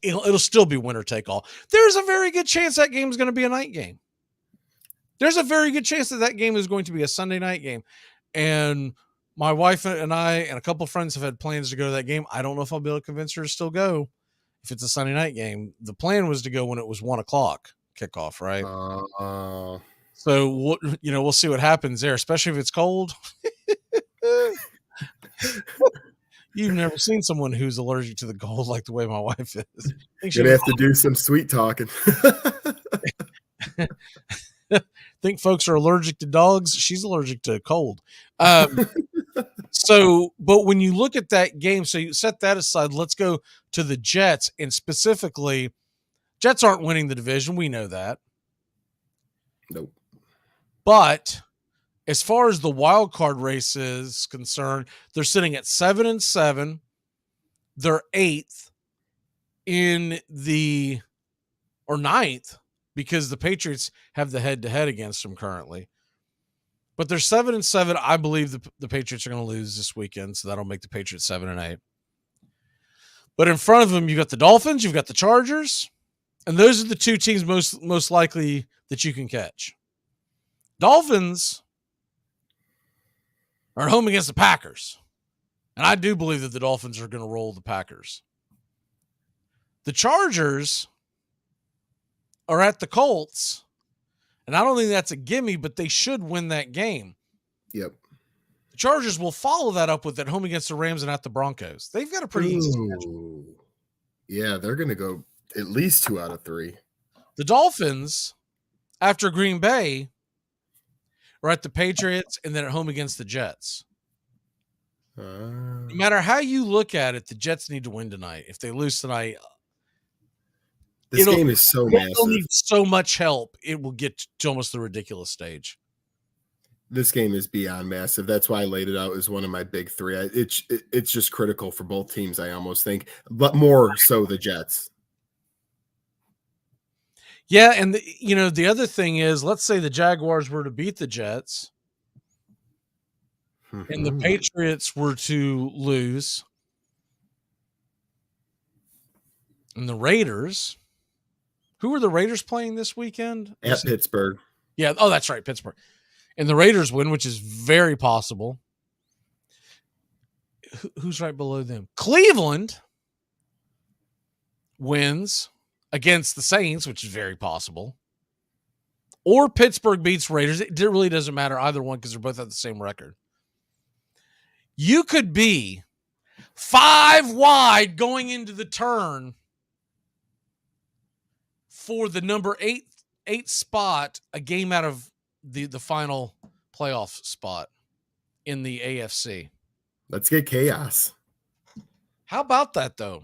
it'll still be winner take all. There's a very good chance that game is going to be a night game. There's a very good chance that game is going to be a Sunday night game. And my wife and I and a couple of friends have had plans to go to that game. I don't know if I'll be able to convince her to still go if it's a Sunday night game. The plan was to go when it was 1:00 kickoff, right? So we'll see what happens there, especially if it's cold. You've never seen someone who's allergic to the cold like the way my wife is. You're gonna have to do some sweet talking. Think folks are allergic to dogs. She's allergic to cold. But when you look at that game, so you set that aside, let's go to the Jets, and specifically, Jets aren't winning the division. We know that. Nope. But as far as the wild card race is concerned, they're sitting at 7-7. They're 8th or 9th because the Patriots have the head-to-head against them currently. But they're 7-7. I believe the Patriots are going to lose this weekend, so that'll make the Patriots 7-8. But in front of them, you've got the Dolphins, you've got the Chargers, and those are the two teams most likely that you can catch. Dolphins are at home against the Packers. And I do believe that the Dolphins are going to roll the Packers. The Chargers are at the Colts. And I don't think that's a gimme, but they should win that game. Yep. The Chargers will follow that up with at home against the Rams and at the Broncos. They've got a pretty easy schedule. Yeah, they're going to go at least 2 out of 3. The Dolphins, after Green Bay, are at the Patriots and then at home against the Jets. No matter how you look at it, the Jets need to win tonight. If they lose tonight, this game is so massive. They'll need so much help, it will get to almost the ridiculous stage. This game is beyond massive. That's why I laid it out as one of my big 3. It's just critical for both teams, I almost think, but more so the Jets. Yeah, and the other thing is, let's say the Jaguars were to beat the Jets and the Patriots were to lose and the Raiders. Who are the Raiders playing this weekend? At Pittsburgh. Yeah. Oh, that's right. Pittsburgh. And the Raiders win, which is very possible. Who's right below them? Cleveland wins against the Saints, which is very possible. Or Pittsburgh beats Raiders. It really doesn't matter either one because they're both at the same record. You could be 5 wide going into the turn for the number 8 spot, a game out of the final playoff spot in the AFC. Let's get chaos. How about that, though?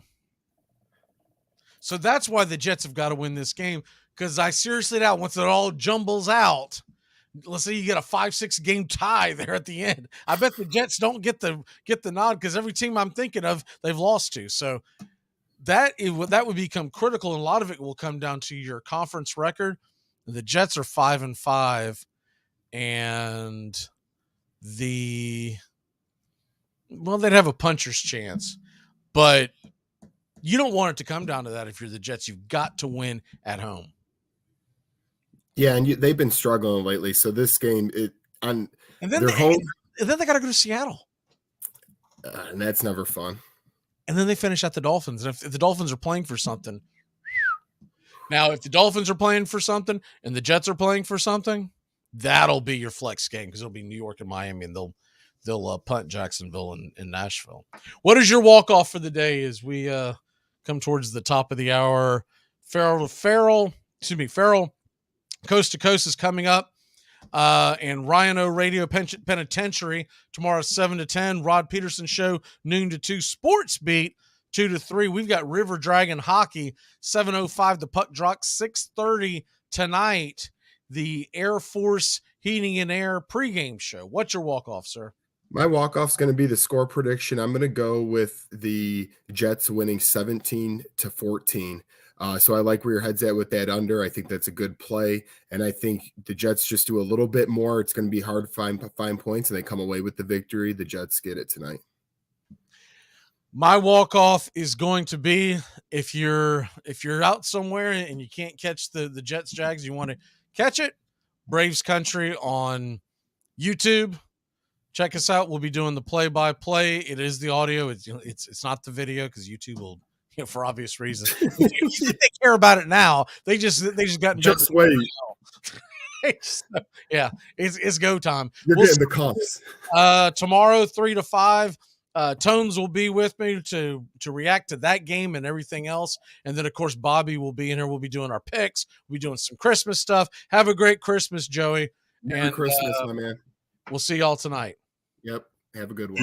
So that's why the Jets have got to win this game, because I seriously doubt once it all jumbles out, let's say you get a 5-6 game tie there at the end, I bet the Jets don't get the nod because every team I'm thinking of, they've lost to. So that would become critical, and a lot of it will come down to your conference record. The Jets are 5-5, and they'd have a puncher's chance, but you don't want it to come down to that. If you're the Jets, you've got to win at home. Yeah, and they've been struggling lately. So this game, and then they got to go to Seattle, and that's never fun. And then they finish at the Dolphins. And if the Dolphins are playing for something, now if the Dolphins are playing for something and the Jets are playing for something, that'll be your flex game because it'll be New York and Miami, and they'll punt Jacksonville and Nashville. What is your walk off for the day as we come towards the top of the hour? Farrell, Coast to Coast is coming up. And Ryan O Radio Penitentiary tomorrow 7 to 10. Rod Peterson Show noon to 2. Sports Beat 2 to 3. We've got River Dragon Hockey 7:05. The puck drops 6:30 tonight. The Air Force Heating and Air pregame show. What's your walk off, sir? My walk off is going to be the score prediction. I'm going to go with the Jets winning 17-14. So I like where your head's at with that under. I think that's a good play. And I think the Jets just do a little bit more. It's going to be hard to find points, and they come away with the victory. The Jets get it tonight. My walk-off is going to be if you're out somewhere and you can't catch the Jets Jags, you want to catch it, Braves Country on YouTube. Check us out. We'll be doing the play-by-play. It is the audio. It's not the video because YouTube will, for obvious reasons. They care about it now. They just got just wait. Yeah, it's go time. You're getting the cuffs. Tomorrow, 3 to 5. Tones will be with me to react to that game and everything else. And then, of course, Bobby will be in here. We'll be doing our picks. We'll be doing some Christmas stuff. Have a great Christmas, Joey. Merry Christmas, my man. We'll see y'all tonight. Yep. Have a good one.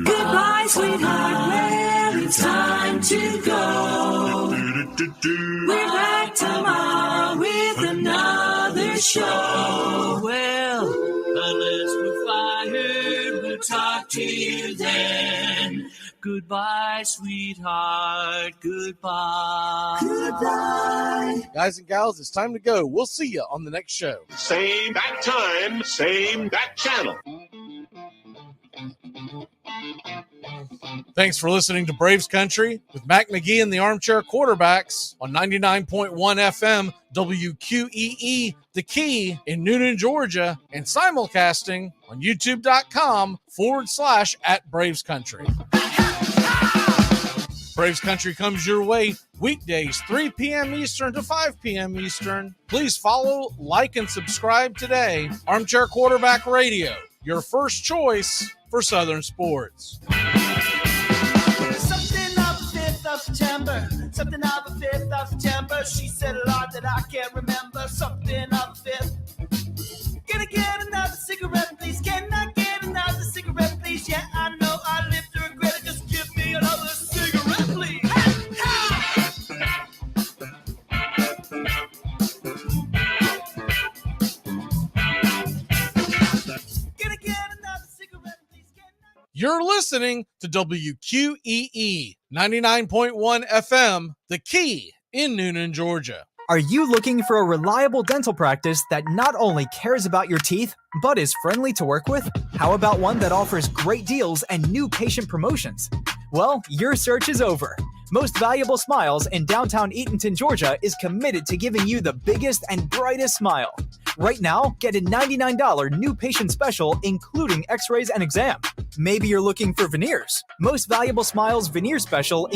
Goodbye, sweetheart. Well, it's time to go. We're back tomorrow with another show. Well, unless we're fired, we'll talk to you then. Goodbye, sweetheart. Goodbye. Goodbye. Guys and gals, it's time to go. We'll see you on the next show. Same bat time, same bat channel. Thanks for listening to Braves Country with Mac McGee and the Armchair Quarterbacks on 99.1 FM WQEE, The Key in Noonan, Georgia, and simulcasting on youtube.com/@Braves Country. Braves Country comes your way weekdays, 3 p.m. Eastern to 5 p.m. Eastern. Please follow, like, and subscribe today. Armchair Quarterback Radio, your first choice for Southern sports. Something of the 5th of September. Something of the 5th of September. She said a lot that I can't remember. Something of the 5th. Can I get another cigarette, please? Can I get another cigarette, please? Yeah, I know I live to regret it. Just give me another cigarette, please. You're listening to WQEE 99.1 FM, The Key in Noonan, Georgia. Are you looking for a reliable dental practice that not only cares about your teeth, but is friendly to work with? How about one that offers great deals and new patient promotions? Well, your search is over. Most Valuable Smiles in downtown Eatonton, Georgia is committed to giving you the biggest and brightest smile. Right now, get a $99 new patient special, including x-rays and exam. Maybe you're looking for veneers. Most Valuable Smiles veneer special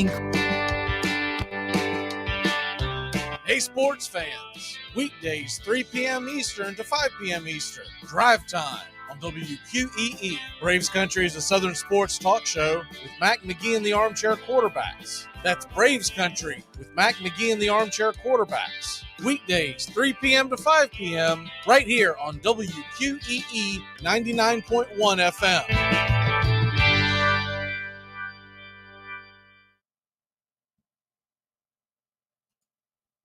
Hey, sports fans. Weekdays, 3 p.m. Eastern to 5 p.m. Eastern. Drive time on WQEE. Braves Country is a Southern sports talk show with Mac McGee and the Armchair Quarterbacks. That's Braves Country with Mac McGee and the Armchair Quarterbacks. Weekdays, 3 p.m. to 5 p.m. right here on WQEE 99.1 FM.